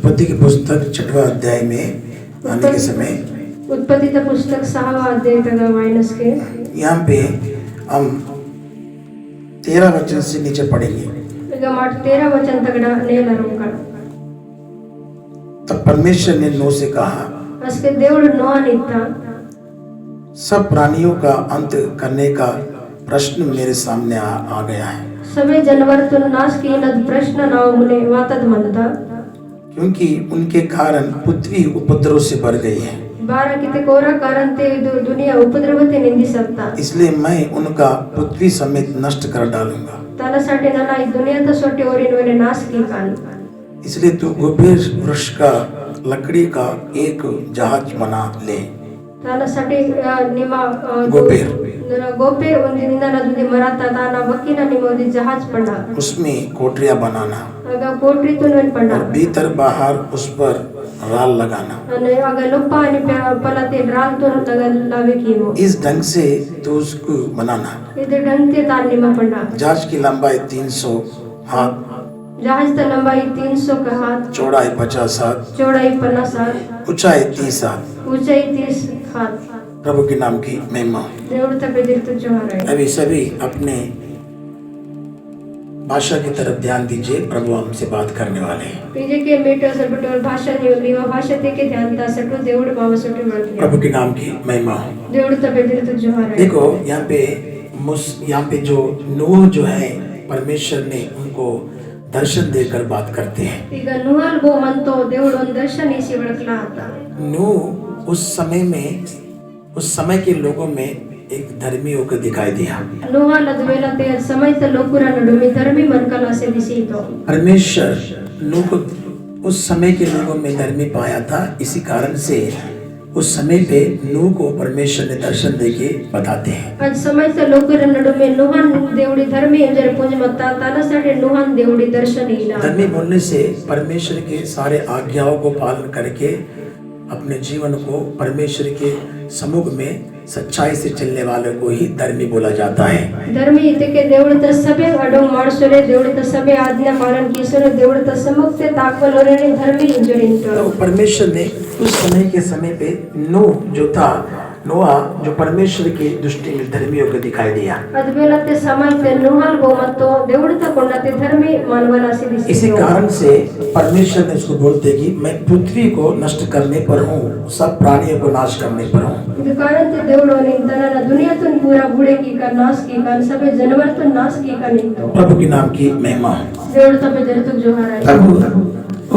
उत्पत्ति की पुस्तक 6वां अध्याय में आने के समय उत्पत्तीचं पुस्तक 6वा अध्याय तक वायनस के यहाँ पे हम 13 वचन से नीचे पढ़ेंगे। ಈಗ మాట 13 वचन तक నేలరుంక तब परमेश्वर ने नूह से कहा, असके దేవుడు నోహనిత్త सब प्राणियों का अंत करने का प्रश्न मेरे सामने आ गया है, सभी जानवरतुन नाश कीनद प्रश्न ನಾವು मुने वातद मनದ क्योंकि उनके कारण पृथ्वी उपद्रव से भर गई है। बारा किते कोरा कारण ते दुनिया उपद्रवते निंदी सकता, इसलिए मैं उनका पृथ्वी समेत नष्ट कर डालूंगा। त्यासाठी नाना ಈ दुनिया सोटे ओरिनवले नाश की कान। इसलिए तू गोपेर वृक्ष का लकड़ी का एक जहाज बना ले। त्यासाठी ನಿಮ್ಮ गोपेर ಒಂದಿನಿಂದ ನದುದಿ ಮರತ ತಾನ ಬಕ್ಕಿನ ನಿಮೋದಿ ಜಹಾಜ್ ಪಂಡ उसमें कोठरियां बनाना ಆಗ ಕೋಟ್ರಿ ತುನನ್ ಪಂಡ और भीतर बाहर उस पर राल लगाना। અને ಆಗ ಲೊಪ್ಪ ani ಪಲತೆ ರಾಲ್ ತುನ ತಗಲ್ लावे कीमो इस ढंग से तू उसको बनाना। ಇದು ढंगते तान ನಿಮ್ಮ ಪಂಡ जहाज की लंबाई 300 हाथ, जहाज ತ लंबाई 300 का हाथ, चौड़ाई 50 हाथ, चौड़ाई 50 हाथ, ऊंचाई 30 हाथ। ऊंचाई 30 हाथ। प्रभु के नाम की महिमा। దేవుడు తపెదిర్తు జోహారై। अभी सभी अपने भाषा की तरफ ध्यान दीजिए, प्रभु हमसे बात करने वाले हैं। पीजे के मेटो सबटो भाषा निवा भाषा ते के ध्यान ता सटो దేవుడు మావసటి మాట్లాడు। प्रभु के नाम की महिमा। దేవుడు తపెదిర్తు జోహారై। देखो यहाँ पे जो नूह जो है, परमेश्वर ने उनको दर्शन देकर बात करते हैं। ಈಗ ನೂಹಲ್ ಬೋ ಮಂತೋ దేవుడు ಒಂದು ದರ್ಶನ ಇಸಿ ಬಡಕಲಾ ಆತ। नूह उस समय के लोगों में एक धर्मी होकर दिखाई दिया। नूहल अदवेलते समय त लोकुरा नडुमि धर्मी मनकला से दिसीतो। परमेश्वर नूह को उस समय के लोगों में धर्मी पाया था, इसी कारण से उस समय पे नूह को परमेश्वर ने दर्शन देके बताते हैं। आज समय से लोकुरा नडुमि नूहन देवड़ी धर्मी ಎಂದರೆ ಪೂಜೆ ಮತ್ತ ತಾನಸಡೆ नूहन देवड़ी दर्शन ಇಲ್ಲ। धर्मी बोलने से परमेश्वर के सारे आज्ञाओं को पालन करके अपने जीवन को परमेश्वर के सम्मुख में सच्चाई से चलने वाले को ही धर्मी बोला जाता है। धर्मी इतके దేవుడు ತ ಸಭೆ ಅಡೋ ಮಾಡಿಸರೆ దేవుడు ತ सभे आज्ञा पालन कीसरे దేవుడు ತ सम्मुख से ताकवलोरे धर्मी इंजरिंतो। तो परमेश्वर ने उस समय पे नोआ जो परमेश्वर की दृष्टि में धर्मी होकर दिखाई दिया। अदबेलते समय पे नूहल गो मतो దేవుడు ತ ಕೊಂಡತೆ धर्मी मानवला से दिसी। इसी कारण से परमेश्वर ने उसको बोलते कि मैं पृथ्वी को नष्ट करने पर हूँ, सब प्राणियों को नाश करने पर हूँ। ಇದು ಕಾರಣತೆ దేవుడు ನಿಂತನ दुनियातुन पूरा बूढ़े की का नाश की का सभे जानवर तो नाश की का निंतो। प्रभु के नाम की महिमा। దేవుడు తపే జరుతు జోహారై। प्रभु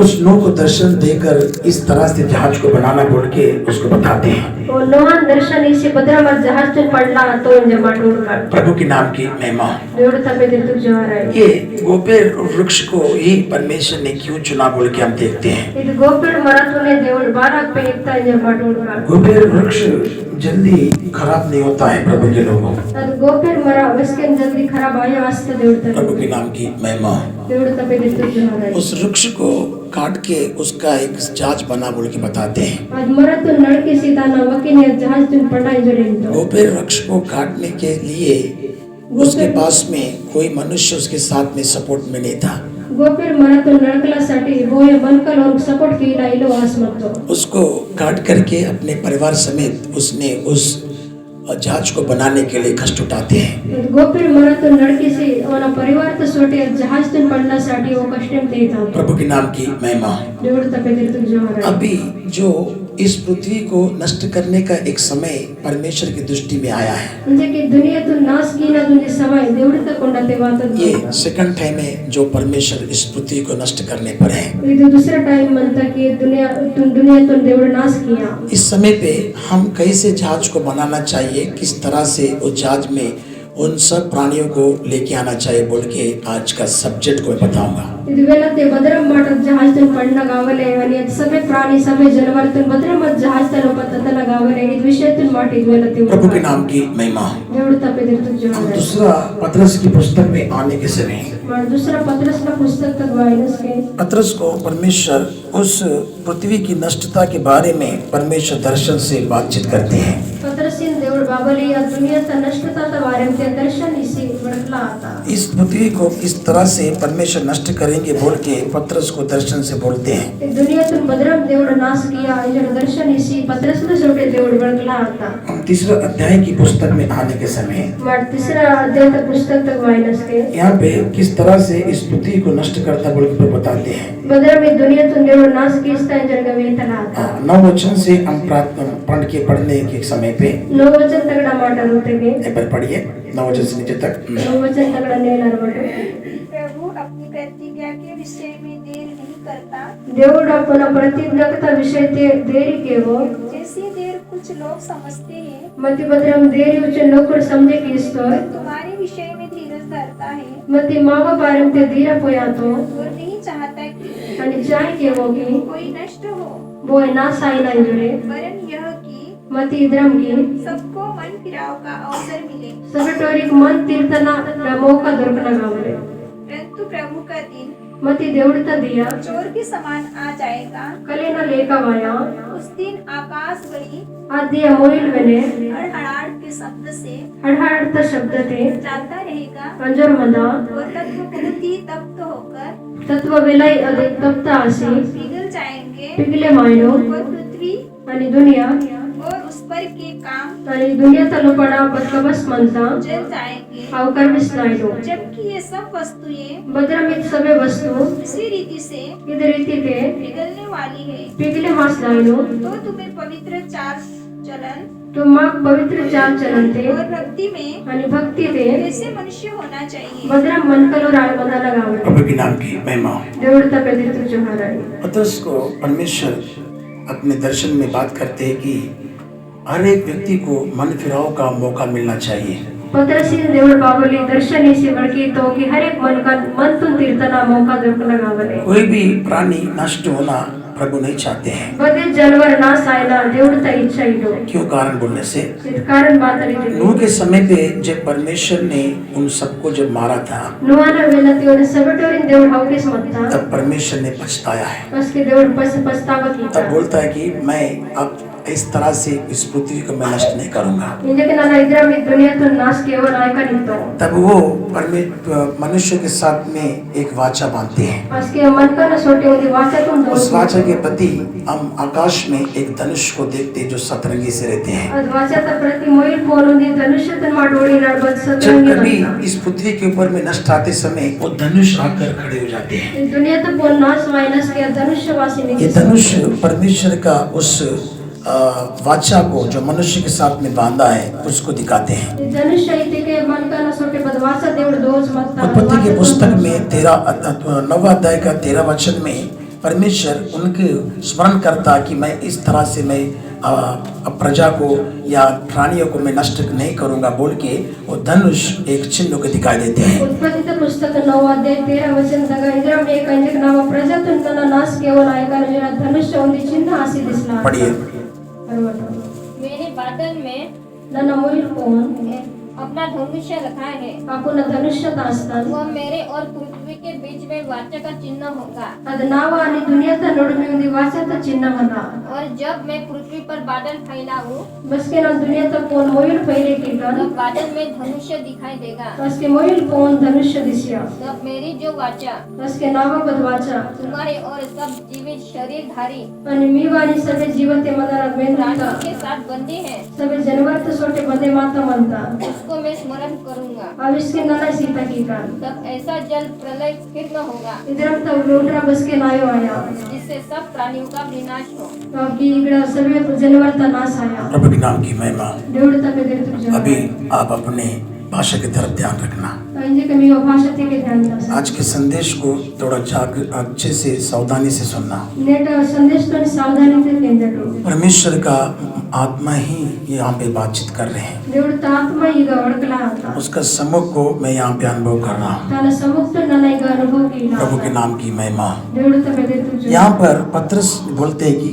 उस नूह को दर्शन देकर इस तरह से जहाज को बनाना बोल के उसको बताते हैं। ओ नोहन दर्शन इसे बदरा मत जहाज तुन पडला तो जमा टूर कर। प्रभु के नाम की महिमा। దేవుడు తపే జరుతు జోహారై। ये गोपेर वृक्ष को ही परमेश्वर ने क्यों चुना बोल के हम देखते हैं। ಇದು ಗೋಪೇಡ್ ಮರತುನೆ దేవుడు ಬಾರಾಕ್ पे इतना जमा टूर कर। गोपेर वृक्ष जल्दी खराब नहीं होता है प्रभु के लोगों। ಅದು ಗೋಪೇಡ್ ಮರ उसके जल्दी खराब आया वास्ते దేవుడు तपे। प्रभु के नाम की महिमा। దేవుడు तपे जरुतु जोहारೈ। उस वृक्ष को काट के उसका एक जहाज बना बोल के बताते हैं। आज मरतुन नडके सीता ना वकिने जहाज तुन पटाई जरिंतो। गोपेर वृक्ष को काटने के लिए उसके पास में कोई मनुष्य उसके साथ में सपोर्ट में नहीं था। गोपेर मरतुन नडकलासाठी होय बनकल और सपोर्ट केला इलो आसमतो। उसको काट करके अपने परिवार समेत उसने उस जहाज को बनाने के लिए कष्ट उठाते हैं। गोपेर मरतुन नडके से ಅವನ ಪರಿವಾರ ತ ಸೋಟೆ जहाज तुन पडण्यासाठी वो कष्टम देता। प्रभु के नाम की महिमा। దేవుడు తపే జరుతు జోహారై। अभी जो इस पृथ्वी को नष्ट करने का एक समय परमेश्वर की दृष्टि में आया है। म्हणजे की दुनिया तुन नाश कीना दुनी समय దేవుడు ತ ಕೊಂಡತೆ वातद। ये सेकंड टाइम है जो परमेश्वर इस पृथ्वी को नष्ट करने पर है। ಇದು दूसरा टाइम मनता की दुनिया तुन దేవుడు नाश किया। इस समय पे हम कैसे जहाज को बनाना चाहिए, किस तरह से उस जहाज में उन सब प्राणियों को लेके आना चाहिए बोल के आज का सब्जेक्ट को बताऊंगा। ಇದು ವೇಲತೆ ಬದರಂ ಮಾಡದ जहाज तुन पडना गावले आणि सभे प्राणी सभे जानवर तुन बदरम जहाज तन पततन गावले इस विषय तुन माटी ವೇಲತೆ। प्रभु के नाम की महिमा। దేవుడు తప్ప ఎదురు हम చూడాలి दूसरा पतरस की पुस्तक में आने के समय మన दूसरा पत्रस का पुस्तक तक वायरस के पतरस को परमेश्वर उस पृथ्वी की नष्टता के बारे में परमेश्वर दर्शन से बातचीत करते हैं। पत्रसिन దేవుడు బాబలి ఆ దునియా త నష్టత వారంతే दर्शन इसी वडला आता इस पृथ्वी को किस तरह से परमेश्वर नष्ट करेंगे बोल के पतरस को दर्शन से बोलते हैं। दुनिया तुम बदरम దేవుడు नाश किया इजर दर्शन इसी पत्रस ने छोटे దేవుడు वडला आता हम तीसरा अध्याय की पुस्तक में आने के समय मर तीसरा अध्याय तक पुस्तक तक वायरस के यहाँ पे किस तरह से इस पृथ्वी को नष्ट करता बोल के बताते हैं। बदरम में दुनिया तुम దేవుడు नाश किस्ता इजर गवेतला आता 9 वचन से हम पढ़ने के समय पे 9 वचन तक माटा रोतेगे एक बार पढ़िए 9 वचन से नीचे तक। 9 वचन तक नेला रोटे प्रभु अपनी प्रतिज्ञा के विषय में देर नहीं करता, దేవుడు अपना प्रतिज्ञा विषय ते देरी के वो जैसी देर कुछ लोग समझते हैं, मति बदरम देरी उचे लोकड़ समझे कि इस्तो तुम्हारे विषय में धीरज धरता है मति मावा पारम ते धीरा पोया तो और नहीं चाहता कि आणि चाय के वो की कोई नष्ट हो, वो ना साई ना जुरे वरन यह कि मति इद्रम की सबको मन फिराव का अवसर मिले। सबटोरिक मन तीर्थना मौका दొరకన కావాలి परंतु प्रभु का दिन मति దేవుడితో दिया चोर के समान आ जाएगा। कलेना लेकावाया उस दिन आकाश बड़ी आद्य मोइल वेने हड़हड़ाहट के शब्द से हड़हड़ता शब्द ते जाता रहेगा अंजर मदा और तत्व बहुत ही तप्त होकर तत्व विलय अधिक तप्त आसी पिघल जाएंगे पिघले मायनो और पृथ्वी आणि दुनिया और उस पर के काम आणि दुनिया तलो पडा बदकबस मनता जल जाएंगे, अवकर विस्नाइनो जबकि ये सब वस्तुएं बदरमित सबे वस्तु इसी रीति से इधर रीति ते पिघलने वाली है। पिघले मास लाइनो तो तुम्हें पवित्र चाल चलन तो माग पवित्र चाल चलनते और भक्ति में आणि भक्ति ते ऐसे मनुष्य होना चाहिए। बदरम मन कलो राळ मदा लगावे प्रभु के नाम की महिमा। దేవుడి తప్ప ఎదురు చూడాలి पतरस को परमेश्वर अपने दर्शन में बात करते हैं कि हर एक व्यक्ति को मन फिराव का मौका मिलना चाहिए। पत्रसिन దేవుడు బాబలి దర్శనిసి వడికి तो कि हर एक मन तुम तीर्थना मौका दొరకన కావాలి कोई भी प्राणी नष्ट होना प्रभु नहीं चाहते हैं। बदे जानवर नाश आयना దేవుడి త इच्छा इडो क्यों कारण बोलने से इस कारण बात रही नूह के समय पे जब परमेश्वर ने उन सबको जब मारा था नुआना वेलती और सबटोरिन దేవుడు हौकिस मत्ता तब परमेश्वर ने पछताया है। उसके దేవుడు पछतावा तब कीता बोलता है कि मैं अब इस तरह से इस पृथ्वी को मैं नष्ट नहीं करूंगा। इंजके नाना इधर में दुनिया तो नाश केवल आयका नितो तब वो मनुष्य के साथ में एक वाचा बांधते हैं। उसके मन का न छोटे होती वाचा तुम दो उस वाचा के प्रति हम आकाश में एक धनुष को देखते हैं जो सतरंगी से रहते हैं। अद वाचा त प्रति मोइल पोनुंदी धनुष्य तन माडोड़ी नडबत जब सतरंगी कभी इस पृथ्वी के ऊपर में नष्ट आते समय वो धनुष आकर खड़े हो जाते हैं। दुनिया तो पोन नाश माइनस के धनुष्य वासी ये नहीं धनुष परमेश्वर का उस वाचा को जो मनुष्य के साथ में बांधा है उसको दिखाते हैं। धनुष्य इति के मन का न छोटे बदवासा దేవుడు दोष मत उत्पत्ति की पुस्तक में 9 अध्याय का 13 वचन में परमेश्वर उनके स्मरण करता कि मैं इस तरह से मैं प्रजा को या प्राणियों को मैं नष्ट नहीं करूंगा बोल के वो धनुष एक चिन्ह को दिखाई देते हैं। उत्पत्ति पुस्तक 9 अध्याय 13 वचन तक इधर में एक अंजक नाम प्रजा तुम नाश केवल आयका जरा धनुष्य उंदी चिन्ह आसी दिसला पढ़िए। मेरे बादल में ನನ್ನ ಮೊಯಿಲ್ ಕೋನ್ अपना धनुष्य रखा है, ಅಪುನ ಧನುಷ್ಯ ದಾಸ್ತಾನ್ वह मेरे और पृथ्वी के बीच में वाचा का चिन्ह होगा। ಅದ ನಾವ ani दुनिया ತ नಡುವೆ ಉಂದಿ ವಾಚತ ಚಿನ್ನವನ और जब मैं पृथ्वी पर बादल फैलाऊं, बसके ना दुनिया ತ ಕೋನ್ ಮೊಯಿಲ್ ಫೈಲೆ की तब गन बादल में धनुष्य दिखाई देगा। बसके ಮೊಯಿಲ್ ಕೋನ್ ಧನುಷ್ಯ दिसिया तब मेरी जो वाचा बसके नाव बदवाचा तुम्हारे और सब जीवित शरीरधारी अनि मीवानी सबे जीवते मदर मेंद्र प्राणियों के साथ बंधे हैं, सबे जानवर तो छोटे बंदे माता मनता उसको मैं स्मरण करूंगा। अब इसके नाना सीता की कान तब ऐसा जल प्रलय फिर न होगा इधर तक लोटरा बसके नायो आया जिससे सब प्राणियों का विनाश हो। अब की इगड़ा सभी जानवर ता नाश आया प्रभु के नाम की महिमा। దేవుడి త పెదర్ तुझा अभी आप अपने भाषा की तरफ ध्यान रखना। इंजे के मी भाषा थे के ध्यान रखना आज के संदेश को थोड़ा अच्छे से सावधानी से सुनना। नेट संदेश तो सावधानी से केंद्र परमेश्वर का आत्मा ही यहाँ पे बातचीत कर रहे हैं। దేవుడి త ఆత్మ ಈಗ ಒಡಕಲ ಅಂತ उसका सम्मुख को मैं यहाँ पे अनुभव कर रहा हूँ। तन समुक्त ನನ್ನ ಈಗ अनुभव कीला प्रभु के नाम की महिमा। దేవుడి త పెదర్ तुझा यहाँ पर पतरस बोलते हैं कि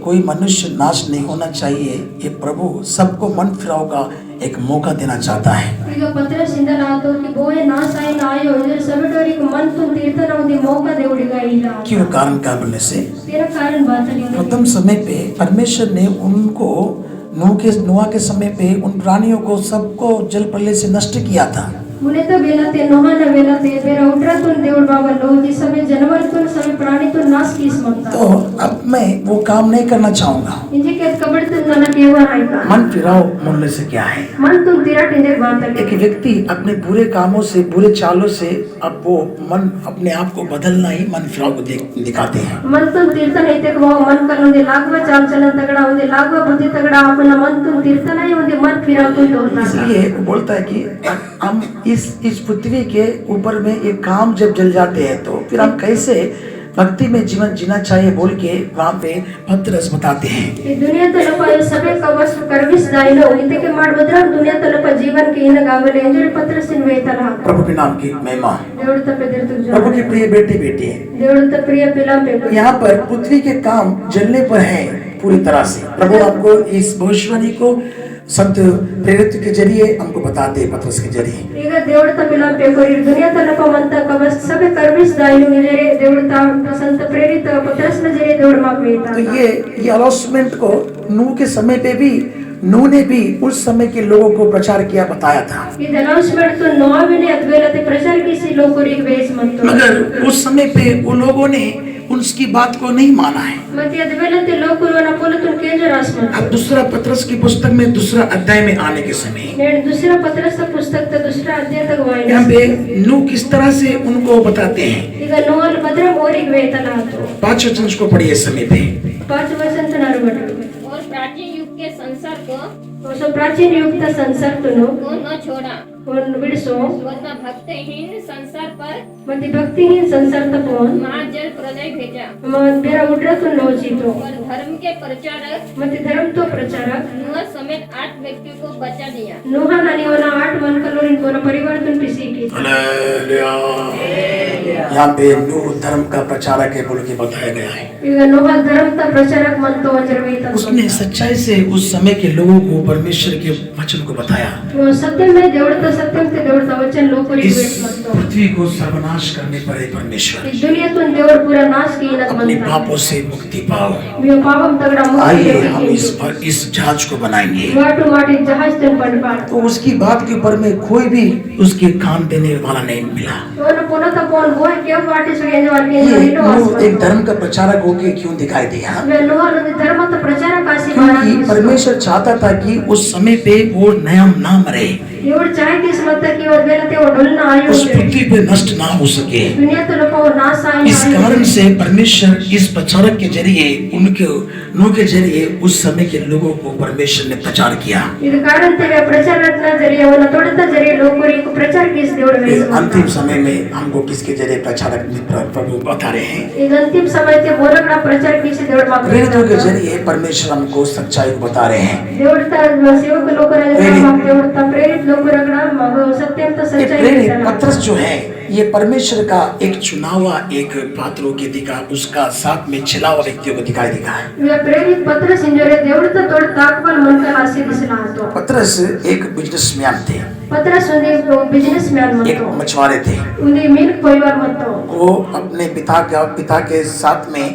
कोई मनुष्य नाश नहीं होना चाहिए। ये प्रभु सबको मन फिराव का एक मौका देना चाहता है। ಈಗ ಪತ್ರಸಿಂದ ನಾವು ಬೋಯ ನಾಸಾಯಿನ ಆಯೋ ಇದರ ಸಬಟೋರಿಗೆ ಮಂತು ತೀರ್ಥನ ಒಂದು ಮೌಕ ದೇವಡಿಗ ಇಲ್ಲ क्यों कारण क्या बोलने से तेरा कारण बात नहीं प्रथम समय पे परमेश्वर ने उनको नोआ के समय पे उन प्राणियों को सबको जल प्रलय से नष्ट किया था। मुने तो बेला ते नोहाना बेला ते बेरा उठरातून देवड बाबा लो जिस समय जानवरतून समय प्राणीतून नाश किस म्हणता तो अब मैं वो काम नहीं करना चाहूंगा। इंजे के कबडतून मला केवा नाही का मन फिराओ बोलने से क्या है? मन तुम तेरा टिंदे बात एक व्यक्ति अपने बुरे कामों से बुरे चालों से अब वो मन अपने आप को बदलना ही मन फिराओ को दिखाते हैं। मन तुम तीर्थ नहीं ते वो मन करनो दे लागवा चाल चलन तगड़ा उंदे लागवा बुद्धि तगड़ा अपना मन तुम तीर्थ नहीं उंदे मन फिरातून होता इसलिए वो बोलता है कि हम इस पृथ्वी के ऊपर में एक काम जब जल जाते हैं तो फिर हम कैसे भक्ति में जीवन जीना चाहिए बोल के वहाँ पे पत्रस बताते हैं। ಈ ದುನಿಯಾದಲ್ಲಪ ಸಭೆ ಕವಸ್ ಕರ್ವಿಸ್ ದಾಯಿನೋ ಇದಕ್ಕೆ ಮಾಡ್ಬೋದ್ರ ದುನಿಯಾದಲ್ಲಪ ಜೀವನ के इन गावले ಎಂಜರಿ ಪತ್ರಸಿನ ವೇತನ प्रभु के नाम की महिमा। ದೇವರ ತಪ್ಪೆ ದೇವರ प्रभु की प्रिय बेटी बेटी है। देवड़ तो प्रिय पिला पे यहाँ पर पृथ्वी के काम जलने पर है पूरी तरह से। प्रभु हमको इस भविष्यवाणी को संत प्रेरित के जरिए हमको बताते हैं, पत्रस के जरिए। ಈಗ ದೇವಡ ತಮಿಲ पे कोरी दुनिया तलप मंत कवस सभे कर्विस दाइनु जरे देवड़ ता संत प्रेरित पत्रस न जरे देवड़ मा पेता तो ये अनाउंसमेंट को नूह के समय पे भी नूह ने भी उस समय के लोगों को प्रचार किया बताया था। ಈ ಅನೌನ್ಸ್ಮೆಂಟ್ तो नोआविने अद्वैलते प्रचार किसी लोकोरी वेस मंतो मगर उस समय पे वो लोगों ने उसकी बात को नहीं माना है। मते अद्वैलते लोकुरवना पोलतुन केजो रासमंत अब दूसरा पत्रस की पुस्तक में दूसरा अध्याय में आने के समय नेड दूसरा पत्रस पुस्तक तो दूसरा अध्याय तक वाइन यहाँ पे नूह किस तरह से उनको बताते हैं। ಈಗ ನೋಲ್ ಭದ್ರ ಓರಿಗೆ ವೇತನ ಆತು 5 वचन को पढ़िए समय पे। 5 वचन नरबट और प्राचीन युग के संसार को सो प्राचीन युग ता संसार तुनो न छोड़ा और बिड़सो वरना भक्तहीन संसार पर मते भक्तिहीन संसार तपोन महाजल प्रलय भेजा मन बेरा उठरातून नोचितो और धर्म के प्रचारक मते धर्म तो प्रचारक नूह समेत 8 व्यक्तियों को बचा दिया। नोहान आणि वना 8 मन कलोरीन कोना परिवर्तन पिसी की यहाँ पे नूह धर्म का प्रचारक है बोल के बताया गया है। ಈಗ नोहा धर्म ता प्रचारक मन तो वजरवेता उसने सच्चाई से उस समय के लोगों को परमेश्वर के वचन को बताया। वो सत्य में देवड़ता सत्यम ते देवड़ता वचन लोकोरी इस वेस मंतो पृथ्वी को सर्वनाश करने पर है परमेश्वर। इस दुनिया तुन देवड़ पूरा नाश की नत अपने मनता पापों से मुक्ति पाओ। यो पावम तगड़ा आइए हम मुक्ति इस जहाज को बनाएंगे। वाटू माटी जहाज तन पड़पाड़ तो उसकी बात के ऊपर में कोई भी उसके कान देने वाला नहीं मिला। तो पुनः तो कौन वो है क्यों वाटी से गेंद वाली ये नो नूह एक धर्म का प्रचारक होके क्यों दिखाई दिया? वे नोहा धर्म तो प्रचार काशी क्योंकि परमेश्वर चाहता था कि उस समय पे वो नया ना मरे, देवड़ चाहे किस मत की और बेलते वो ढुल ना आयो उस पृथ्वी पे नष्ट ना हो सके। दुनिया तो लोगों नाश आए इस कारण से परमेश्वर इस प्रचारक के जरिए उनके नूह के जरिए उस समय के लोगों को परमेश्वर ने प्रचार किया। इस कारण ते वे प्रचार रचना जरिए वो तोड़ता जरिए लोगों को प्रचार किस देवड़ ये वेस अंतिम समय में हमको किसके जरिए प्रचारक प्रभु बता रहे हैं। इस अंतिम समय ते बोलकड़ा प्रचार किस देवड़ मा प्रेरितों के जरिए परमेश्वर हमको सच्चाई को बता रहे हैं। देवड़ता सेवक लोग रगड़ा देवड़ता प्रेरित लोग रगड़ा मगो सत्यम तो ये सच्चाई प्रेरित पत्रस जो है ये परमेश्वर का एक चुनावा एक पात्रों के दिखा उसका साथ में छिला हुआ व्यक्तियों को दिखाई दिखा है। वे प्रेरित पत्र सिंजरे देवड़ता तोड़ ताकबल मन का आशी दिसला तो पत्रस एक बिजनेसमैन थे, पत्र सुने बिजनेसमैन एक मतो मछुआरे थे। उन्हें मिल्क परिवार मतो वो अपने पिता के साथ में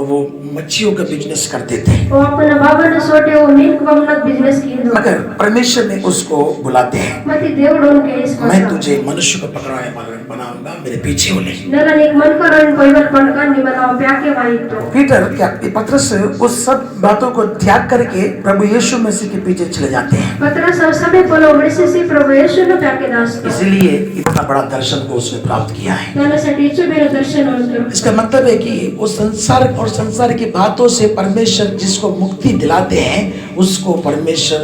वो मच्छियों का बिजनेस करते थे। वो अपना बाबा ने सोटे वो मिल्क वमनत बिजनेस की दो मगर परमेश्वर ने उसको बुलाते हैं, मती देवड़ों के इस मैं तुझे मनुष्य को पकड़ने वाला बनाऊंगा, मेरे पीछे हो ले। नलन एक मन का रन परिवार बनकर निबनाओ प्याके भाई तो पीटर क्या पत्रस उस सब बातों को त्याग करके प्रभु यीशु मसीह के पीछे चले जाते हैं। पत्र सब सभी बोलो वैसे से प्रभु यीशु ने प्याके दास इसलिए इतना बड़ा दर्शन को उसने प्राप्त किया है। नलन से टीचर मेरा दर्शन और इसका मतलब है कि वो संसार और संसार की बातों से परमेश्वर जिसको मुक्ति दिलाते हैं उसको परमेश्वर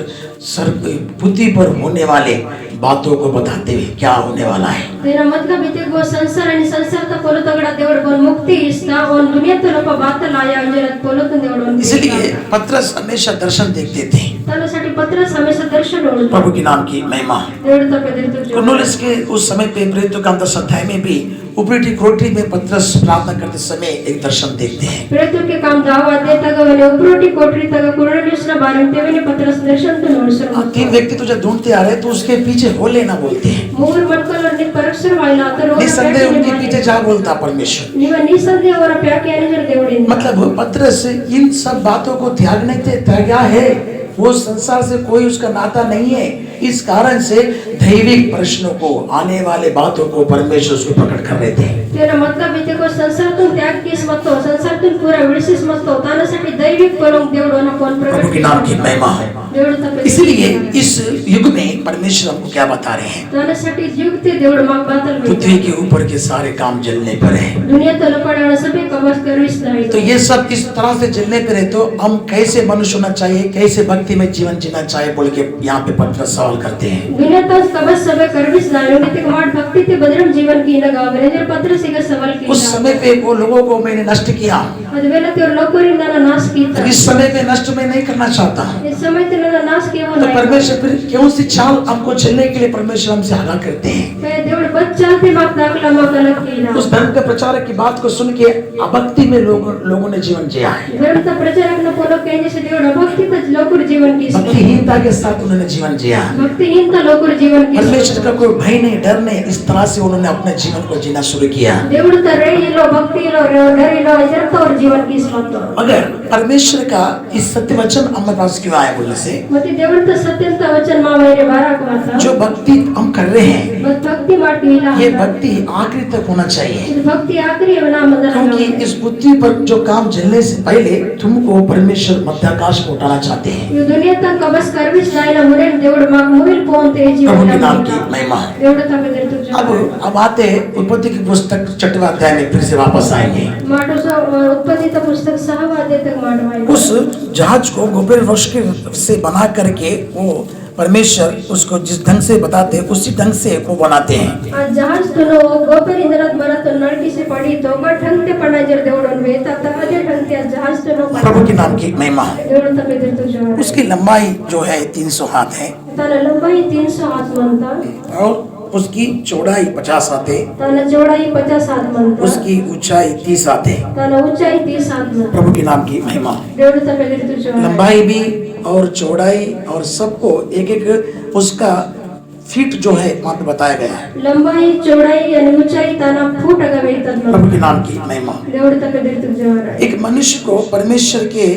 बुद्धि पर होने वाले बातों को बताते हुए क्या होने वाला है। तेरा मतलब इते वो संसार आणि संसार तो पोलो तगड़ा देवड़ बोल मुक्ति इसका और दुनिया तो लोग बात लाया जरत पोलो तो देवड़ इसलिए पत्रस हमेशा दर्शन देखते थे। त्यासाठी पत्रस हमेशा दर्शन होता. प्रभु के नाम की महिमा. దేవుడు తప్పేదెందుకు कुरनेलियुस के उस समय पे प्रेरितों का 10 अध्याय में भी ऊपरी कोठरी में पतरस प्रार्थना करते समय एक दर्शन देखते हैं. प्रेरितों के काम 10 अध्याय तक वे उपरोटी कोठरी तक कुरनेलियुसना बारे में पत्रस दर्शन तो नोडसर. 3 व्यक्ति तुझे ढूंढते आ रहे तो उसके पीछे हो लेना बोलते हैं. ಮೂವರು ಮಕ್ಕಳನ್ನು ಪರೀಕ್ಷೆ ಮಾಡಿಲ್ಲ ಆತರು निसंदेह उनके पीछे जा बोलता परमेश्वर. ನೀವು ನಿಸಂದೇಹ ಅವರ ಪ್ಯಾಕೆ ಅನಿಜರ ದೇವರಿಂದ. मतलब पतरस इन सब बातों को त्यागने से त्यागा है. वो संसार से कोई उसका नाता नहीं है. इस कारण से दैविक प्रश्नों को आने वाले बातों को परमेश्वर उसको प्रकट कर रहे थे. तेरा मतलब इथे को संसारातून त्याग किस मतो संसारातून पूरा विडसिस मतो तानासाठी दैविक परों देवडोना कोण प्रकट. प्रभु के नाम की महिमा है. इसलिए इस युग में परमेश्वर हमको क्या बता रहे हैं? तानासाठी युगते देवड माग बातल पृथ्वी के ऊपर के सारे काम जलने पर है. दुनिया तलपडाना सभी कवच करविस नाही. तो ये सब इस तरह से जलने पर है तो हम कैसे मनुष्य होना चाहिए, कैसे भक्ति में जीवन जीना चाहिए बोल के यहाँ पे पतरस सवाल करते हैं. दुनिया तो कवच सभी करविस नाही आणि ते वाट भक्ति ते बदरम जीवन की न गावे जर पत्रस एक सवाल की. उस समय पे वो लोगों को मैंने नष्ट किया. अदवेला ते लोकरिंदा नाश कीता. इस समय पे नष्ट मैं नहीं करना चाहता. इस समय ते नाश किया तो परमेश्वर फिर क्यों सी चाल हमको चलने के लिए परमेश्वर हमसे आगाह करते हैं. देवड बच्चा ते माग दाखला माग अलग किया. उस धर्म के प्रचारक की बात को सुन के अभक्ति में लोगों ने जीवन जिया है. धर्मचा प्रचारक न फॉलो केने से देवड भक्तीतच लोकर जीवन की. भक्तिहीनता के साथ उन्होंने जीवन जिया. भक्तिहीनता लोकर जीवन की. परमेश्वर का कोई भय नहीं, डर नहीं, इस तरह से उन्होंने अपने जीवन को जीना शुरू किया. देवड तर रेलो भक्तीलो डरिलो इजरतो और जीवन की स्मतो. अगर परमेश्वर का इस सत्य वचन हमारे पास क्यों आया बोलने से मते देवड तर सत्यंत वचन मावेरे बारा को आता. जो भक्ति हम कर रहे हैं भक्ति माटविला. ये भक्ति आखिरी तक होना चाहिए. भक्ति आखिरी बना मदन. क्योंकि इस पृथ्वी पर जो काम जलने से पहले तुमको परमेश्वर मध्याकाश में उठाना चाहते हैं. ये दुनिया तक कबस करविस जायला मुरे देवड माग मुविल पोंते जीवन. प्रभु के नाम की महिमा. देवड तक देतो. अब आते उत्पत्ति की पुस्तक 6वां अध्याय में फिर से वापस आएंगे. माटोसा उत्पत्ति का पुस्तक 6वां अध्याय तक माटवाई. उस जहाज को गोपेर वृक्ष के से बना करके वो परमेश्वर उसको जिस ढंग से बताते हैं उसी ढंग से वो बनाते हैं. जहाज तो गोपेर इंद्रत मरत नरकी से पड़ी तो ढंग ते पड़ा जर देवडन वेता तक ढंग ते जहाज तो प्रभु के नाम की महिमा. देवड तक देतो जो. उसकी लंबाई जो है 300 हाथ है ताना लंबाई 300 हाथ मनता. और उसकी चौड़ाई 50 हाथ है. ताना चौड़ाई 50 हाथ मनता. उसकी ऊंचाई 30 हाथ है. ताना ऊंचाई 30 हाथ मनता. प्रभु के नाम की महिमा. देवड तक देतो जो. लंबाई भी और चौड़ाई और सबको एक एक उसका फीट जो है वहां पे बताया गया है. लंबाई चौड़ाई आणि ऊंचाई ताना फूट अगा वेतात. प्रभु के नाम की महिमा. देवड तक देतो जो. एक मनुष्य को परमेश्वर के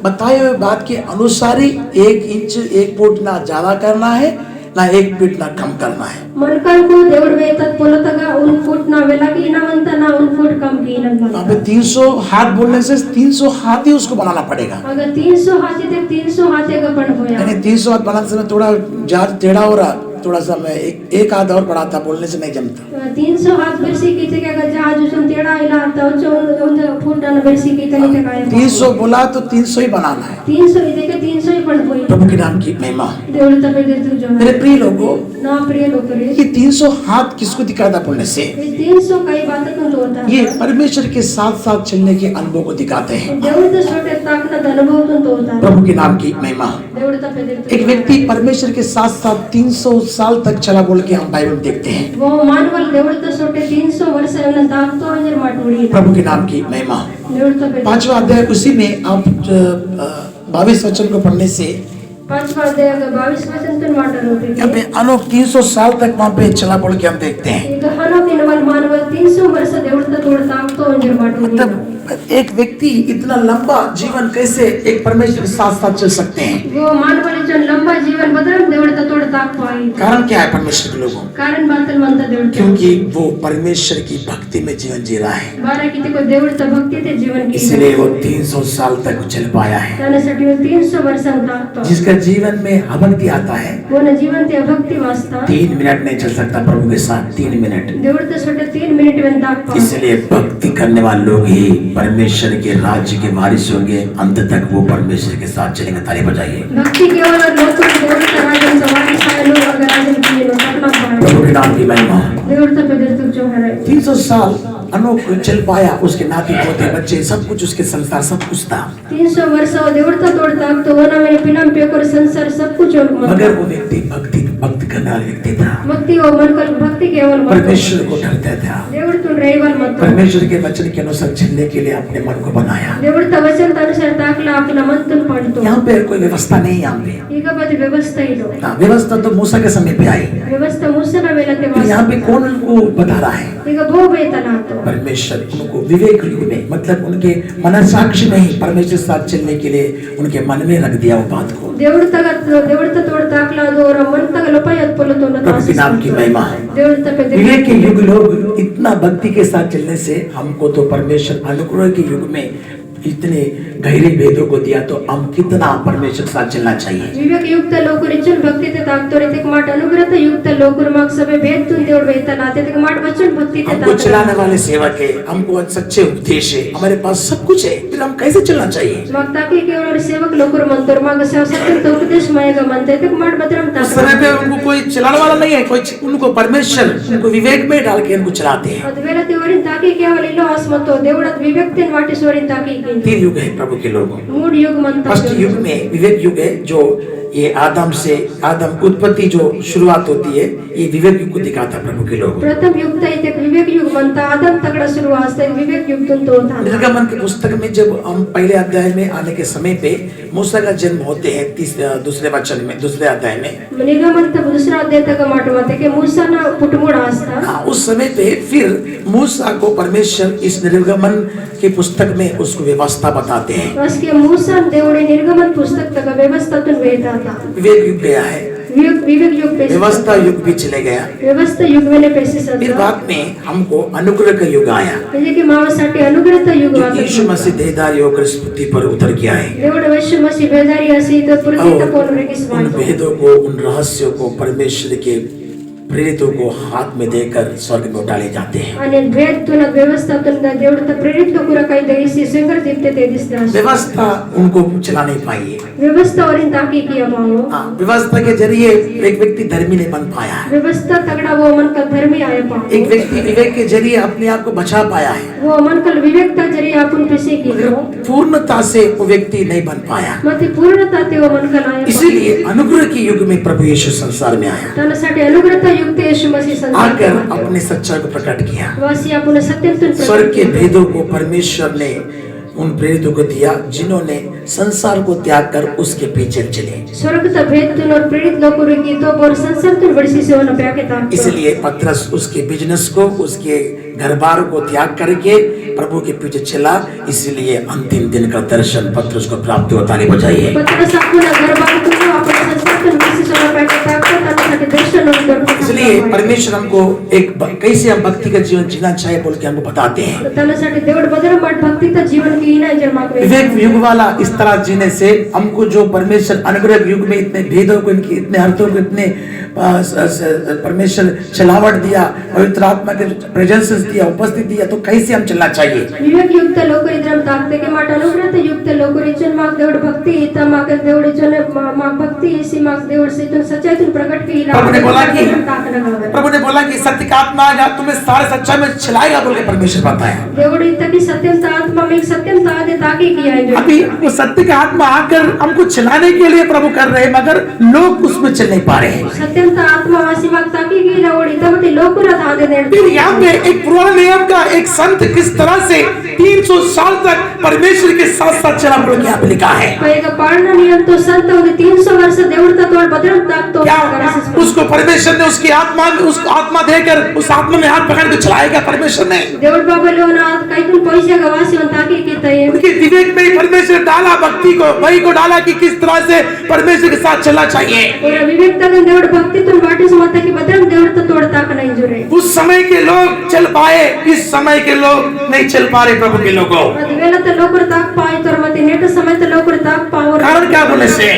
बताए हुए बात के अनुसार ही 1 इंच 1 फुट ना ज्यादा करना है ना 1 फीट ना कम करना है. मनकाल को देवड वेतात पोलतगा उन फूट ना वेला की ना म्हणता ना उन फूट कम की ना. वहाँ पे 300 हाथ बोलने से 300 हाथ ही उसको बनाना पड़ेगा. अगर 300 हाथी ते 300 हाथे का पण होया. यानी 300 हाथ बनाने से मैं थोड़ा जहाज टेढ़ा हो रहा, थोड़ा सा मैं एक हाथ और बढ़ाता, बोलने से नहीं जमता. 300 हाथ बेरसी की ते का जहाज उसून तेडा इला आता उन फूटाना बेरसी की तनी ते काय. 300 बोला तो 300 ही बनाना है. 300 इथे के 300 ही पण होई. प्रभु के नाम की महिमा. देवड तक देतो जो. मेरे प्रिय लोगों, ना प्रिय लोकरे. ये 300 हाथ किसको दिखाता बोलने से? ये 300 काही बात तो होता. ये परमेश्वर के साथ साथ चलने के अनुभव को दिखाते हैं. देवड तो छोटे ताकना अनुभव तो होता. प्रभु के नाम की महिमा. देवड तक देतो. एक व्यक्ति परमेश्वर के साथ साथ 300 साल तक चला बोल के हम बाइबल देखते हैं. वो मानवल देवड तो छोटे 300 वर्ष एवना दाखतो अंजर माटोडी. प्रभु के नाम की महिमा. देवड तक 5वां अध्याय उसी में आप 22 वचन को पढ़ने से 5वां अध्याय का 22 वचन तो माटर होते. यहाँ पे अनोख 300 साल तक वहाँ पे चला बोल के हम देखते हैं. ಈಗ ಹನೋಕಿನವಲ್ ಮಾನವ 300 ವರ್ಷ ದೇವಡ್ತ ತೋಡ್ತಾ ಆಗ್ತೋ ಅಂಜರ್ ಮಾಟೋಡಿ. मतलब एक व्यक्ति इतना लंबा जीवन कैसे एक परमेश्वर के साथ साथ चल सकते हैं? वो मानवले जन लंबा जीवन बदल देवड्त तोडता ಆಗ್ತೋ आई. कारण क्या है परमेश्वर के लोगों? कारण बातल मंत देवड. क्योंकि वो परमेश्वर की भक्ति में जीवन जी रहा है. बारा किती को देवड्त भक्ती ते जीवन की. इसलिए वो 300 साल तक चल पाया है. त्यासाठी 300 वर्ष ಆಗ್ತೋ. जिसका जीवन में अभक्ति आता है वो न जीवन ते अभक्ती वास्ता 3 मिनट नहीं चल सकता प्रभु के साथ. 3 मिनट. देवड्त छोटे 3 मिनिट वन ಆಗ್ತೋ. इसलिए भक्ति करने वाले लोग ही परमेश्वर के राज्य के वारिस होंगे. अंत तक वो परमेश्वर के साथ चलेंगे. ताली बजाइए. भक्ति केवल लोक देवड्त राजन सवारी सारे लोग अगर राजन की लोग अपना प्रभु के नाम की महिमा. देवड्त पे देतो जो है. 300 साल अनोख चल पाया, उसके नाती पोते बच्चे सब कुछ, उसके संसार सब कुछ था, 300 वर्ष देवड़ता तोड़ता तो वो ना मेरे पिनम पेकर संसार सब कुछ और मगर वो व्यक्ति भक्ति करने वाला व्यक्ति था, भक्ति वो मन कल भक्ति केवल मत परमेश्वर को डरता था, देवड़तुन रेवल मत परमेश्वर के वचन के अनुसार चलने के लिए अपने मन को बनाया। देवड़ता वचन अनुसार ताकला अपना मन तुन पड़तो यहाँ पे कोई व्यवस्था नहीं, यहाँ पे ಈಗ ಬದಿ ವ್ಯವಸ್ಥೆ ಇದು व्यवस्था तो मूसा के समय पे आई, ವ್ಯವಸ್ಥೆ ಮೂಸನ ಮೇಲಂತೆ तो यहाँ पे कौन उनको बता रहा है? ಈಗ ಭೂ ಬೇತನ ಆತು परमेश्वर उनको विवेक युग में, मतलब उनके मनसाक्षी में ही परमेश्वर के साथ चलने के लिए उनके मन में रख दिया वो बात को। ದೇವಡ್ತ ತೋಡ ತಾಕಲ ಅದು ಅವರ ಮನ್ ತಗ ಲೋಪಾಯ ಪೊಲತು प्रभु के नाम की महिमा है। ದೇವಡ್ತ पे विवेक के युग लोग इतना भक्ति के साथ चलने से हमको तो परमेश्वर अनुग्रह के युग में इतने गहरे भेदों को दिया, तो हम कितना परमेश्वर के साथ चलना चाहिए। विवेक युक्त लोकರು ಇಚ್ಚನ್ ಭಕ್ತಿ te ತಾಕ್ತೋರೆ ತೆಕ್ ಮಾಟ ಅನುಗ್ರಹ युक्त लोकರು ಮಾಗ್ ಸಭೆ भेद तुन देवड वेतन आते तेक माट वचन भक्ति te हमको चलाने वाले सेवक है, हमको सच्चे उपदेश है, हमारे पास सब कुछ है, फिर हम कैसे चलना चाहिए? माग ताकि केवल सेवक लोकರು मंतर माग सत्य तो उपदेश मायेगा मनते तेक माट बदरम उस समय पे उनको कोई चलाने वाला नहीं है, कोई उनको परमेश्वर उनको विवेक में डाल के उनको चलाते हैं। ಅದುವೇಲ ದೇವರಿನ ತಾಕಿ ಕೇವಲ ಇಲ್ಲೋ ಆಸ್ಮಂತೋ ದೇವಡತ್ ವಿವೇಕ್ತಿನ ವಾಟಿ ಸೋರಿನ ತಾಕಿ तीन युग है प्रभु के लोगों। ಮೂಡ್ ಯುಗ ಮಂತ फर्स्ट युग में विवेक युग है, जो ये आदम उत्पत्ति जो शुरुआत होती है, ये विवेक युग को दिखाता प्रभु के लोगों। प्रथम युग ते विवेक युग मंत आदम तगड़ा शुरुआत से विवेक युग तुन तो था। निर्गमन के पुस्तक में जब हम पहले अध्याय में आने के समय पे मूसा का जन्म होते हैं, दूसरे वचन में, दूसरे अध्याय में निर्गमन तब दूसरा अध्याय तक माट माते के मूसा ना पुटमुड़ आस्था। हाँ, उस समय पे फिर मूसा को परमेश्वर इस निर्गमन की पुस्तक में उसको व्यवस्था बताते हैं। उसके मूसा देवड़े निर्गमन पुस्तक तक व्यवस्था तुन वेता था। विवेक युग गया है, विवेक युग पे व्यवस्था युग भी चले गया, व्यवस्था युग में पैसे फिर सदा बाद में हमको अनुग्रह का युग आया। म्हणजे की मावसाठी अनुग्रह युग जो वाला यीशु मसीह देहधारी होकर इस पृथ्वी पर उतर के आए, देवड़ वैश्य मसी बेजारी असी तो पुरती और तक और रेगिस उन भेदों को, उन रहस्यों को परमेश्वर के प्रेरितों को हाथ में देकर स्वर्ग में उठाले जाते हैं। आणि भेद तुन व्यवस्था तुन देवड़ त प्रेरित लोकरा काही देईसी संगर दीप्ते ते दिसता व्यवस्था उनको चला नहीं पाई है। व्यवस्था और इन ताकि किया माओ हाँ, व्यवस्था के जरिए एक व्यक्ति धर्मी नहीं बन पाया है, व्यवस्था तगड़ा वो मन का धर्मी आया पाओ एक व्यक्ति विवेक के जरिए अपने आप को बचा पाया है, वो मन कल विवेकता जरिए आपण पिसे की मगर पूर्णता से वो व्यक्ति नहीं बन पाया। मते पूर्णता ते वो मन कल आया इसीलिए अनुग्रह के युग में प्रभु यीशु संसार में आया, तनसाठी अनुग्रहता युक्त यीशु मसीह संसार आकर अपने सच्चाई को प्रकट किया। वासी आपण सत्यम तुन स्वर्ग के भेदों को परमेश्वर ने उन प्रेरितों को दिया, जिन्होंने संसार को त्याग कर उसके पीछे चले। स्वर्ग त भेद तुन और प्रेरित लोकರು की तो और संसार तुन बड़ी से होना प्याके ता इसलिए पतरस उसके बिजनेस को, उसके घर बार को त्याग करके प्रभु के पीछे चला, इसलिए अंतिम दिन का दर्शन पतरस को प्राप्त होता नहीं बजाइए। पत्र सापुना घर बार तुन आपण संसार तुन बड़ी से होना प्याके ता तनसाठी दर्शन और इसलिए परमेश्वर हमको कैसे हम भक्ति का जीवन जीना चाहिए बोल के हमको बताते हैं। तनसाठी देवड बदर माट भक्तिता जीवन की ना जन्मा विवेक युग वाला इस तरह जीने से हमको जो परमेश्वर अनुग्रह युग में इतने भेदों को, इनके इतने अर्थों को, इतने परमेश्वर चलावट दिया, पवित्र आत्मा के प्रेजेंस दिया, उपस्थित दिया, तो कैसे हम चलना चाहिए। विवेक युक्त लोक इधर ताकते के माट अनुग्रह युक्त लोक इचन माग देवड भक्ति इता माग देवड इचन माग भक्ति इसी माग देवड से तुम सच्चाई तुम प्रकट की प्रभु ने बोला कि सत्य का आत्मा आएगा, तुम्हें सारे सच्चाई में चलाएगा बोल के परमेश्वर बताया। देवड इता की सत्यम आत्मा में एक सत्यम तादे ताकि किया है अभी वो सत्य का आत्मा आकर हमको चलाने के लिए प्रभु कर रहे हैं, मगर लोग उसमें चल नहीं पा रहे हैं। सत्यम आत्मा वासी माग ताकि की रवड इता बटी लोकरा तादे ने फिर यहाँ पे एक पुराने नियम का एक संत किस तरह से 300 साल तक परमेश्वर के साथ साथ चला बोल के यहाँ पे लिखा है। कहेगा पालना नियम तो संत होगी 300 वर्ष देवड तत्व बदरम ताक तो क्या उसको परमेश्वर ने उसकी आत्मा में उसको आत्मा देकर उस आत्मा में हाथ पकड़ के चलाएगा परमेश्वर ने। देवड बाबा लोना कई तुम पैसे का वासी हों ताकि की तय उनके विवेक में परमेश्वर डाला भक्ति को, वही को डाला कि किस तरह से परमेश्वर के साथ चलना चाहिए। और विवेक तक देवड भक्ति तुम बाटे समता की बदरम देवड तो तोड़ ताक नहीं जुरे उस समय के लोग चल पाए, इस समय के लोग नहीं चल पा रहे प्रभु के लोगों। अदिवेला तो लोकर ताक पाए तो मते नेट समय तो लोकर ताक पाओ कारण क्या बोले से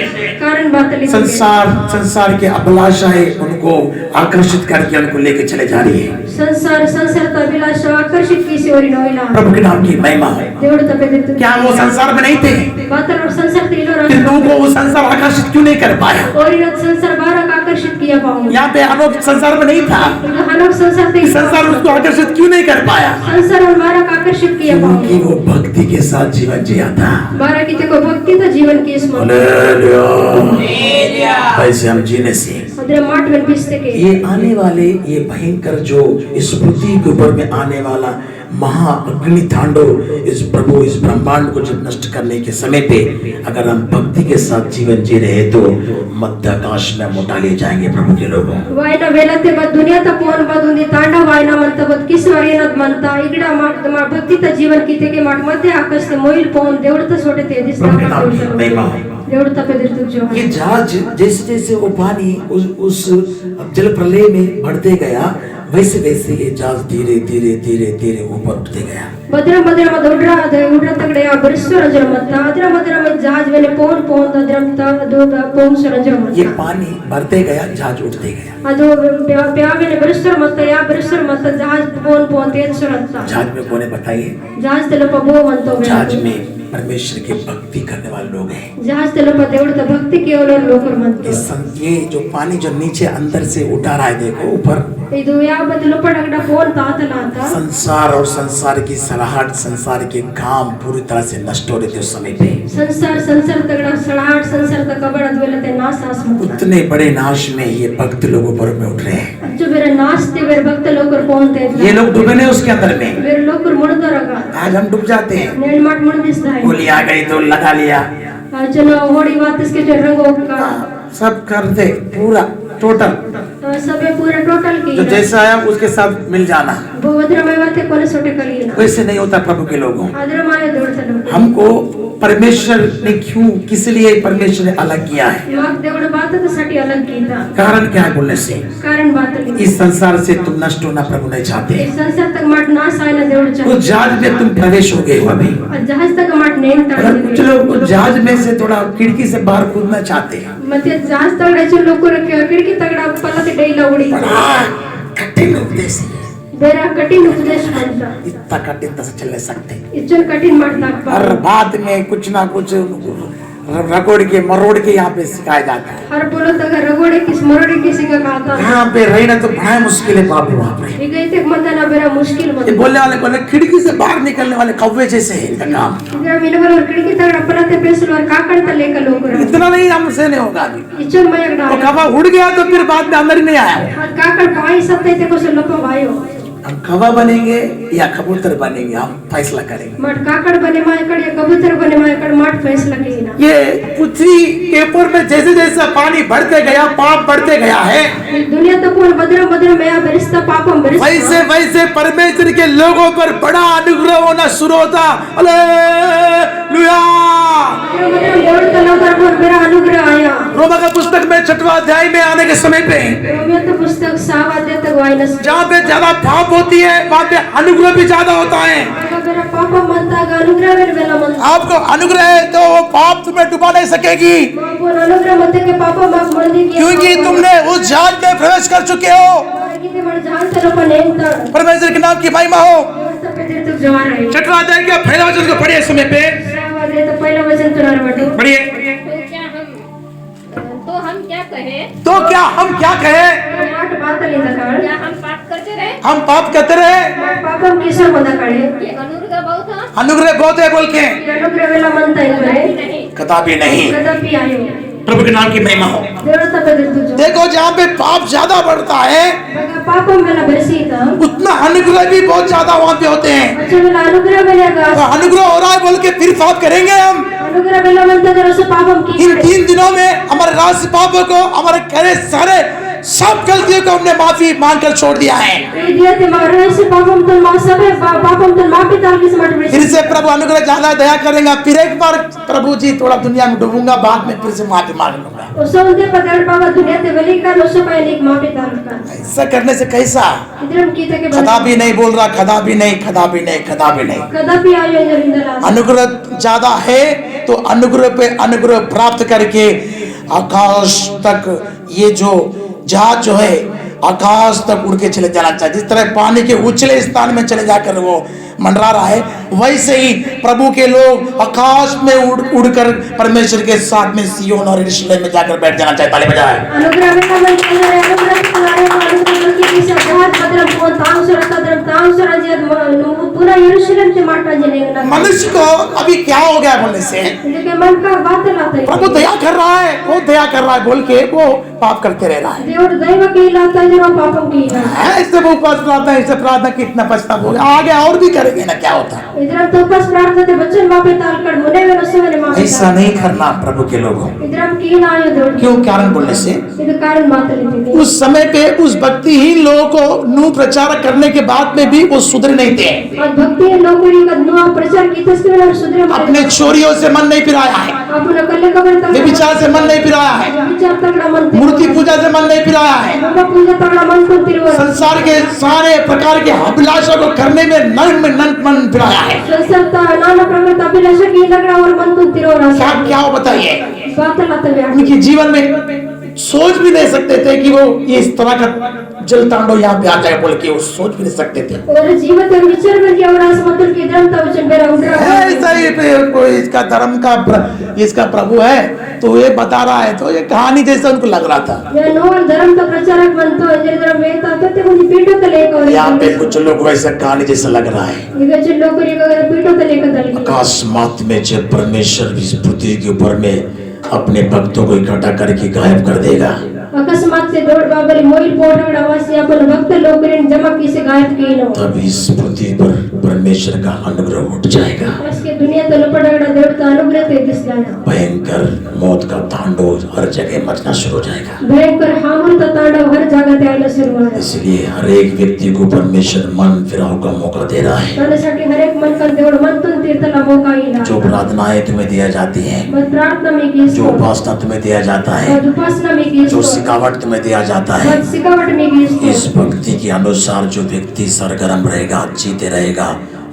कारण बात लिखी संसार के अभिलाषाएं उनको आकर्षित करके उनको लेके चले जा रही है। संसार का अभिलाषा आकर्षित की से और नोइला प्रभु के नाम की महिमा है। देवड तपे देते क्या वो संसार में नहीं थे? बात और संसार तिलो फिर लोगों को वो संसार आकर्षित क्यों नहीं कर पाया? और इन संसार बारह आकर्षित किया किया पाऊंगा। यहाँ पे अनोख संसार में नहीं था, हनोक संसार से संसार उसको आकर्षित क्यों नहीं कर पाया? संसार हमारा आकर्षित किया पाऊंगा। क्योंकि वो भक्ति के साथ जीवन जिया था। बारह की देखो भक्ति तो जीवन की इसमें हालेलुया। ऐसे हम जीने से अदर माट में पिसते के ये आने वाले ये भयंकर जो इस पृथ्वी के ऊपर में आने वाला महा अग्नि तांडव इस प्रभु इस ब्रह्मांड को जब नष्ट करने के समय पे अगर हम भक्ति के साथ जीवन जी रहे तो मध्य आकाश में हम उठा लिए जाएंगे प्रभु के लोगों। वायना वेलते बद दुनिया तो पोन बद उन्दी तांडव वायना मनता बद किस वायना मनता इगड़ा माट भक्ति तो जीवन की ते के माट मध्य आकाश से मोइल पोन देवड़ता छोटे ते दिसता देवड़ता पे दिल तुझ जो ये जहाज जैसे जैसे वो पानी उस जल प्रलय में बढ़ते गया वैसे वैसे ये जहाज धीरे धीरे धीरे धीरे ऊपर उठते गया। मधुर मधुर मध उड्रा तगड़े आ बरसर जल मत्ता अदर मधुर में जहाज वेले पोन पोन अदरमता दो पोन सरंजर मत्ता ये पानी बढ़ते गया जहाज उठते गया। अदो प्या वेले बरसर मत्ता या बरसर मत्ता जहाज पोन पोन तेज सरंता जहाज में कौन है बताइए? जहाज तेलो पबो मंतो जहाज में परमेश्वर की भक्ति करने वाले लोग हैं। जहाज तेलो पदेवड़ भक्ति केवल लोकर मंतो ये जो पानी जो नीचे अंदर से उठा रहा है देखो ऊपर ಇದು ಯಾವ ಬದಲು ಪಡಗಡ ಫೋನ್ ತಾತಲ ಅಂತ संसार और संसार की सलाहट संसार के काम पूरी तरह से नष्ट हो रहे थे उस समय पे। संसार तगड़ा सड़ाहट संसार तक कबड़ अद्वैलते नाश आस मत उतने बड़े नाश में ये भक्त लोगों पर में उठ रहे हैं। जो बेरे नाचते बेरे भक्त लोकर पहुंचते ये लोग डूबे नहीं उसके अंदर में। बेरे लोकर मुड़दरगा आज हम डूब जाते हैं। नेलमाट मुड़ दिसता है गोली आ गई तो लगा लिया, चलो होड़ी बात इसके जो रंगों का सब कर दे पूरा टोटल सबे पूरा टोटल की जो जैसा आया उसके साथ मिल जाना। वो वद्रमय बातें कोने सोटे कली ना वैसे नहीं होता प्रभु के लोगों। अद्रमय दौड़ते लोग हमको परमेश्वर ने क्यों किस लिए परमेश्वर ने अलग किया है? माग देवड़ बात तो साठी अलग की था कारण क्या है बोलने से? कारण बात नहीं इस संसार से तुम नष्ट होना प्रभु नहीं चाहते। इस संसार तक माट नाश आए ना देवड़ उस चाहिए जहाज में तुम प्रवेश हो गए हो अभी। जहाज तक माट नेम अगर कुछ लोग उस जहाज में से थोड़ा खिड़की से बाहर कूदना चाहते हैं। ಮತ್ತೆ ಜಾಸ್ತಿ ತಗಡಾಚು ಲೋಕರ ಕಿಟಕಿ ತಗಡ ಪಲ್ಲತೆ ಡೈಲ ಉಡಿ बड़ा कठिन उपदेश है। ಬೇರೆ ಕಠಿಣ ಉಪದೇಶ ಅಂತ इतना कठिन से चल नहीं सकते। ಇಚ್ಚನ್ ಕಠಿಣ ಮಾಡ್ತಾ हर बात में कुछ ना कुछ रगड़ के मरोड़ के यहाँ पे सिखाया जाता है। हर बोलो तक रगोड़े किस मरोड़े किसी का खाता यहाँ पे रहना तो बड़ा मुश्किल है बाप रे बाप रे। ಈಗ ಐತೆ ಮಂದನ ಬೇರೆ ಮುಶ್ಕಿಲ್ ये ಬಂತು बोलने वाले बोले खिड़की से बाहर निकलने वाले कौवे जैसे है इनका काम। ಇದರ ಮಿನವರ ಕಿಟಕಿ ತಗಡ ಪಲ್ಲತೆ ಪೇಸಲು ಕಾಕಂತ ಲೇಕ ಲೋಕರ इतना नहीं हमसे नहीं होगा अभी। ಇಚ್ಚನ್ ಮಯಗಡ वो कौवा उड़ गया तो फिर बाद में अंदर ही नहीं आया। ಕಾಕಡ ಪಾಯಿ ಸತ್ತೈತೆ को लप वायो हम कौवा बनेंगे या कबूतर बनेंगे हम फैसला करेंगे। मट काकड़ बने माय कड़े कबूतर बने माय कड़ मट फैसला कीना ये पृथ्वी के ऊपर में जैसे जैसा पानी बढ़ते गया पाप बढ़ते गया है दुनिया तो कौन बदर में या बरिस्ता पापम बरिस्ता वैसे वैसे परमेश्वर के लोगों पर बड़ा अनुग्रह होना शुरू होता। हालेलुया। देवड़ तलो कर पर मेरा अनुग्रह आया रोमा का पुस्तक में 6वां अध्याय में आने के समय पे रोमियो तो पुस्तक 7 अध्याय तक वायनस जहाँ पे ज्यादा पाप होती है वहाँ पे अनुग्रह भी ज्यादा होता है। मेरा पापा मनता गा अनुग्रह मेरे बेला मन आपको अनुग्रह है तो वो पाप तुम्हें डुबा नहीं सकेगी बाबू अनुग्रह मत के पापा माफ मन दी किया क्योंकि तुमने उस जहाज में प्रवेश कर चुके हो। कितने बड़े जान तलो पर नेम ता परमेश्वर के नाम की महिमा हो। सब पे देर तक जवान है 6वां अध्याय का पहला वचन को पढ़िए इस समय पे दे तो पहला वचन तुनार बटो पढ़िए। तो क्या हम क्या कहें? माट बात लेंदा काळ क्या हम पाप करते रहे हम पाप करते रहे पापम किसर मंदा काळे कि अनुग्रह बहुत है अनुग्रह बहुत है बोल के अनुग्रह वेला मनता है नहीं कदापि नहीं। कदापि आयो प्रभु के नाम की महिमा हो। देवड़ तब देर तुझ देखो जहाँ पे पाप ज्यादा बढ़ता है बगा पापम वेला बरसी था उतना अनुग्रह भी बहुत ज्यादा वहाँ पे होते हैं। अच्छा वेला अनुग्रह वेला गा तो अनुग्रह हो रहा है बोल के फिर पाप करेंगे हम। अनुग्रह वेला मनता जरा से पापम की इन 3 दिनों में हमारे राष्ट्र पापों को हमारे करे सारे सब गलतियों को हमने माफी मांगकर छोड़ दिया है। ये दिया ते मारे से पापम तो मा सब पापम तो माफी ताल की समझ में फिर से प्रभु अनुग्रह ज्यादा दया करेंगे। फिर एक बार प्रभु जी थोड़ा दुनिया में डूबूंगा बाद में फिर से माफी मांग लूंगा। उसोंदे पकड़ पावा दुनिया ते वेली का लोसो पहले एक माफी ताल का ऐसा करने से कैसा? इधरम की तक कदापि नहीं बोल रहा कदापि नहीं कदापि नहीं कदापि नहीं। कदापि आयो जरिंदला अनुग्रह ज्यादा है तो अनुग्रह पे अनुग्रह प्राप्त करके आकाश तक ये जो जहाज जो है आकाश तक उड़ के चले जाना चाहिए। जिस तरह पानी के उछले स्थान में चले जाकर वो मंडरा रहा है, वैसे ही प्रभु के लोग आकाश में उड़कर परमेश्वर के साथ में सियोन और यरूशलेम में जाकर बैठ जाना चाहिए। ताली बजाएं। मनुष्य को अभी क्या हो गया बोलने से प्रभु दया कर रहा है, वो दया कर रहा है बोल के वो पाप करते रह रहा है। ऐसे वो उपवास प्रार्थना, ऐसे प्रार्थना कितना पछतावा हो गया, आगे और भी करेंगे ना, क्या होता है। ऐसा नहीं करना प्रभु के लोगों। क्यों? कारण बोलने से उस समय पे उस भक्तिहीन लोगों को नू प्रचार करने के बाद में भी वो सुधर नहीं थे। अपने चोरियों से मन नहीं फिराया है, व्यभिचार से मन नहीं फिराया है, मूर्ति पूजा से मन नहीं फिराया है, संसार के सारे प्रकार के अभिलाषा को करने में मन फिराया है। क्या बताइए, उनके जीवन में सोच भी नहीं सकते थे कि वो ये इस तरह का जल तांडव यहाँ पे आ जाए बोल के वो सोच भी नहीं सकते थे। ऐसा ही कोई इसका धर्म का इसका प्रभु है तो ये बता रहा है, तो ये कहानी जैसा उनको लग रहा था। यहाँ पे कुछ लोग वैसा कहानी जैसा लग रहा है। अकस्मात में जब परमेश्वर इस पृथ्वी के ऊपर में अपने भक्तों को इकट्ठा करके गायब कर देगा, अकस्मात से दौड़ बाबरी मोइल पोटगड़ा वासी अपन भक्त लोकरिन जमा की से गायब की नो, तब इस पृथ्वी पर परमेश्वर का अनुग्रह उठ जाएगा। इसके दुनिया तो लपड़गड़ा देवता अनुग्रह ते दिस जाना, भयंकर मौत का तांडव हर जगह मचना शुरू हो जाएगा। भयंकर हामुर का तांडव हर जगह ते आना शुरू होगा। इसलिए हर एक व्यक्ति को परमेश्वर मन फिराव का मौका दे रहा है। त्यासाठी हर एक मन का देवड़ मन तुम तीर्थला मौका इला, जो प्रार्थनाएं तुम्हें दिया जाती है, प्रार्थना में की, जो उपासना तुम्हें दिया जाता है, उपासना में की, जो सिखावट तुम्हें दिया जाता है, सिखावट में की, इस भक्ति के अनुसार जो व्यक्ति सरगर्म रहेगा, जीते रहेगा,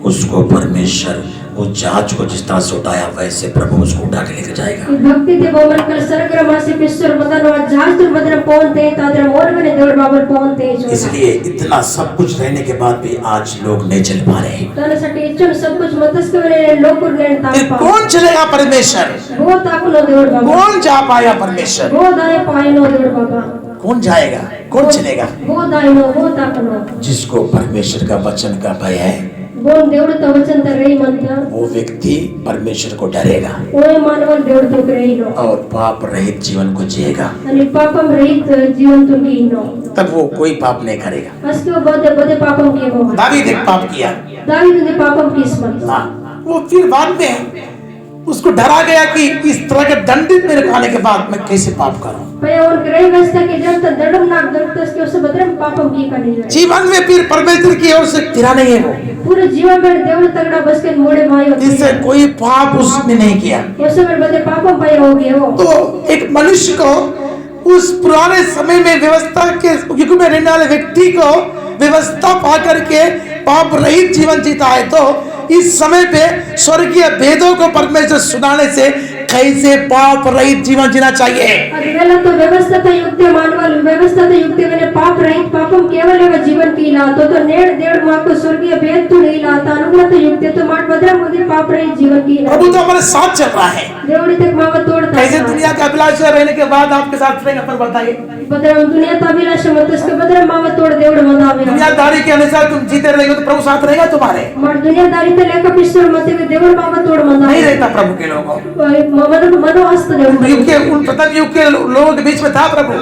उसको परमेश्वर उस जहाज को जिस तरह से उठाया वैसे प्रभु उसको उठा के लेकर जाएगा। भक्ति ते बोमन कल सरगर्म से पिस्सर बदन और जहाज तुम बदन पहुंचते तादर मोर में देवड़ बाबर पहुंचते। इसलिए इतना सब कुछ रहने के बाद भी आज लोग नहीं चल पा रहे। त्यासाठी इच्छुन सब कुछ मतस के लोग कौन चलेगा परमेश्वर? वो ताकनो देवड़ बाबा, कौन जा पाया परमेश्वर? वो दाए पायनो देवड़ बाबा, कौन जाएगा? कौन चलेगा? वो दाइनो वो ताकनो, जिसको परमेश्वर का वचन का भय है, वो देवड़ तो वचन तर रही मनता, वो व्यक्ति परमेश्वर को डरेगा, वो मानव देवड़ तो रही नो, और पाप रहित जीवन को जिएगा। अनि पापम रहित जीवन तो की नो, तब वो कोई पाप नहीं करेगा। असके बदे बदे पापम के हो, दावीद एक पाप किया, दावीद ने पापम की स्मरण, वो फिर बाद में उसको डरा गया कि इस तरह के दंडित मेरे खाने के बाद मैं कैसे पाप करूं। जीवन में फिर परमेश्वर की ओर से गिरा नहीं है वो, पूरे जीवन में देवड़ तगड़ा बस के मोड़े मायो, जिससे कोई पाप उसने नहीं किया। पापम पाए हो गए हो। तो एक मनुष्य को उस पुराने समय में व्यवस्था के युग में रहने वाले व्यक्ति को व्यवस्था पा करके पाप रहित जीवन जीता है, तो इस समय पे स्वर्गीय वेदों को परमेश्वर सुनाने से कैसे पाप रहित जीवन जीना चाहिए। तो व्यवस्था युक्त मानवल व्यवस्था युक्त मैंने पाप रहित पापम केवल एवं जीवन कीला तो नेड़ देड़ मां को स्वर्गीय वेद तो नहीं लाता अनुग्रह युक्त तो माट बदरा मुझे पाप रहित जीवन कीला। प्रभु तो हमारे साथ चल रहा है। देवड़ी तक मां तोड़ता कैसे दुनिया का अभिलाषा रहने के बाद आपके साथ रहेगा पर बताइए। बदरा दुनिया का अभिलाषा मत उसके बदरा मां तोड़ देवड़ मनावे। दुनियादारी के अनुसार तुम जीते रहेगे तो प्रभु साथ रहेगा तुम्हारे। मार दुनियादारी तो लेकर पिस्तर मत के देवड़ मां तोड़ मनावे नहीं रहता प्रभु के लोगों मनो अस्त देवड़ युग के उन प्रथम युग के लोगों के बीच में था प्रभु।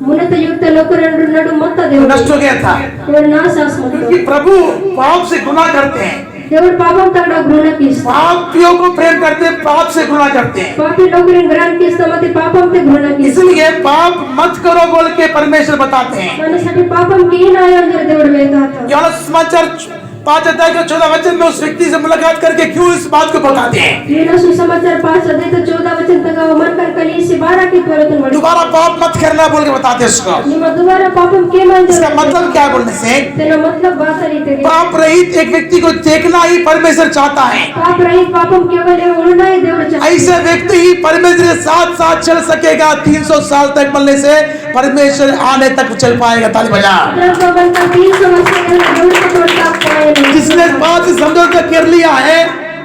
मुनत युक्त लोग नडु मत देवड़ नष्ट हो गया था। देवड़ नाश आस मत क्योंकि प्रभु पाप से गुनाह करते हैं। देवड़ पापम तगड़ा घृणा की पापियों को प्रेम करते हैं, पाप से घृणा करते हैं। पापी लोग ग्रहण की समति पापम से घृणा की, इसलिए पाप मत करो बोल के परमेश्वर बताते हैं। मनसाठी पापम की ना अंदर देवड़ वेदा था। योहान समाचार 5 अध्याय के 14 वचन में उस व्यक्ति से मुलाकात करके क्यों इस बात को बताते हैं। यूहन्ना सुसमाचार 5 अध्याय के 14 वचन तक मन कर कली से 12 की त्वरतन वर्ष दोबारा पाप मत करना बोल के बताते हैं उसको। निम दोबारा पापम के मन इसका मतलब क्या बोलने से? तेरा मतलब बात रीते पाप रहित एक व्यक्ति को देखना ही परमेश्वर चाहता है। पाप रहित पापम केवल उड़ना ही देवड़ चाहता है। ऐसे व्यक्ति ही परमेश्वर के साथ साथ चल सकेगा। 300 साल तक मिलने से परमेश्वर आने तक चल पाएगा। ताली बजा। उद्रम तो बनता 300 वर्ष के देवड़ तो तोड़ता पाए जिसने पाप से समझौता कर लिया है,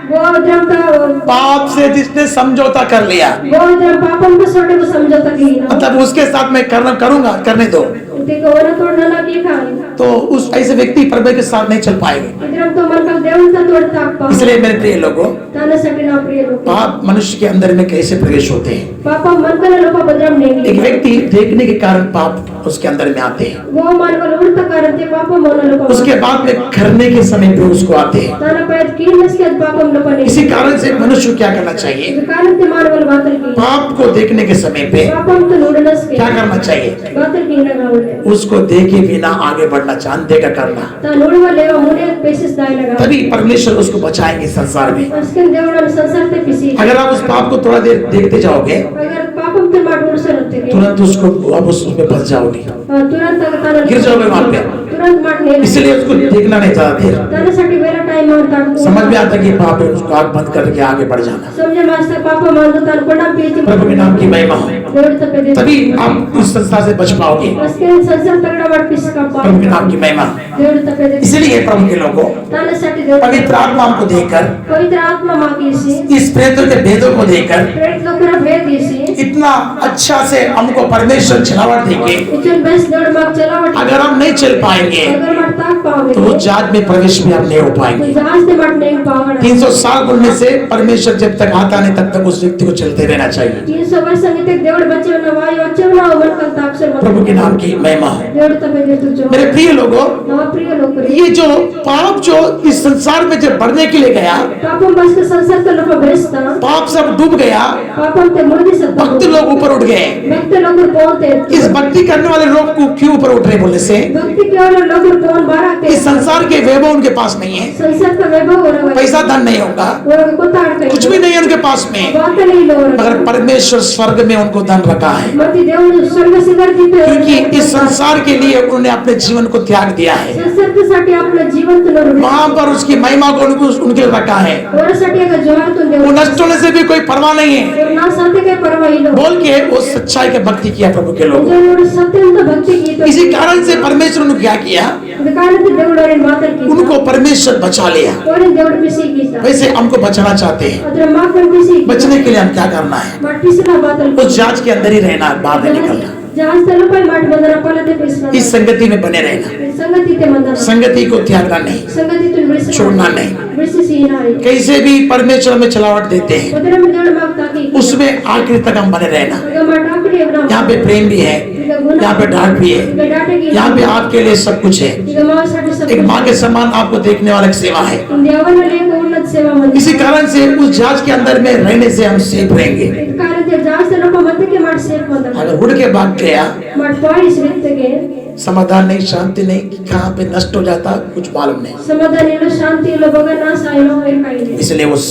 वो उद्रम तो पाप से जिसने समझौता कर लिया, वो उद्रम पापम को सोटे को समझौता की ना मतलब उसके साथ मैं करूंगा, करने दो, देखो वो ना तोड़ना ना की खाए तो उस ऐसे व्यक्ति परमेश्वर के साथ नहीं चल पाएंगे। उद्रम तो मन का देवड़ तो तोड़ता पाए इसलिए मेरे प्रिय लोगों, ताना सटे ना प्रिय लोग पाप मनुष्य के अंदर में कैसे प्रवेश होते हैं? पापा मन का लोग बदरम नहीं एक व्यक्ति देखने के कारण पाप उसके अंदर में आते हैं, वो मन को उड़ता करते पापा मन लोग उसके बाद में करने के समय पे उसको आते हैं। ताना पैद की नस के पापम लोग नहीं इसी कारण से मनुष्य को क्या करना चाहिए? कारण ते मान वाल बातल की पाप को देखने के समय पे पापम तो नूडनस के क्या करना चाहिए? बातल की ना गावले उसको देखे बिना आगे बढ़ना, चांदे का करना, ता नूडवा लेवा मुने पेसिस दाई लगा तभी परमेश्वर उसको बचाएंगे संसार में। अस्कन देवड़ा संसार ते पिसी अगर आप उस पाप को थोड़ा देर देखते जाओगे, अगर पापम ते माट उड़ सरते के तुरंत उसको आप उसमें फंस जाओगे, तुरंत अगर ताना गिर जाओगे वहां पे। तुरंत माट नहीं इसलिए उसको देखना नहीं चाहता देर। ताना साठी वेला टाइम मान तान समझ में आता कि पाप है, उसको आंख बंद करके आगे बढ़ जाना। समझे मास्टर पापा मान दो तान कोडा पीची प्रभु के नाम की महिमा हो, देवड़ तपे दे तभी आप उस संसार से बच पाओगे। अस्कन संसार तगड़ा माट पिस का पा प्रभु के नाम की महिमा। देवड़ तपे दे इसलिए प्रभु के लोगों, ताना साठी देवड़ पवित्र आत्मा हमको देकर, पवित्र आत्मा मांगी से इस प्रेतों के भेदों को देकर प्रेत लोग कर भेद इसी इतना अच्छा से हमको परमेश्वर छलावट देंगे। इचन बेस दौड़ मार चलावट अगर हम नहीं चल पाएंगे अगर मर ताक पाओगे तो उस जात में प्रवेश भी हम नहीं हो तो पाएंगे। जहाज से मर नहीं पाओगे 300 साल बोलने से परमेश्वर जब तक आता नहीं तब तक उस व्यक्ति को चलते रहना चाहिए। 300 वर्ष संगीत देवड़ बच्चे न वायु अच्छे ना मन का ताक्षर प्रभु के नाम की महिमा हो। देवड़ तपे दे तू जो मेरे प्रिय लोगों, ना प्रिय लोग रे ये जो पाप जो इस संसार में जब बढ़ने के लिए गया, पापम बस के संसार तो लोग बेस्ता पाप सब डूब गया, पापम ते मुर्दी सब भक्त लोग ऊपर उठ गए। भक्त लोग पहुंचते इस भक्ति करने वाले लोग को क्यों ऊपर उठ रहे बोलने से, भक्ति केवल लोग पहुंच बारा के इस संसार के वैभव उनके पास नहीं है, संसार का वैभव हो रहा है पैसा धन नहीं होगा, वो को ताड़ के कुछ भी नहीं है उनके पास में, बात नहीं लो मगर परमेश्वर स्वर्ग में उनको धन रखा है, मति देवड़ स्वर्ग से कर दी क्योंकि इस संसार के लिए उन्होंने अपने जीवन को त्याग दिया है। संसार के साठी आपलं जीवन तो नरवले वहां पर उसकी महिमा को उनके रखा है। वरसाठी एक जवार तो वो देव नष्ट होने से भी कोई परवाह नहीं है और ना साथे के परवाही लो बोल के वो सच्चाई के भक्ति किया प्रभु के लोग। जो सत्यंत भक्ति की तो इसी कारण से परमेश्वर ने क्या किया, कारण ते देवड़ और मातर की उनको परमेश्वर बचा लिया। और देवड़ पिसी की था वैसे हमको बचाना चाहते हैं, अत्र मां कर पिसी बचने के लिए हम क्या करना है? माट पिसना बातल उस जांच के अंदर ही रहना, बाहर नहीं निकलना। जहां तल पर माट बंदना पलते पिसना इस संगति में बने रहना, संगति ते मंदना संगति को त्यागना नहीं, संगति तुम विरस छोड़ना नहीं। विरस सीना है कैसे भी परमेश्वर में छलावट देते हैं, उधर में देवड़ मांगता की उसमें आखिर तक हम बने रहना। माट आकड़ी अपना यहाँ पे प्रेम भी है, यहाँ पे डांट भी है, डाटे की यहाँ पे आपके लिए सब कुछ है। ಈಗ ಮಾವ साठी सब एक माँ के समान आपको देखने वाला एक सेवा है। देवाला लेक उन्नत सेवा मंदिर इसी कारण से उस जांच के अंदर में रहने से हम सेफ रहेंगे। कारण ते जास्त लोक म्हणते की माट सेफ म्हणतात अगर उड़ के भाग गया, माट पाळीस रित्तगे समाधान नहीं, शांति नहीं, कहाँ पे नष्ट हो जाता कुछ मालूम नहीं। समाधान इलो शांति इलो बघा ना सायलो हे काही नाही इसलिए उस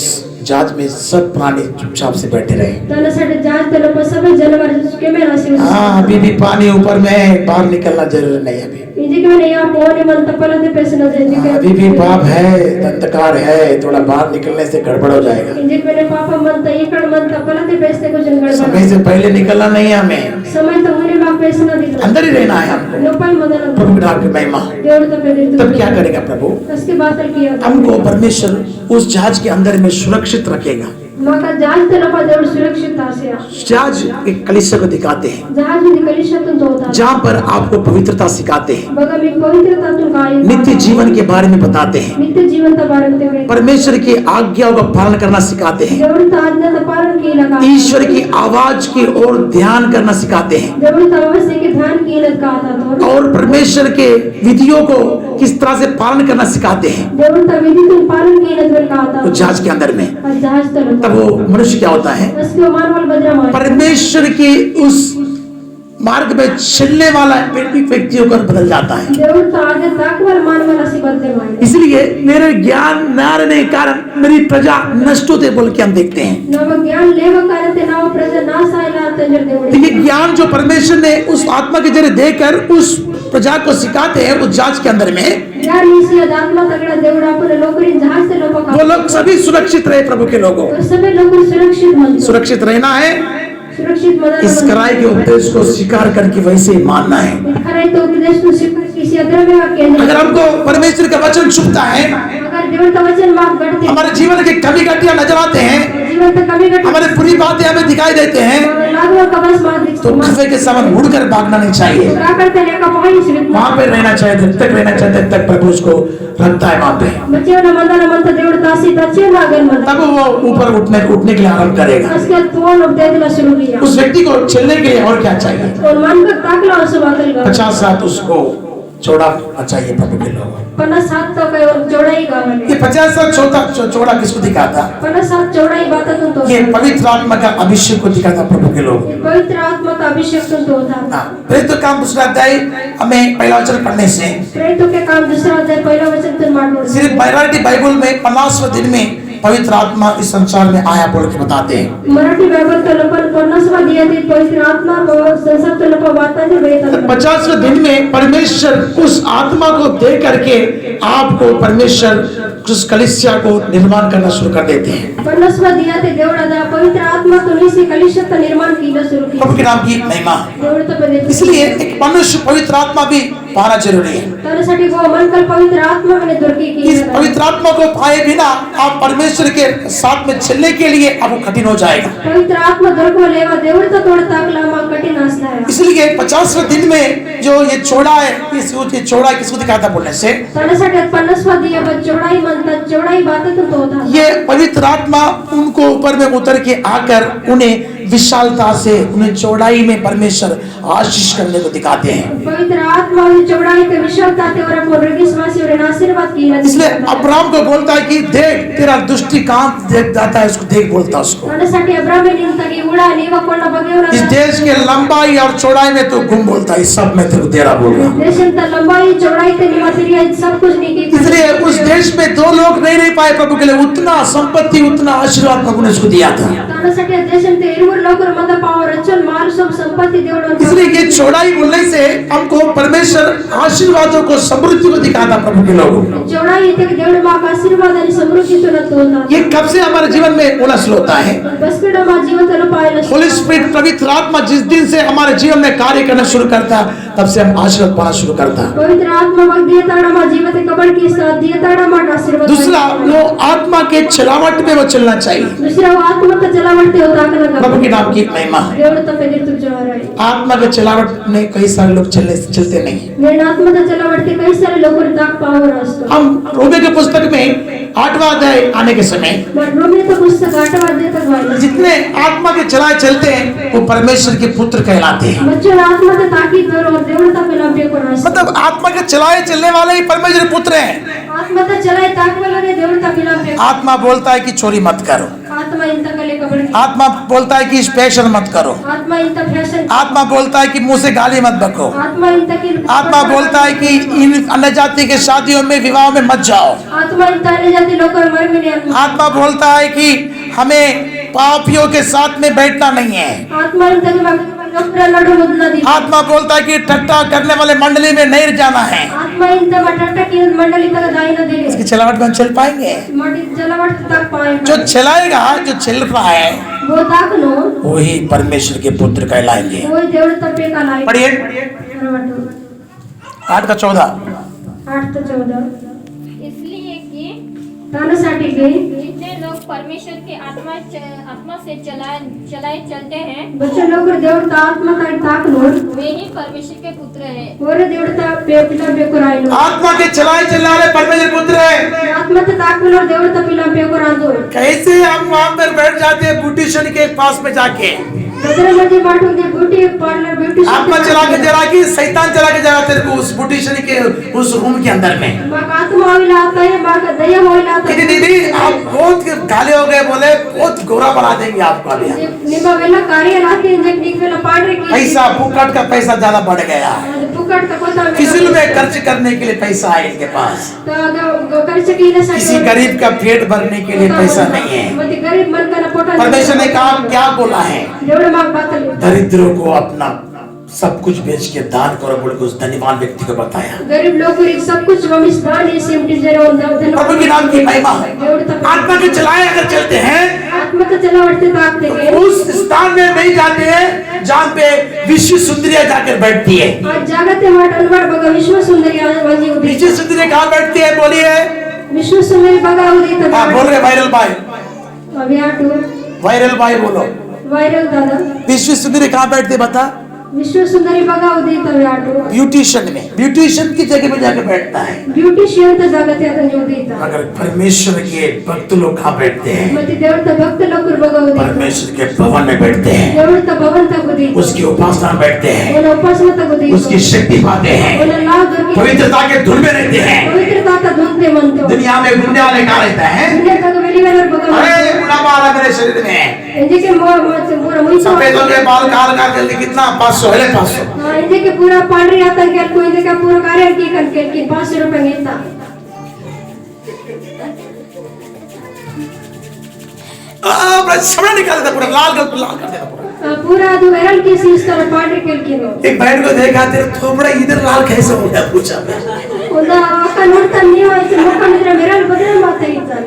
जांच में सब प्राणी चुपचाप से बैठे रहे। त्यासाठी जास्त लोक सगळे जानवर केमे रासी हाँ, अभी भी पानी ऊपर में है, बाहर निकलना जरूरी नहीं है। अभी इंजे के मैंने यहाँ पोने मन तपला ते पेसना जे के अभी भी पाप है, अंधकार है, थोड़ा बाहर निकलने से गड़बड़ हो जाएगा। इंजे के मैंने पापा मन त इकड़ मन तपला ते पेसते को जंगल समय से पहले निकलना नहीं है हमें, समय तो मुने मां पेसना दिला अंदर ही रहना है हमको। लोपाई मदन प्रभु के नाम की महिमा। देवड़ तपे दे तब क्या करेगा प्रभु? उसके बातल किया हमको परमेश्वर उस जहाज के अंदर में सुरक्षित रखेगा। माका जहाज ते लोक देवड़ सुरक्षित आसिया जहाज एक कलीसिया को दिखाते हैं, जहाज में कलिशातून तो होता जहाँ पर आपको पवित्रता सिखाते हैं, बघा मी पवित्रतातून काय नित्य जीवन के बारे में बताते हैं, नित्य जीवन का पालन ते परमेश्वर की आज्ञाओं का पालन करना सिखाते हैं, देवड़ आज्ञा का पालन केला का ईश्वर की आवाज की ओर ध्यान करना सिखाते हैं, देवड़ अवश्य के ध्यान केलं का आता तो और परमेश्वर के विधियों को किस तरह से पालन करना सिखाते हैं। देवड़ विधीतून पालन केलं तर का आता तो जहाज के अंदर में और जहाज तो तब वो मनुष्य क्या होता है, उसके मानवल बदरा परमेश्वर की उस मार्ग में चलने वाला व्यक्ति होकर बदल जाता है। देवड़ आज्ञा ताकवर मानवल असी बदले माने इसलिए मेरे ज्ञान न रहने के कारण मेरी प्रजा नष्ट होते बोल के हम देखते हैं। नव ज्ञान लेव कारण नाव प्रजा नाश आयला तंजर देवड़ लेकिन ज्ञान जो परमेश्वर ने उस आत्मा के जरिए देकर उस प्रजा को सिखाते हैं, उस जांच के अंदर में ज्ञान इसी आत्मा तगड़ा देवड़ अपन लोकरी जहाज से लोक वो लोग सभी सुरक्षित रहे। प्रभु के लोगों, सभी लोग सुरक्षित मन सुरक्षित रहना है, सुरक्षित मदत इस कराई के उपदेश को स्वीकार करके वैसे ही मानना है। खराई तो उपदेश को स्वीकार किसी अधर्म में केंद्र अगर हमको परमेश्वर का वचन छुपता है, अगर देवता वचन माफ करते हमारे जीवन के कमी घटिया नजर आते हैं, जीवन तक कमी घट हमारे बुरी बातें हमें दिखाई देते हैं, लागू का बस मार तो खफे के समान उड़कर भागना नहीं चाहिए। क्या करते हैं का पाई सिर्फ वहां पे रहना चाहिए, जब तक रहना चाहिए तब तक प्रभु उसको रखता है वहां पे। बच्चे ना मंता देवड़ तासी बच्चे ना अगर मंता तब वो ऊपर उठने के लिए आरंभ करेगा। उसके तोन उपदेश दिला शुरू किया उस व्यक्ति को चलने के लिए और क्या चाहिए? और मन का ताकला उस बातल का 50 साथ उसको चौड़ा चाहिए प्रभु के लोग। 50 सात तो कई और चौड़ाई गावले ये 50 साथ चौड़ा किसको दिखाता? 50 सात चौड़ाई बात तो ये पवित्र आत्मा का अभिषेक को दिखाता प्रभु के लोग। पवित्र आत्मा का अभिषेक तो होता हाँ, प्रेरित तो काम दूसरा अध्याय हमें पहला वचन पढ़ने से प्रेरितों के काम दूसरा अध्याय पहला वचन तो मानो सिर्फ मराठी बाइबल में 50वें दिन में पवित्र आत्मा इस संसार में आया बोल के बताते हैं। मराठी बाइबल तो लपन 50वां दिया थी पवित्र आत्मा को संसार तो लपा वाता है बेता 50वें दिन में परमेश्वर उस आत्मा को दे करके आपको परमेश्वर उस कलीसिया को निर्माण करना शुरू कर देते हैं। 50वां दिया थे देवड़ा दा पवित्र आत्मा तो निसी कलिशा का निर्माण कीना शुरू किया प्रभु के नाम की महिमा। देवड़ तो पदे इसलिए एक मनुष्य पवित्र आत्मा भी पाना जरूरी है। त्यासाठी वो मन कल पवित्र आत्मा ने दुर्की की इस पवित्र आत्मा को पाए बिना आप परमेश्वर के साथ में चलने के लिए आपको कठिन हो जाएगा। पवित्र आत्मा दुर्को लेवा देवड़ तो तोड़ ताकला मा कठिन आस्था है इसलिए 50वें दिन में जो ये चौड़ा है, ये चौड़ा किसको दिखाता बोलने से? त्यासाठी 50वां दिया बस चौड़ाई मनता चौड़ाई बातें तो होता ये पवित्र आत्मा उनको ऊपर में उतर के आकर उन्हें विशालता से उन्हें चौड़ाई में परमेश्वर आशीष करने को दिखाते हैं। पवित्र आत्मा की चौड़ाई के विशालता ते और अपने रगिसवासी और आशीर्वाद की इसलिए अब्राहम को बोलता है कि देख तेरा दृष्टि कहाँ देख जाता है, उसको देख बोलता है उसको। त्यासाठी अब्राहम ने निंता की उड़ा नीवा कोणा बगेवला इस देश के लंबाई और चौड़ाई में तो गुम बोलता है, इस सब में तेरे को तेरा बोल रहा हूं। देश का लंबाई चौड़ाई ते निवा तेरी सब कुछ नहीं की इसलिए उस देश में 2 लोग नहीं रह पाए प्रभु के लिए, उतना संपत्ति उतना आशीर्वाद प्रभु ने उसको दिया था। त्यासाठी देशन ते इरुवर लोकर मत पावर रचन मार सब संपत्ति देवड़ इसलिए ये चौड़ाई बोलने से हमको परमेश्वर आशीर्वादों को समृद्धि को दिखाता प्रभु के लोगों। चौड़ाई ते देवड़ मा का आशीर्वाद आणि समृद्धि तो न होता ये कब से हमारे जीवन में उलझ होता है? बस केड़ा मा जीवन तल पायला होली स्पिरिट पवित्र आत्मा जिस दिन से हमारे जीवन में कार्य करना शुरू करता तब से हम आशीर्वाद पाना शुरू करता। पवित्र आत्मा वक्त दिया ताड़ा मा जीवन ते कबर की साथ दिया ताड़ा मा आशीर्वाद दूसरा वो आत्मा के चलावट में वो चलना चाहिए। दूसरा वो आत्मा का चलावट होता का प्रभु के नाम की महिमा है। देवड़ तो फेर तुम चला रहे आत्मा के चलावट में कई सारे लोग चलते नहीं। मेरे आत्मा का चलावट के कई सारे लोगों ताक पावर असतो हम रोमे के पुस्तक में 8वां अध्याय आने के समय रोमे तो पुस्तक 8वां अध्याय तक वाला जितने आत्मा के चलाए चलते हैं वो परमेश्वर के पुत्र कहलाते हैं। बच्चों आत्मा का ताकीद और देवता पे लंबे को रास्ता मतलब आत्मा के चलाए चलने वाले ही परमेश्वर पुत्र हैं। आत्मा तो चलाए ताक वाला ने देवता पे लंबे आत्मा बोलता है कि चोरी मत करो, आत्मा इंता कले कबर की आत्मा बोलता है कि स्पेशल मत करो, आत्मा इंता फैशन आत्मा बोलता है कि मुंह से गाली मत बको, आत्मा इंता की आत्मा बोलता है कि इन अन्य जाति के शादियों में विवाह में मत जाओ, आत्मा इंता ले जाती लोग और मर में नहीं आत्मा बोलता है कि हमें पापियों के साथ में बैठना नहीं है, आत्मा इंता की लोकरा लड़ो मुदना दी आत्मा बोलता है कि ठट्टा करने वाले मंडली में नहीं जाना है। आत्मा इंता मटटा की मंडली तक दाई न दे इसकी चलावट में हम चल पाएंगे? मटी जलावट तक पाए जो चलाएगा, जो चल रहा है वो ताक नो वही परमेश्वर के पुत्र कहलाएंगे। वो देवता पे का लाई पढ़िए 8 का 14। 8 तो 14 इसलिए कि त्यासाठी की जितने लोग परमेश्वर के आत्मा से चलाए चलते हैं बच्चे लोग देवता आत्मा का ताक नो वे ही परमेश्वर के पुत्र हैं। और देवता पे पिला पे को राई नो आत्मा के चलाए चलने वाले परमेश्वर पुत्र है। आत्मा तो ताक नो देवता पिला पे को रांदो कैसे हम वहां पर बैठ जाते हैं ब्यूटिशियन के पास में जाके, बदरे मध्ये बाटू दे ब्यूटी पार्लर ब्यूटी आत्मा चला के जरा कि शैतान चला के जरा तेरे को उस ब्यूटिशियन के उस रूम के अंदर में। मां आत्मा होइला आता है मां का दया होइला आता है दीदी आप बहुत गाली हो गए, बोले बहुत गोरा बना देंगे आपको अभी। निबा वेला कार्य लाते इंजेक्ट निकला पाड़े की पैसा फुकट का पैसा ज्यादा बढ़ गया, फुकट का कोता फिजूल में खर्च करने के लिए पैसा है इनके पास, तो खर्च कीला किसी गरीब का पेट भरने के लिए पैसा नहीं है। मते गरीब मन का पोटा परमेश्वर ने कहा क्या बोला है? देवड़ मां बात दरिद्रों को अपना सब कुछ बेच के दान करो बोल के उस धनीवान व्यक्ति को बताया। गरीब लोगों को सब कुछ वमिस दान ये सिमटी जरे प्रभु के नाम की महिमा। आत्मा के चलाए अगर चलते हैं, आत्मा का चलावटते ताकते हैं, उस स्थान में नहीं जाते हैं जहाँ पे विश्व सुंदरिया जाकर बैठती है। आज जागते वाट अनवार बगा विश्व सुंदरी आवाजी उदी। विश्व सुंदरिया कहाँ बैठती है बोलिए? विश्व सुंदरी बगा उदी तब। हाँ बोल रहे वायरल भाई, अभी आटू वायरल भाई बोलो। वायरल दादा। विश्व सुंदरी कहाँ बैठते बता? विश्व सुंदरी बगा उदी तब आटू। ब्यूटिशियन में, ब्यूटिशियन की जगह में जाकर बैठता है। ब्यूटिशियन तो जागते आतन जो उदी ता। अगर परमेश्वर के भक्त लोग कहाँ बैठते हैं? मती देवर तो भक्त लोग बगा उदी। परमेश्वर के भवन में बैठते हैं, देवर तो भवन तक उदी। उसकी उपासना में बैठते हैं, उन उपासना तक उदी। उसकी शक्ति पाते हैं, उन लाभ दर की पवित्रता के धुन में रहते हैं। पवित्रता का धुनते मन तो। दुनिया में घूमने वाले कहाँ रहता है? दुनिया का वेली वाला बगा। अरे बुढ़ापा आ रहा मेरे शरीर में, इंजे के पूरा मुई सफेद हो गए बाल, काल काल जल्दी कितना 500 है 500। हाँ इंजे के पूरा पांडरी आता के को इंजे का पूरा कार्य की करके कि 500 रुपए घेता। समझ निकाल देता पूरा लाल कर देता पूरा। पूरा दो वेरल की सी इस तरह पांडरी के नो। एक बहन को देखा तेरे थोबड़ा इधर लाल कैसे हो गया पूछा मैं। उदा का नोटता नहीं हुआ इसे मौका मेरा वेरल बदल माता ही था।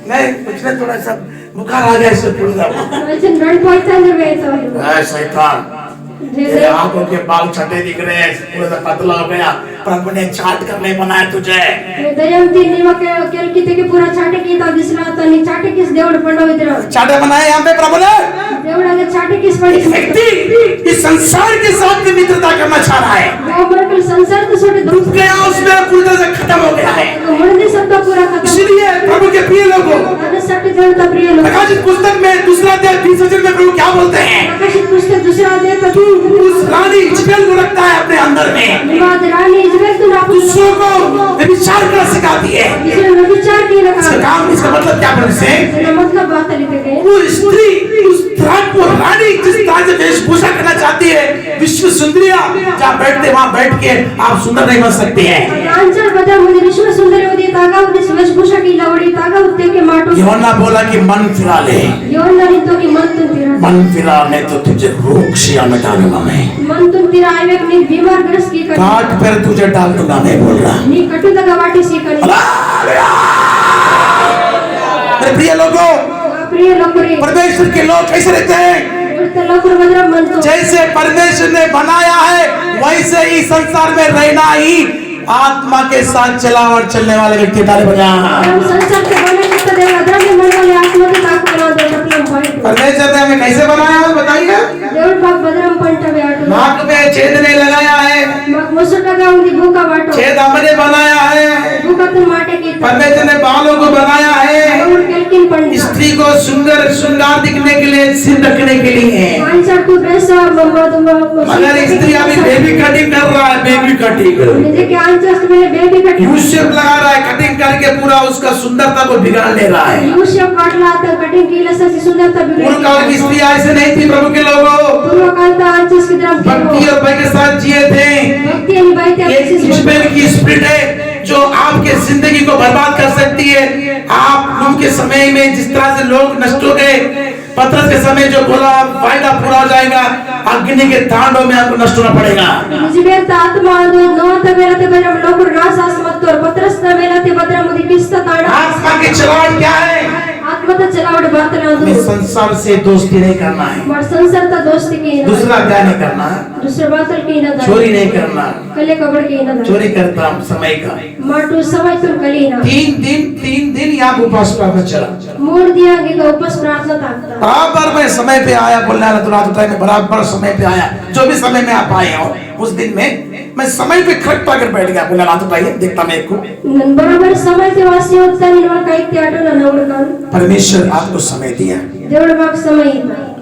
नहीं कुछ नहीं, थोड़ा सा बुखार आ गया इससे पूरा। ऐसे नड़ पहुंचता है वे तो। शैतान तेरे आंखों के बाल छटे दिख रहे हैं, पूरा सा पतला हो गया। प्रभु ने छाट करने बनाया तुझे। दयंती निवा के केल की ते के पूरा छाटे की ता दिसला तो नहीं छाटे किस देवड़ पंडो इधर। छाटे बनाए यहाँ पे प्रभु ने। देवड़ आगे छाटे किस पड़ी। व्यक्ति इस संसार के साथ भी मित्रता करना चाह रहा है। वो बिल्कुल संसार तो छोटे डूब गया उसमें, पूरी तरह से खत्म हो गया है। मुंडे सब का पूरा खत्म। इसलिए प्रभु के प्रिय लोगों, अने सट जनता प्रिय लोग। प्रकाशित पुस्तक में दूसरा अध्याय 20 वचन में प्रभु क्या बोलते हैं? प्रकाशित पुस्तक दूसरा अध्याय का उस रानी इजबेल को रखता है अपने अंदर में, विवाद रानी इजबेल तो ना दूसरों को व्यभिचार करना सिखाती है। इसने व्यभिचार की रखा। इसका काम, इसका मतलब क्या बोलते हैं? इसका मतलब बात लिखे गए। वो स्त्री, उस वो रानी जिस तरह से वेशभूषा करना चाहती है, विश्व सुंदरिया जहाँ बैठते वहाँ बैठ के आप सुंदर नहीं बन सकते हैं। आंचल बदल मुझे विश्व सुंदरी होती तागा उस वेशभूषा की लवड़ी तागा उत्ते के माटो। यूहन्ना बोला कि मन फिरा ले। यूहन्ना ने तो कि मन तुम तेरा। मन फिरा नहीं तो तुझे रोग शिया में डालूंगा मैं। मन तुम तेरा आयवेक ने बीमार ग्रस्त की कर। काट पर तुझे डाल दूंगा मैं बोल रहा। नी कटु तक वाटी सी करी। मेरे प्रिय लोगों, प्रिय लोग रे। परमेश्वर के लोग कैसे रहते हैं? जैसे परमेश्वर ने बनाया है वैसे ही संसार में रहना ही आत्मा के साथ चला और चलने वाले व्यक्ति ताले बजा। परमेश्वर ने हमें कैसे बनाया है बताइए? नाक में छेद नहीं लगाया है, छेद हमने बनाया है। परमेश्वर ने बालों को बनाया है स्त्री को सुंदर श्रृंगार दिखने के लिए, सिर रखने के लिए। मगर स्त्री अभी बेबी कटिंग कर रहा है, बेबी कटिंग यूशेप लगा रहा है, कटिंग करके पूरा उसका सुंदरता को बिगाड़ ले रहा है। पूर्व काल की स्त्री ऐसे नहीं थी प्रभु के लोगों, भक्ति और भय के साथ जिए थे। एक इजबेल की स्पिरिट है जो आपके जिंदगी को बर्बाद कर सकती है। आप नूह के समय में जिस तरह से लोग नष्ट हो गए, पतरस के समय जो बोला वायदा पूरा हो जाएगा, अग्नि के तांडव में आपको नष्ट होना पड़ेगा। आत्मा की चलावट क्या है? संसार से दोस्ती नहीं करना है, दूसरा क्या नहीं करना, चोरी नहीं करना। चोरी करता समय का 3 दिन यहाँ उपवास प्रार्थना चला। बराबर मैं समय पे आया, बोलने वाला तो रात में बराबर समय पे आया। जो भी समय में आप आए हो उस दिन में मैं समय पे खड़क पाकर बैठ गया, बोला रात उठाइए देखता मैं को बराबर समय से वासी होता है। परमेश्वर आपको समय दिया,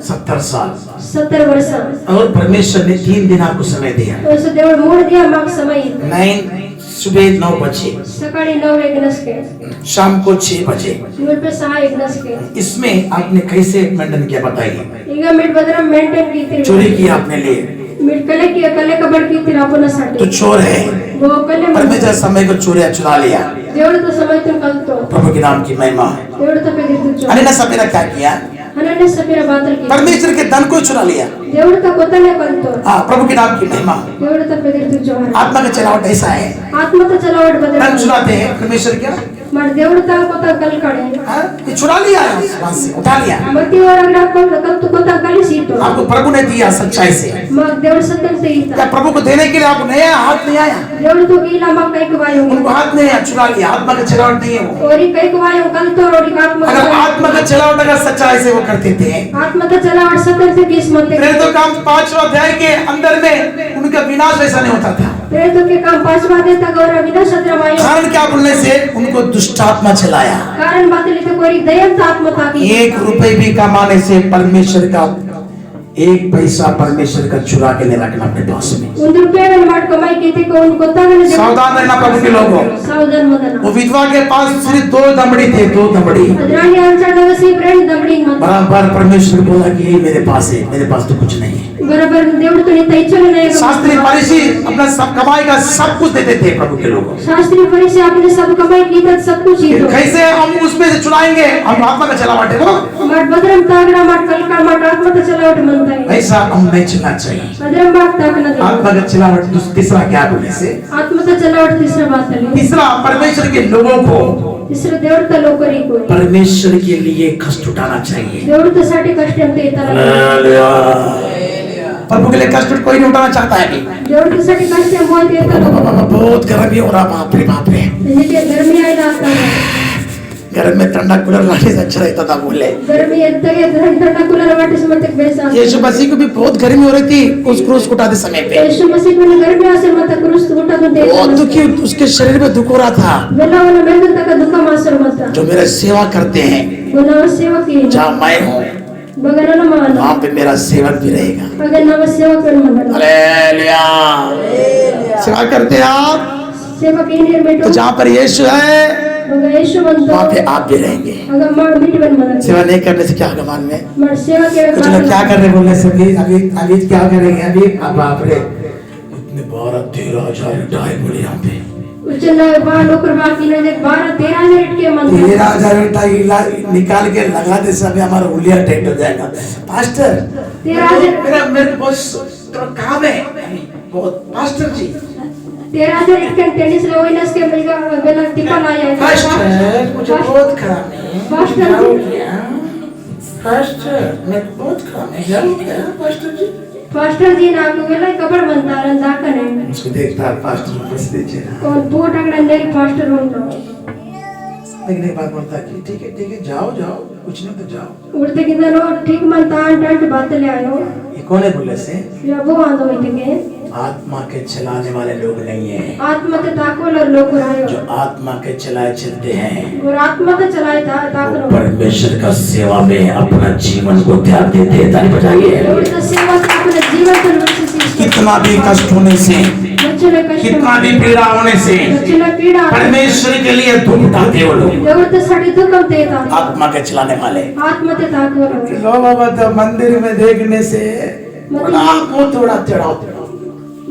70 साल 70 वर्ष, और परमेश्वर ने 3 दिन आपको समय दिया। सुबह 9 बजे, शाम को 6 बजे। इसमें आपने कैसे मेंटेन किया बताइए? चोरी किया आपने लिए तो चोर है, परमेश्वर समय को चोरी चुरा लिया। प्रभु के नाम की महिमा। अन्य समय क्या किया? అనన్య సభ్యుల బాధలకి परमेश्वर के धन को चुरा लिया। దేవుడితో కొత్తనే కలుతో हाँ, प्रभु के नाम की महिमा। దేవుడితో పెదర్తు జోహార్ आत्मा का चलावट ऐसा है, ఆత్మతో చలవడ धन బదల चुराते हैं परमेश्वर क्या, మన దేవుడితో కొత్త కలకడే हाँ, ये चुरा लिया है, वहाँ से उठा लिया। మతి వరగడ కలుతో కొత్త కలిసి తో आपको प्रभु ने दिया सच्चाई से, మా దేవుడి సత్యం సహిత क्या प्रभु को देने के लिए आपको नया हाथ नहीं आया, దేవుడితో గీలా మా కైకు వాయు उनको हाथ नहीं आया, चुरा लिया। आत्मा का चलावट नहीं है वो। ఓరి కైకు వాయు కలుతో రోడి ఆత్మ अगर आत्मा का चलावट अगर सच्चाई से वो करते थे, ఆత్మతో చలవడ సత్యం से किस्मत फिर तो काम 5वां अध्याय के अंदर में उनका विनाश ऐसा नहीं होता था। प्रेतों के काम पांचवा देता गौरव विनाशद्रमायो कारण क्या बोलने से उनको दुष्ट आत्मा चलाया। कारण बातली तो कोई दयंत आत्मा ताकि 1 रुपए भी कमाने से परमेश्वर का 1 पैसा परमेश्वर का चुरा के ले रखना अपने पास में। उन रुपये में मार कमाई की थी को उनको ताकने दे सावधान रहना प्रभु के लोगों। सावधान मदना वो विधवा के पास सिर्फ 2 दमड़ी थे, 2 दमड़ी। अदरानी अंचल नवसी ब्रेंड दमड़ी मत बराबर परमेश्वर बोला कि ये मेरे पास है, मेरे पास तो कुछ नहीं है। बराबर దేవుడు तो नहीं इच्छा नहीं शास्त्री फरीसी अपना सब कमाई का सब कुछ देते थे प्रभु के लोगों। शास्त्री फरीसी आपने सब कमाई की तक सब कुछ ही फिर दो कैसे हम उसमें से चुराएंगे, हम आत्मा का चलावट है वो। मत बदरम तागड़ा मत कलका मत आत्मा तो चलावट मनता है ऐसा हम नहीं चलना चाहिए। बदरम बात ताकना दे आत्मा का चलावट तीसरा क्या बोलने से, आत्मा तो चलावट तीसरा बात है तीसरा परमेश्वर के लोगों को तीसरा దేవుడు తో లోకరి को परमेश्वर के लिए कष्ट उठाना चाहिए। దేవుడు తో साठी कष्ट ते इतना प्रभु के लिए कष्ट कोई नहीं उठाना चाहता है। దేవుడు తో साठी कष्ट बहुत येता बहुत गर्मी हो रहा, बाप रे बाप रे। ये गर्मी आई आता है घर में ठंडा कूलर लाने से अच्छा रहता था बोले। गर्मी एत्तगे ठंडा कूलर वाटे से मत बेसा यीशु मसीह को भी बहुत गर्मी हो रही थी उस क्रूस को उठाते समय पे। यीशु मसीह को गर्मी आसे मत क्रूस उठा तो दे बहुत दुखी उसके शरीर में दुख हो रहा था। वेला वाला मेरे तक दुख मासर मत जो मेरा सेवा करते हैं, गुना सेवा की जहाँ मैं हूँ बगना न मान वहाँ पे मेरा सेवक भी रहेगा। अगर नव सेवा कर मत हालेलुया। सेवा करते हैं आप, सेवा की निर में तो जहाँ पर यीशु है अगर यीशु मन तो वहाँ पे आप भी रहेंगे। अगर मार मिट बन मत सेवा नहीं करने से क्या होगा मान में? मार सेवा के कुछ लोग क्या कर रहे बोलने से अभी क्या करेंगे अभी? अब बाप रे इतने 12-13,000 टाइम बोले यहाँ पे उचना बाहर लोकर बाकी न देख 12-13,000 के मन 13,000 निकाल के लगा दे सब हमारा उंगलियां टाइट हो जाएगा। पास्टर 13,000 मेरे बहुत काम है बहुत पास्टर जी 13,000 के टेनिस ले वही नस के मिलगा बेला टिपा लाया है पास्टर मुझे बहुत काम है। पास्टर क्या हो गया? पास्टर मैं बहुत काम है क्या हो गया पास्टर जी? पास्टर जी ना को बेला कबर बनता रंदा कने उसको देखता है पास्टर बस दीजिए ना। और बोट अगड़ा नेल पास्टर होता लेकिन एक बात बोलता है कि ठीक है जाओ कुछ नहीं तो जाओ। उड़ते किधर नो ठीक मनता अंट बात ले आयो ये कौन है बोले से? या वो आंदो इतके आत्मा के चलाने वाले लोग नहीं है, आत्मा ते ताकोल और लोग आयो जो आत्मा के चलाए चलते हैं और आत्मा ते चलाए था वो ताकरो परमेश्वर का सेवा में अपना जीवन को त्याग देते हैं। ताली बजाइए। और तो सेवा से अपने जीवन पर वर्ष से कितना भी कष्ट होने से, बच्चे ने कष्ट कितना भी पीड़ा होने से बच्चे ने पीड़ा परमेश्वर के लिए दुख उठाते वो लोग, देवर तो साड़ी दुखम देता आत्मा के चलाने वाले आत्मा ते ताकोल लोग मंदिर में देखने से थोड़ा चढ़ाओ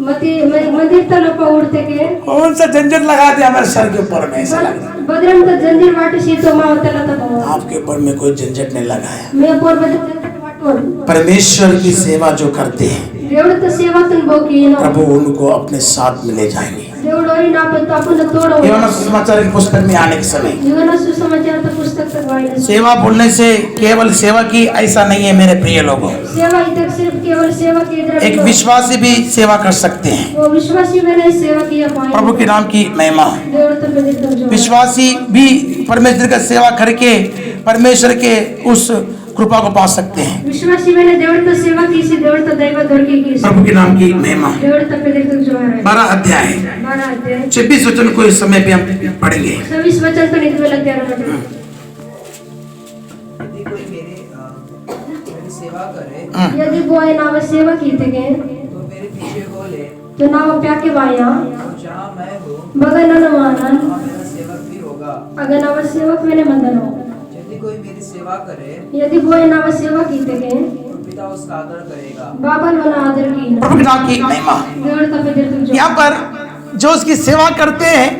मती मंदिर तलो पर उड़ते के कौन सा झंझट लगा दिया हमारे सर के ऊपर में ऐसा लग रहा है। बदरम तो जंजीर वाटे सी तो मां तला तो आपके ऊपर में कोई झंझट नहीं लगाया। मैं पर बदर जंजीर वाटो परमेश्वर की सेवा जो करते हैं देवर तो सेवा तन बो की ना प्रभु उनको अपने साथ में ले जाएंगे। देवर और ना पता अपन तोड़ो यूहन्ना सुसमाचार की पुस्तक में आने के समय यूहन्ना सुसमाचार तो पुस्तक तक वायरस सेवा बोलने से केवल सेवा की ऐसा नहीं है मेरे प्रिय लोगों। सेवा इधर सिर्फ केवल सेवा की इधर एक विश्वासी भी सेवा कर सकते हैं। वो विश्वासी मैंने सेवा किया पाए प्रभु के नाम की महिमा। देवर तो बदर जो विश्वासी भी परमेश्वर का सेवा करके परमेश्वर के उस कृपा को पा सकते हैं। विश्वासी मैंने देवर तो सेवा की सी देवर तो दैव दर की प्रभु के नाम की महिमा। देवर तो बदर जो आ रहा है 12 अध्याय 12 अध्याय 26 वचन को इस समय पे हम पढ़ेंगे। 26 वचन तो निकल लग गया यदि कोई मेरी सेवा करे यदि वो है नाव सेवा की थे तो मेरे पीछे बोले तो नाव प्या के वाया तो जहाँ मैं हूँ बगन न मानन वहाँ मेरा सेवक भी होगा। अगर नाव सेवक मैंने बंधन हो यदि कोई मेरी सेवा करे यदि वो है नाव सेवा की थे तो पिता उसका आदर करेगा। बाबन वाला आदर की ना प्रभु के नाम की महिमा। देवर तो बदर जो यहाँ पर जो उसकी सेवा करते हैं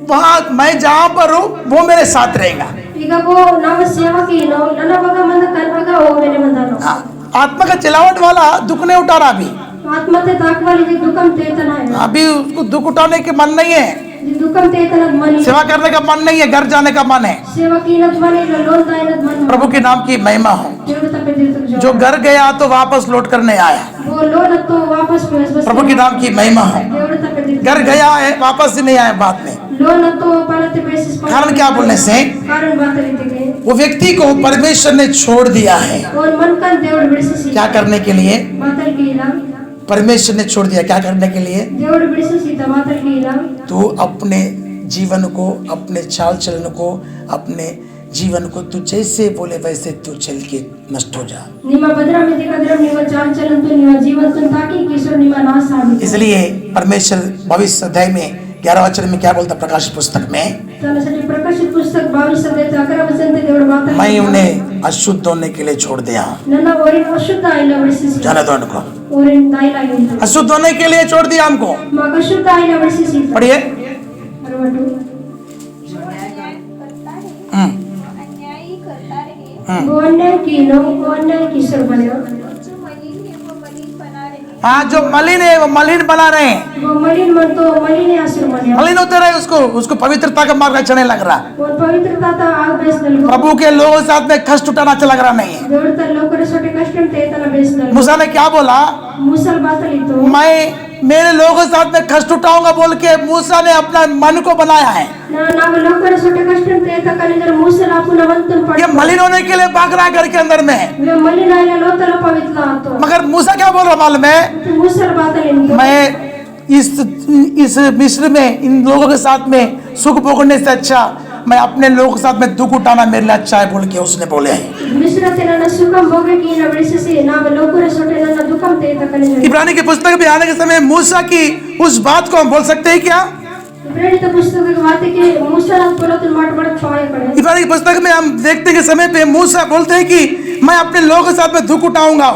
वहाँ मैं जहाँ पर हूँ वो मेरे साथ रहेगा। ಈಗ ಗೋ ನಾವು ಸೇವಕೀನೋ ನನ್ನ ಬಗ ಮಂದ ಕನ್ನಗ ಹೋಗನೆ ಮಂದನು हाँ, आत्मा का चिल्लावट वाला दुख नहीं उठा रहा अभी। ಆತ್ಮತೆ ತಾಕವಾಲಿ ಜಿ ದುಃಖಂ ತೇತನ अभी उसको दुख उठाने के मन नहीं है, ಜಿ ದುಃಖಂ ತೇತನದ ಮನಿ सेवा करने का मन नहीं है, घर जाने का मन है। ಸೇವಕೀನದ ಮನಿ ಲೋನ್ ತಾಯಿನದ ಮನಿ प्रभु के नाम की महिमा हो। ದೇವರು ತಪ್ಪದಿರ್ತು जो घर गया तो वापस लौट करने आया, वो लोन तो वापस बस प्रभु के नाम की महिमा हो। देवड़ तक घर गया है वापस ही नहीं आया बाद में। लोन तो पालते बेसिस पर कारण क्या बोलने से कारण बात लेते गए वो व्यक्ति को परमेश्वर ने छोड़ दिया है। और मन का देवड़ बिड़सी क्या करने के लिए? बातल कीला परमेश्वर ने छोड़ दिया क्या करने के लिए? देवड़ बिड़सी बातल कीला तू अपने जीवन को, अपने चाल चलन को, अपने जीवन को तू जैसे बोले वैसे तू चल के नष्ट हो जा। ನಿಮ್ಮ ಭದ್ರ ಮಿತಿ ಕದ್ರ ನಿಮ್ಮ ಚಾಲ್ ಚಲಂತು ನಿಮ್ಮ ಜೀವಂತ ತಾಕಿ ಕಿಶೋರ್ ನಿಮ್ಮ ನಾಶ ಆಗಿ इसलिए परमेश्वर 22 अध्याय में 11 वचन में क्या बोलता प्रकाश पुस्तक में, त्यासाठी प्रकाशित पुस्तक 22 अध्याय 11 वचन ते देवड़ माता मैं उन्हें अशुद्ध होने के लिए छोड़ दिया। ನನ್ನ ಓರಿನ ಅಶುದ್ಧ ಆಯಿಲ್ಲ ಬಿಡಿಸಿ जाने दो उनको, ಓರಿನ ದಾಯಿಲ ಆಗಿದೆ अशुद्ध होने के लिए छोड़ दिया हमको। ಮಗ ಅಶುದ್ಧ ಆಯಿಲ್ಲ ಬಿಡಿಸಿ पढ़िए। ಅರವತ್ತು जो अन्याय करता है हम्म, अन्यायी करता रहे हम्म। वो अन्याय कीनो वो अन्याय किशोर बने जो मलिन है वो मलिन बना रहे हाँ, जो मलिन है वो मलिन बना रहे हैं। वो मलिन मन तो मलिन आसुर बने मलिन होते रहे, उसको पवित्रता का मार्ग अच्छा नहीं लग रहा। वो पवित्रता ता आग बेस दल प्रभु के लोगों के साथ में कष्ट उठाना अच्छा लग रहा नहीं है। देवता लोकर सोटे कष्टम ते तना बेस दल मूसा ने क्या बोला? मुसल बातली तो मैं मेरे लोगों के साथ में कष्ट उठाऊंगा बोल के मूसा ने अपना मन को बनाया है। ना ना लोकर सोटे कष्टम ते ता कनिदर मुसल आपुन वंतन पड़ ये मलिन होने के लिए भाग रहा है घर के अंदर में। वे मलिन आइला लोतल पवित्र तो मगर मूसा क्या बोल रहा मालूम है? मुसल बातली तो मैं इस मिस्र में इन लोगों के साथ में सुख भोगने से अच्छा मैं अपने लोगों के साथ में दुख उठाना मेरे लिए अच्छा है बोल के उसने बोले हैं। मिश्रते ನನ್ನ ಸುಖಂ ಭೋಗಕ್ಕೆ ನ ಬಿಡಿಸಿ ನಾವು ಲೋಕರ ಸೊಟೆ ನನ್ನ ದುಃಖಂ ते ता कनिदर इब्रानी की पुस्तक में आने के समय मूसा की उस बात को हम बोल सकते हैं क्या? प्रेरित पुस्तक के बात के मुसल पुरतन माट बड़त पाए पड़े इब्रानी की पुस्तक में हम देखते के समय पे मूसा बोलते हैं कि मैं अपने लोगों के साथ में दुख उठाऊंगा,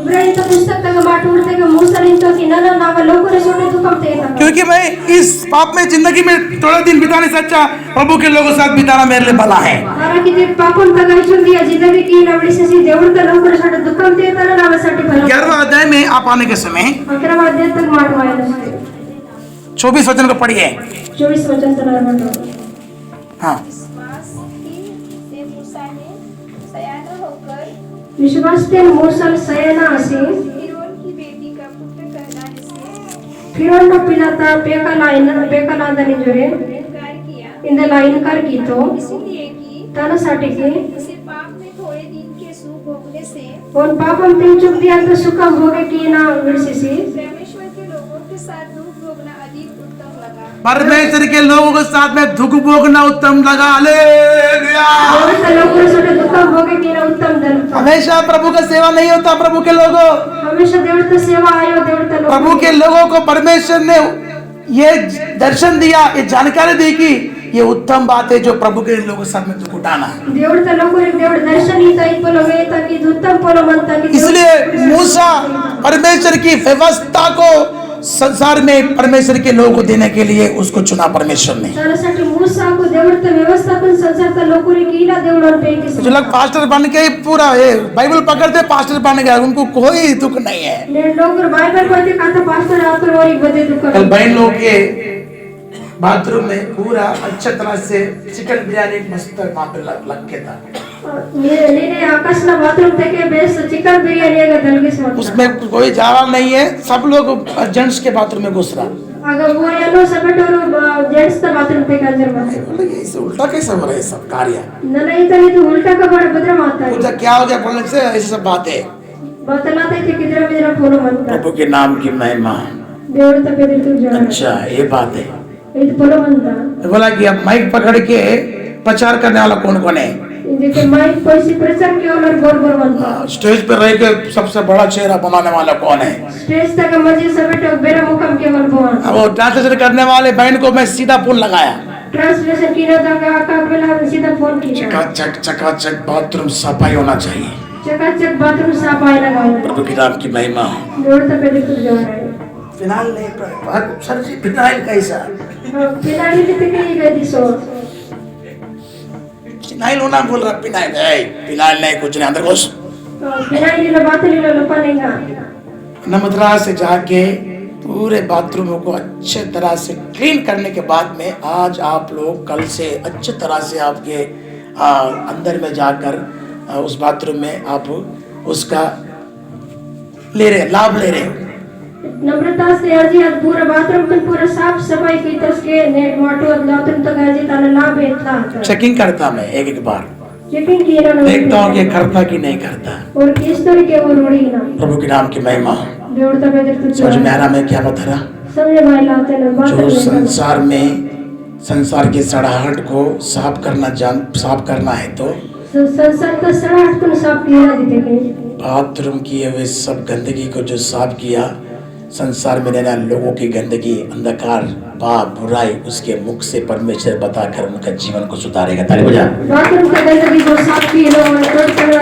इब्राहिम पुस्तक का माट उड़ते के मुसल इन तो कि ना ना लोकरे सೊಟೆ ದುಃಖಂ ते ता क्योंकि मैं इस पाप में जिंदगी में थोड़ा दिन बिताने से अच्छा प्रभु के लोगों के साथ बिताना मेरे लिए भला है। कारण की पापन तगाइचुन दिया जिंदगी की ना बिडिसी देवता लोकरे सೊಟೆ ದುಃಖಂ ते ता ना साठी भला 11वां अध्याय में आप आने के समय 11वां अध्याय तक माट वायला 24 वचन को पढ़िए। 24 वचन तक हाँ, विश्वास की से मूसा ने सयाना होकर विश्वास ते मुसल सयना असे फिरौन की बेटी का पुत्र कहलाने से फिरौन पिलाता बेकलादनी जोरे इनकार किया इंदला इनकार कीतो इसलिए कि तनसाठी की उसे पाप में थोड़े दिन के सुख भोगने से और पापम ते चुक दिया तो सुखम भोगे की ना विड़सी परमेश्वर के लोगों के साथ दुख भोगना अधिक उत्तम लगा। परमेश्वर के लोगों के साथ में दुख भोगना उत्तम लगा। हालेलुया। देवता लोकरे सೊಟೆ ದುಃಖಂ भोगे की ना उत्तम दल हमेशा प्रभु का सेवा नहीं होता। प्रभु के लोगों हमेशा देवता सेवा आयो देवता लोग प्रभु के लोगों को परमेश्वर ने ये दर्शन दिया, ये जानकारी दी कि ये उत्तम बात है जो प्रभु के लोगों के साथ में दुख उठाना। देवता लोकरे देवड़ दर्शन ही तई पोलोगे ताकि उत्तम पोलो मनता की इसलिए मूसा परमेश्वर की व्यवस्था को संसार में परमेश्वर के लोगों को देने के लिए उसको चुना परमेश्वर ने। त्यासाठी मूसा को देवता व्यवस्थापन संसारता लोकरे कीला देवड़न पैकी जो लोग पास्टर बन के पूरा ये बाइबल पकड़ते पास्टर बन गया, उनको कोई दुख नहीं है। ने लोकर बाइबल पढ़ते काता पास्टर आकर और एक बदे दुख कल बहन लोग के बाथरूम में पूरा अच्छी तरह से चिकन बिरयानी मस्त वहाँ पे लग के था। ने आकाश ना बाथरूम तक बेस चिकन बिरयानी का दलगे से उसमें कोई जावा नहीं है, सब लोग जेंट्स के बाथरूम में घुस रहा। अगर वो यानो सबट और जेंट्स ता बाथरूम पे अंदर मत बोले ये इसे उल्टा कैसे हो रहा है सब कार्य? न नहीं तो उल्टा का बड़ा बदरा माता है पूछा क्या हो गया बोलने से ऐसी सब बातें। बतलाते थे किधर मेरा फोन मनता प्रभु के नाम की महिमा। देवता पे दिल तू जाना अच्छा ये बात है। ये तो फोन मनता बोला कि अब माइक पकड़ के प्रचार करने वाला कौन कौन है? देखिए माइक पैसे प्रचार के और बोल बोल मनता स्टेज पर रह के सबसे बड़ा चेहरा बनाने वाला कौन है? स्टेज तक मजे सबट बेरा मुकम के बोल बोल अब वो ट्रांसलेशन करने वाले बहन को मैं सीधा फोन लगाया। ट्रांसलेशन की ना का का बेला सीधा फोन की चकाचक बाथरूम सफाई होना चाहिए। चकाचक बाथरूम साफ आए लगाओ प्रभु की नाम की महिमा। देवता पे दिल तू जा रहा है फिनाइल नहीं सर जी, फिनाइल कैसा? फिलहाल ये तो कहीं गई दिसो फिनाइल होना बोल रहा, फिनाइल फिनाइल नहीं, कुछ नहीं, अंदर घुस। ಫಿನಾಯಿಲ್ ಬಾಟಲಿಲ್ಲ ಲಪಾನೆಂಗ नमद्रा से जाके पूरे बाथरूम को अच्छे तरह से क्लीन करने के बाद में आज आप लोग कल से अच्छे तरह से आपके अंदर में जाकर उस बाथरूम में आप उसका ले रहे, लाभ ले रहे। नम्रता से अर्जी आज पूरा बाथरूम को पूरा साफ सफाई की तो उसके नेट मोटो बाथरूम तक अर्जी ताला लाभ इतना चेकिंग करता मैं एक एक बार, चेकिंग किया ना देखता हूँ कि करता कि नहीं करता। और किस तरह के वो रोड़ी ना प्रभु के नाम की महिमा। देवता बेदर तुझे समझ में आ रहा मैं क्या बता रहा? समझ में लाते ना बात जो संसार की सड़ाहट को साफ करना है तो संसार का सड़ाहट को साफ किया देते हैं। बाथरूम किए हुए सब गंदगी को जो साफ किया, संसार में रहना लोगों की गंदगी, अंधकार, पाप, बुराई, उसके मुख से परमेश्वर बताकर उनका जीवन को सुधारेगा। ताली बजा। बाथरूम का गंदगी जो साफ की लो और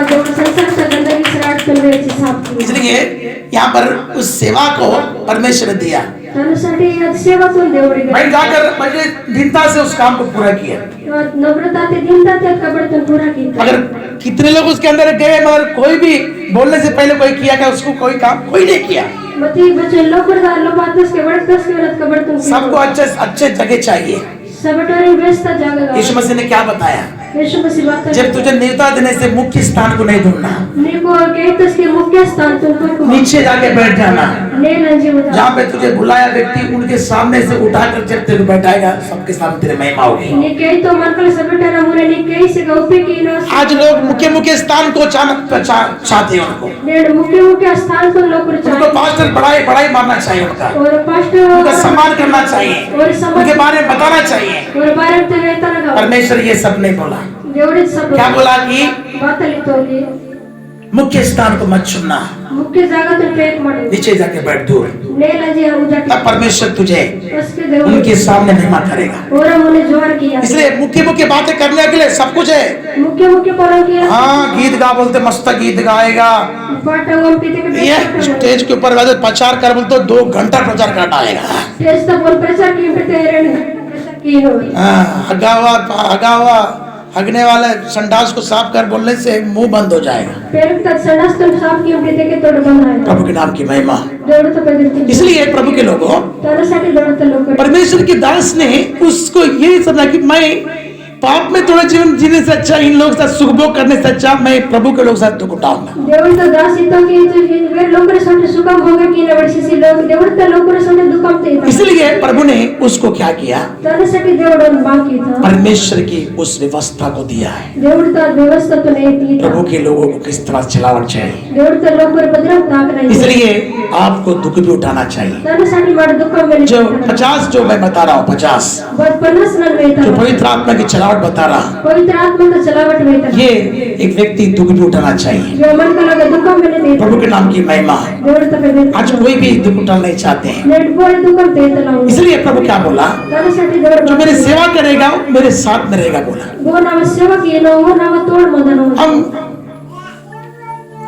जो संसार का गंदगी सड़ाहट कर रहे हैं साफ की। इसलिए यहाँ पर उस सेवा को परमेश्वर ने दिया। त्यानुसार आज सेवा तो देवड़ी मैं जाकर मुझे दीनता से उस काम को पूरा किया। नम्रता ते दीनता ते कबड़ तो पूरा की। मगर कितने लोग उसके अंदर गए, मगर कोई भी बोलने से पहले कोई किया क्या? उसको कोई काम कोई नहीं किया। मती बच्चे लोकड़दार लोबातस के वर्तस के रत कबड़ तुम सबको अच्छे जगह चाहिए। सबटरी व्यस्त जगह। यीशु मसीह ने क्या बताया? यीशु मसीह बात जब तुझे नेवता देने से मुख्य स्थान को नहीं ढूंढना, निको कहतस के मुख्य स्थान तुमको नीचे जाके बैठ जाना। ने लंजी होता जहाँ पे तुझे बुलाया व्यक्ति उनके सामने से उठाकर जब तेरे को बैठाएगा, सबके सामने तेरे महिमा होगी। ने कही तो मनकल सबटरा मुने ने कही से गौपे की नो आज लोग मुख्य स्थान को चाहते हैं उनको। ने मुख्य स्थान को लोग उनको पास्टर बड़ाई मारना चाहिए उनका, और पास्टर उनका सम्मान करना चाहिए, और सम्मान उनके बारे में बताना चाहिए। और बारे में कहता लगा परमेश्वर ये सब नहीं बोला। देवड़े सब क्या बोला कि बात लिखोगे मुख्य स्थान को मत चुनना, मुख्य जगह तो पेट मरो नीचे जाके बैठ दूर। ने लंजी हम जाके तब परमेश्वर तुझे उसके देव उनके सामने महिमा करेगा। और हमने जोर किया इसलिए मुख्य बातें करने के लिए सब कुछ है। मुख्य बोलो किया हाँ, गीत गा बोलते मस्त गीत गाएगा, पाटंगम पीते के ये स्टेज के ऊपर वैसे प्रचार कर बोलते 2 घंटा प्रचार करना आएगा। स्टेज तो बोल प्रचार की पे तेरे की हो हगावा हगने वाले संडास को साफ कर बोलने से मुंह बंद हो जाएगा। पेट तक संडास तो साफ की पे के तोड़ बनाए प्रभु के नाम की महिमा। देवड़ तो पे देते इसलिए प्रभु के लोगों, तारा साठी देवड़ तो लोग परमेश्वर के दास ने उसको यही समझा कि मैं पाप में थोड़ा जीवन जीने से अच्छा, इन लोगों के साथ सुख भोग करने से अच्छा मैं प्रभु के लोग साथ दुख उठाऊंगा। देवड़ तो दास तो की वे लोग रे संटे सुखम होगा कि ने वर्षी से लोग देवड़ तो लोग रे संटे दुखम ते इसलिए प्रभु ने उसको क्या किया? तारा साठी देवड़ बाकी था परमेश्वर की उस व्यवस्था को दिया है। देवड़ तो व्यवस्था तो नहीं थी। प्रभु के लोगों को किस तरह चलाना चाहिए, देवड़ तो लोग पर बदलाव ताक नहीं। इसलिए आपको दुख भी उठाना चाहिए। तारा साठी मार दुखम में जो 50 जो मैं बता रहा हूँ, 50 बस 50 नन में था जो पवित्र आत्मा की चलावट बता रहा हूँ, पवित्र आत्मा का चलावट में था। ये एक व्यक्ति दुख भी उठाना चाहिए। जो मन का लगा दुखम में नहीं प्रभु के नाम की महिमा। देवड़ तो पे देते आज कोई भी दुख उठाना नहीं चाहते हैं, नेट बोल दुखम ते तलाऊ इसलिए प्रभु क्या बोला? तारा साठी देवड़ जो मेरी सेवा करेगा मेरे साथ में रहेगा बोला। वो नाम सेवा की नो वो नाम तोड़ मदन हो हम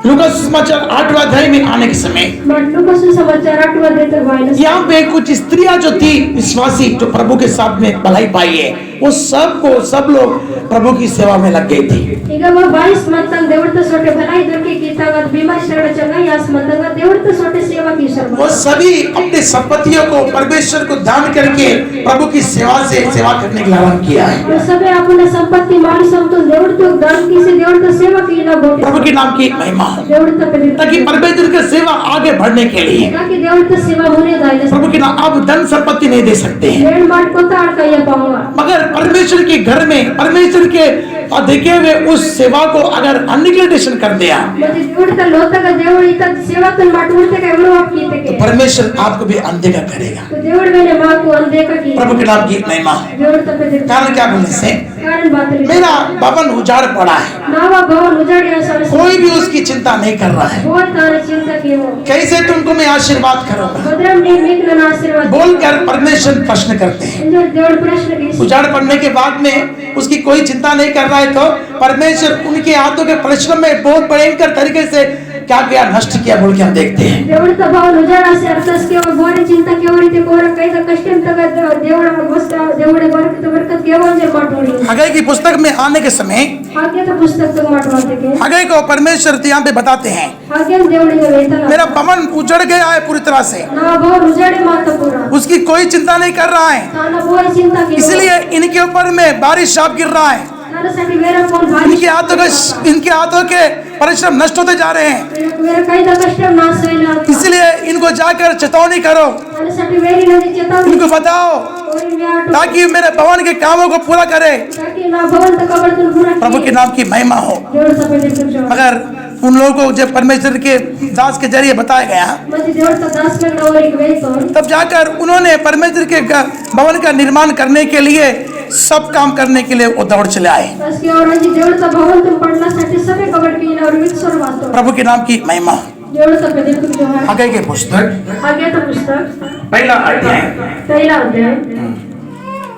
लूका सुसमाचार 8वां अध्याय में आने के समय मटलू को सुसमाचार 8वां देते वायरस यहाँ पे कुछ स्त्रियां जो थी विश्वासी, जो प्रभु के साथ में भलाई पाई है, वो सब लोग प्रभु की सेवा में लग गई थी। ಈಗ 22 ಮಂತಂಗ ದೇವರ್ತ ಸೋಟೆ ಭलाई ದೊರಕಿ ಕಿತ್ತಾಗ ಭೀಮಾ ಶರಣ ಚಂಗ ಯಾಸ್ ಮಂತಂಗ ದೇವರ್ತ ಸೋಟೆ ಸೇವಾ की सर्व वो सभी अपने संपत्तियों को परमेश्वर को दान करके प्रभु की सेवा करने का ऐलान किया है। वो सबे अपना संपत्ति माल समतुल देवर्त दान की से देवर्त सेवा की ना बोटे प्रभु के नाम की महिमा हो, देवर्त पे ताकि परमेश्वर की सेवा आगे बढ़ने के लिए ताकि देवर्त सेवा होने दाइले प्रभु के नाम आप धन संपत्ति नहीं दे सकते हैं, देण माट को ताड़ का या पाऊंगा मगर परमेश्वर के घर में परमेश्वर के देखे हुए उस सेवा को अगर अनिग्लेक्टेशन कर दिया ಮತ್ತೆ ದೇವರ್ತ ಲೋತಗ ದೇವರ ಇತ ಸೇವಾ ತನ್ ಮಾಟ ಉರ್ತೆ का एवलो आप कीते तो के परमेश्वर आपको भी अनदेखा करेगा। तो देवड़ मैंने मां को अनदेखा की प्रभु के नाम की महिमा हो। देवर्त पे देते कारण क्या बोलने से कारण बात रे मेरा भवन उजाड़ पड़ा है, नावा भवन उजाड़िया सरस कोई भी उसकी चिंता नहीं कर रहा है, बहुत तारा चिंता की हो कैसे तुमको मैं आशीर्वाद करूंगा भद्रम ने मेघना आशीर्वाद बोलकर परमेश्वर प्रश्न करते हैं। इंजर देवड़ प्रश्न की उजाड़ पड़ने के बाद में उसकी कोई चिंता नहीं कर रहा है तो परमेश्वर उनके हाथों के परिश्रम में बहुत भयंकर तरीके से क्या क्या नष्ट किया बोल के हम देखते हैं। देवड़ भवन उजाड़ा से अर्थस के और बोरे चिंता के और रीते कोर कई का कष्ट तक देवड़ वस्त्र देवड़ बरकत के केवंजे माटोड़ी हगई की पुस्तक में आने के समय हागे तो पुस्तक तो माटवाते के हगई को परमेश्वर यहाँ पे बताते हैं, हागे देवड़ी वेतन मेरा भवन उजड़ गया है पूरी तरह से, ना बहुत उजाड़े माता पूरा उसकी कोई चिंता नहीं कर रहा है, ना बहुत चिंता की इसलिए इनके ऊपर में बारिश शाप गिर रहा है, ना साठी मेरा कौन भाई इनके हाथों के परिश्रम नष्ट होते जा रहे हैं, मेरा कई दा कष्ट नाश होइला इसलिए इनको जाकर चेतावनी करो, ना साठी वेरी नदी चेतावनी इनको बताओ और व्याट ताकि मेरे भवन के कामों को पूरा करे। ताकि ना भवन तक कबर तुम पूरा प्रभु के नाम की महिमा हो। देवड़ सपने तुम जो मगर उन लोगों को जब परमेश्वर के दास के जरिए बताया गया, मत देवड़ तो 10 मिनट और एक वे तो तब जाकर उन्होंने परमेश्वर के भवन का निर्माण करने के लिए सब काम करने के लिए वो दौड़ चले आए। बस की और जी देवड़ तो भवन तुम पढ़ना साठी सबे कबर की और विश्वर बातो प्रभु के नाम की महिमा हो। देवड़ सपने तुम जो है आगे की पुस्तक आगे तो पुस्तक पहला अध्याय पहला अध्याय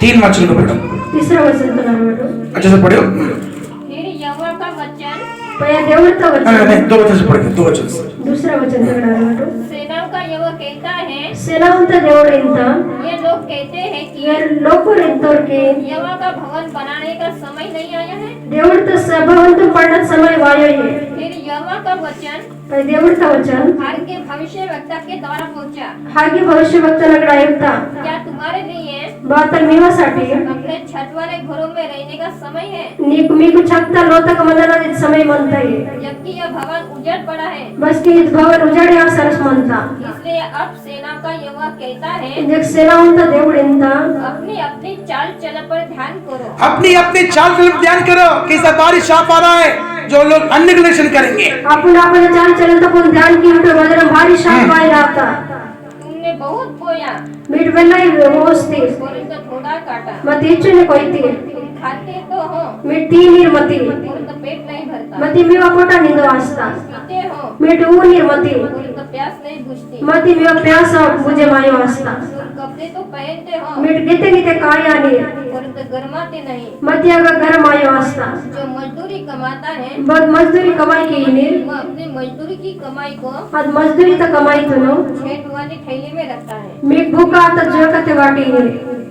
3 वचन को पढ़ो, तीसरा वचन तो ना बेटो अच्छे से पढ़ो। फिर यहोवा का वचन पया देवड़ तो वचन नहीं, 2 वचन से पढ़ के 2 वचन से। दूसरा वचन तो ना बेटो सेनाओं का यहोवा कहता है, सेनावंत देवड़ इंता ये लोग कहते हैं ये कि लोकर इंतोर के यहोवा का भवन बनाने का समय नहीं आया है। देवड़ तो भवन तुम पढ़ना समय वायो है फिर यहोवा का वचन पर देवड़ का वचन हार के भविष्यवक्ता के द्वारा पहुंचा, हागे भविष्य वक्त लगड़ा एकता क्या तुम्हारे लिए बात मीवासाठी अपने छत वाले घरों में रहने का समय है, మీకు छक्ता लोतक मंदना समय म्हणता है जबकि यह भवन उजड़ पड़ा है। बस की भवन उजाड़े आ सरस म्हणता इसलिए अब सेना का यहोवा कहता है, जग सेनावंत देवड़ इंता अपनी अपनी चाल चलन पर ध्यान करो। अपनी अपनी चाल चलन पर ध्यान करो कि सब बारिश शाप आ रहा है, जो लोग अन्य रिलेशन करेंगे। आपण आपण चाल चलन तो पण ध्यान की उठो वजन भारी शाप पाए आता तुमने बहुत बोया मीठ वेलाई व्यवस्थित और इनको थोड़ा काटा, मत इच्छने कोईती तुम खाते तो हो मीठ तीन निर्मती और इनका पेट नहीं भरता, मती मीवा पोटा निंदो वास्ता पीते हो मीठ ऊ निर्मती और इनका प्यास नहीं बुझती, मती मीवा प्यास बुझे मायो वास्ता तुम कपड़े तो पहनते हो मीठ गीते गीते कायानी और इनका गरमाते नहीं। मती अगर घर मायो वास्ता जो मजदूरी कमाता है बद मजदूरी कमाई की नीर वह अपनी मजदूरी की कमाई को आज मजदूरी तो कमाई तो नो छेद वाली थैली में रखता है। मीठ भूखा आता जो कते वाटी नीर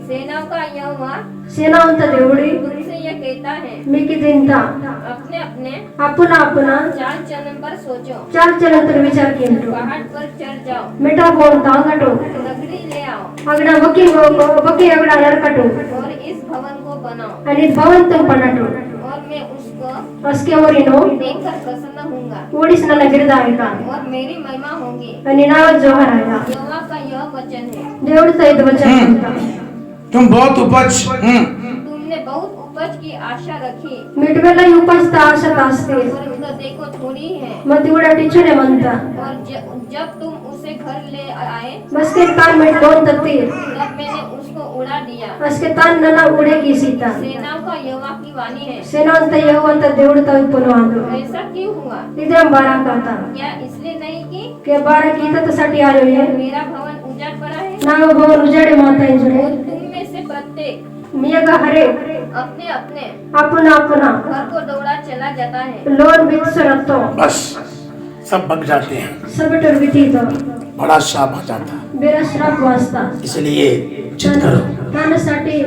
सेनाओं का यहोवा सेनावंत देवड़ी तुमसे यह कहता है, मीकी दिनता अपने अपने अपना अपना चाल चलन पर सोचो, चाल चलन तर विचार केंटो पहाड़ पर चढ़ जाओ, मिठा बोल तांगटो लकड़ी ले आओ अगड़ा बकी अगड़ा लड़कटो और इस भवन को बनाओ आणि भवन तुम पडटो और मैं उसको असके वरीनो देखकर प्रसन्न होऊंगा ओडिस न गिरदा आहे का और मेरी महिमा होगी। आणि नाव जोहर आहे यहोवा का यह वचन है, देवड़ सहित वचन म्हणता तुम बहुत उपज तुमने बहुत उपज की आशा रखी मिटवेला उपजता आशा असते और उधर देखो थोड़ी है, मग तेवढा टीचर म्हणता और जब तुम उसे घर ले आए बस के तान मिट दोन तत्ती तब मैंने उसको उड़ा दिया। असके तान नना उडे की सीता सेनाओं का यहोवा की वाणी है, सेनावंत यहोवंत देवड़ तो पुनवादो ऐसा क्यों हुआ? इधर बारा काता क्या इसलिए नहीं कि के बारा कीता तो साठी आयो है मेरा भवन उजाड़ पड़ा है नाव भवन उजाडे माता इंजुडे और तुम में से प्रत्येक मियगा हरे अपने अपने अपना अपना घर को दौड़ा चला जाता है। लोन विकसरतो बस सब बग जाते हैं, सब टरविती तो बड़ा शाप आ जाता है। बेरा श्राप वास्ता इसलिए चित करो, तानासाठी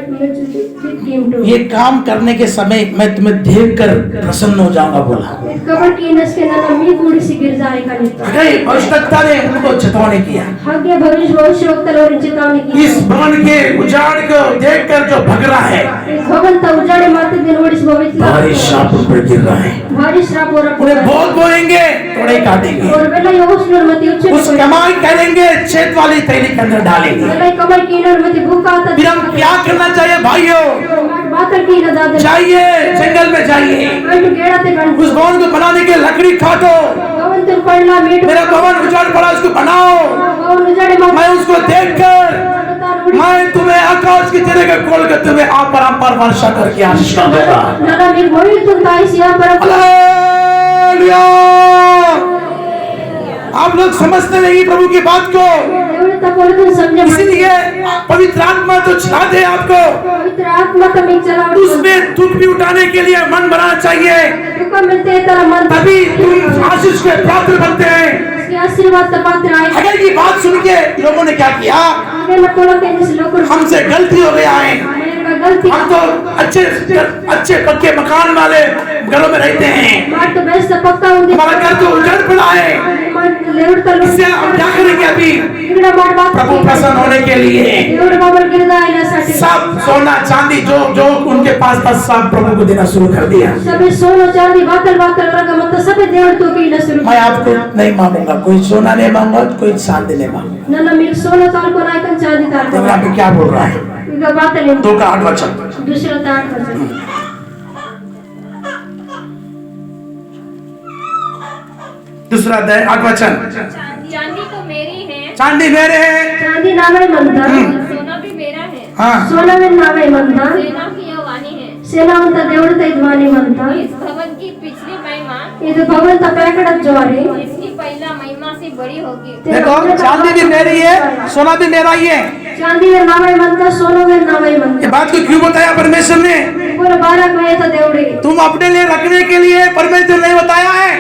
कीमटो ये काम करने के समय मैं तुम्हें देखकर प्रसन्न हो जाऊंगा बोला। कबर की नसके नना मी गुड़ी सी गिर जाए का नहीं हगई भविष्यवक्ता ने उनको चेतावनी किया, हागे भविष्य वक्त लोर चेतावनी की इस भवन के उजाड़ को देखकर जो भग रहा है भवन तो उजाड़े माते दिन ओडिस भविष्य भारी शाप उन पर गिर रहा है, भारी श्राप और उन्हें बहुत बोलेंगे थोड़े काटेंगे, और वेला योगस्नर मति उच्च उस कमाई करेंगे छेद वाली थैली के अंदर डालेंगे। वेला कबर की नर मति भूखा आता फिर हम क्या करना चाहिए भाइयों? बातर की न दादर जाइए जंगल में जाइए, कंठ गेड़ा ते कंठ उस भवन को बनाने के लकड़ी काटो, भवन तुम पड़ला मीट मेरा भवन उजाड़ पड़ा उसको बनाओ, भवन उजाड़े माते मैं उसको देखकर मैं तुम्हें आकाश की तरह के खोल कर तुम्हें अपरंपार वर्षा करके आशीष दूंगा। नना मी मोहिल तुम ताई सिया पर हालेलुया। आप लोग समझते नहीं प्रभु की बात को, देवड़ तो बोले तुम समझे इसीलिए पवित्र आत्मा तो छा दे आपको, पवित्र आत्मा का मिल चला उसमें दुख भी उठाने के लिए मन बनाना चाहिए, दुख मिलते तेरा मन तभी तुम आशीष के पात्र बनते हैं। के आशीर्वाद का पात्र आए हगई की बात सुन के लोगों ने क्या किया, आगे मत बोलो कि जिस लोग हमसे गलती हो गया है, गलती हम तो अच्छे अच्छे पक्के मकान वाले घरों में रहते हैं, మాట బెస్త పక్కా ఉంది हमारा घर तो उजड़ पड़ा है। దేవుడితో इससे हम क्या करेंगे अभी ఇక్కడ మాట प्रभु प्रसन्न होने के लिए? దేవుడు మమ్మల్ని గిరదాయినसाठी सब सोना चांदी जो जो उनके पास था सब प्रभु को देना शुरू कर दिया। सबै सोनो चांदी बातल बातल रंग मत सबै దేవుడితో कीना शुरू मैं आपको नहीं मांगूंगा, कोई सोना नहीं मांगूंगा, कोई चांदी नहीं मांगूंगा। నన్న మీకు सोनो तालको नायकन चांदी तालको देखो यहाँ पे क्या बोल रहा है, ఇక బాతల్ 2:8 वचन। दूसरा ताट वचन दूसरा अध्याय 8 वचन। चांदी तो मेरी है, चांदी मेरे है, चांदी नावे मंदा सोना भी मेरा है, हाँ सोनावे नावे मंदा सेना की यह वाणी है। సేనావంత దేవుడితో ఇద్వాని మంత इस भवन की पिछली महिमा ఇది భగవంత పేకడ జోరి इसकी पहला महिमा से बड़ी होगी। देखो चांदी भी मेरी है, सोना भी मेरा ही है। चांदी वे नावे मंत सोनो वे नावे मंत ये बात को क्यों बताया परमेश्वर ने? पूरा 12 कहे तो దేవుడి तुम अपने लिए रखने के लिए परमेश्वर नहीं बताया है।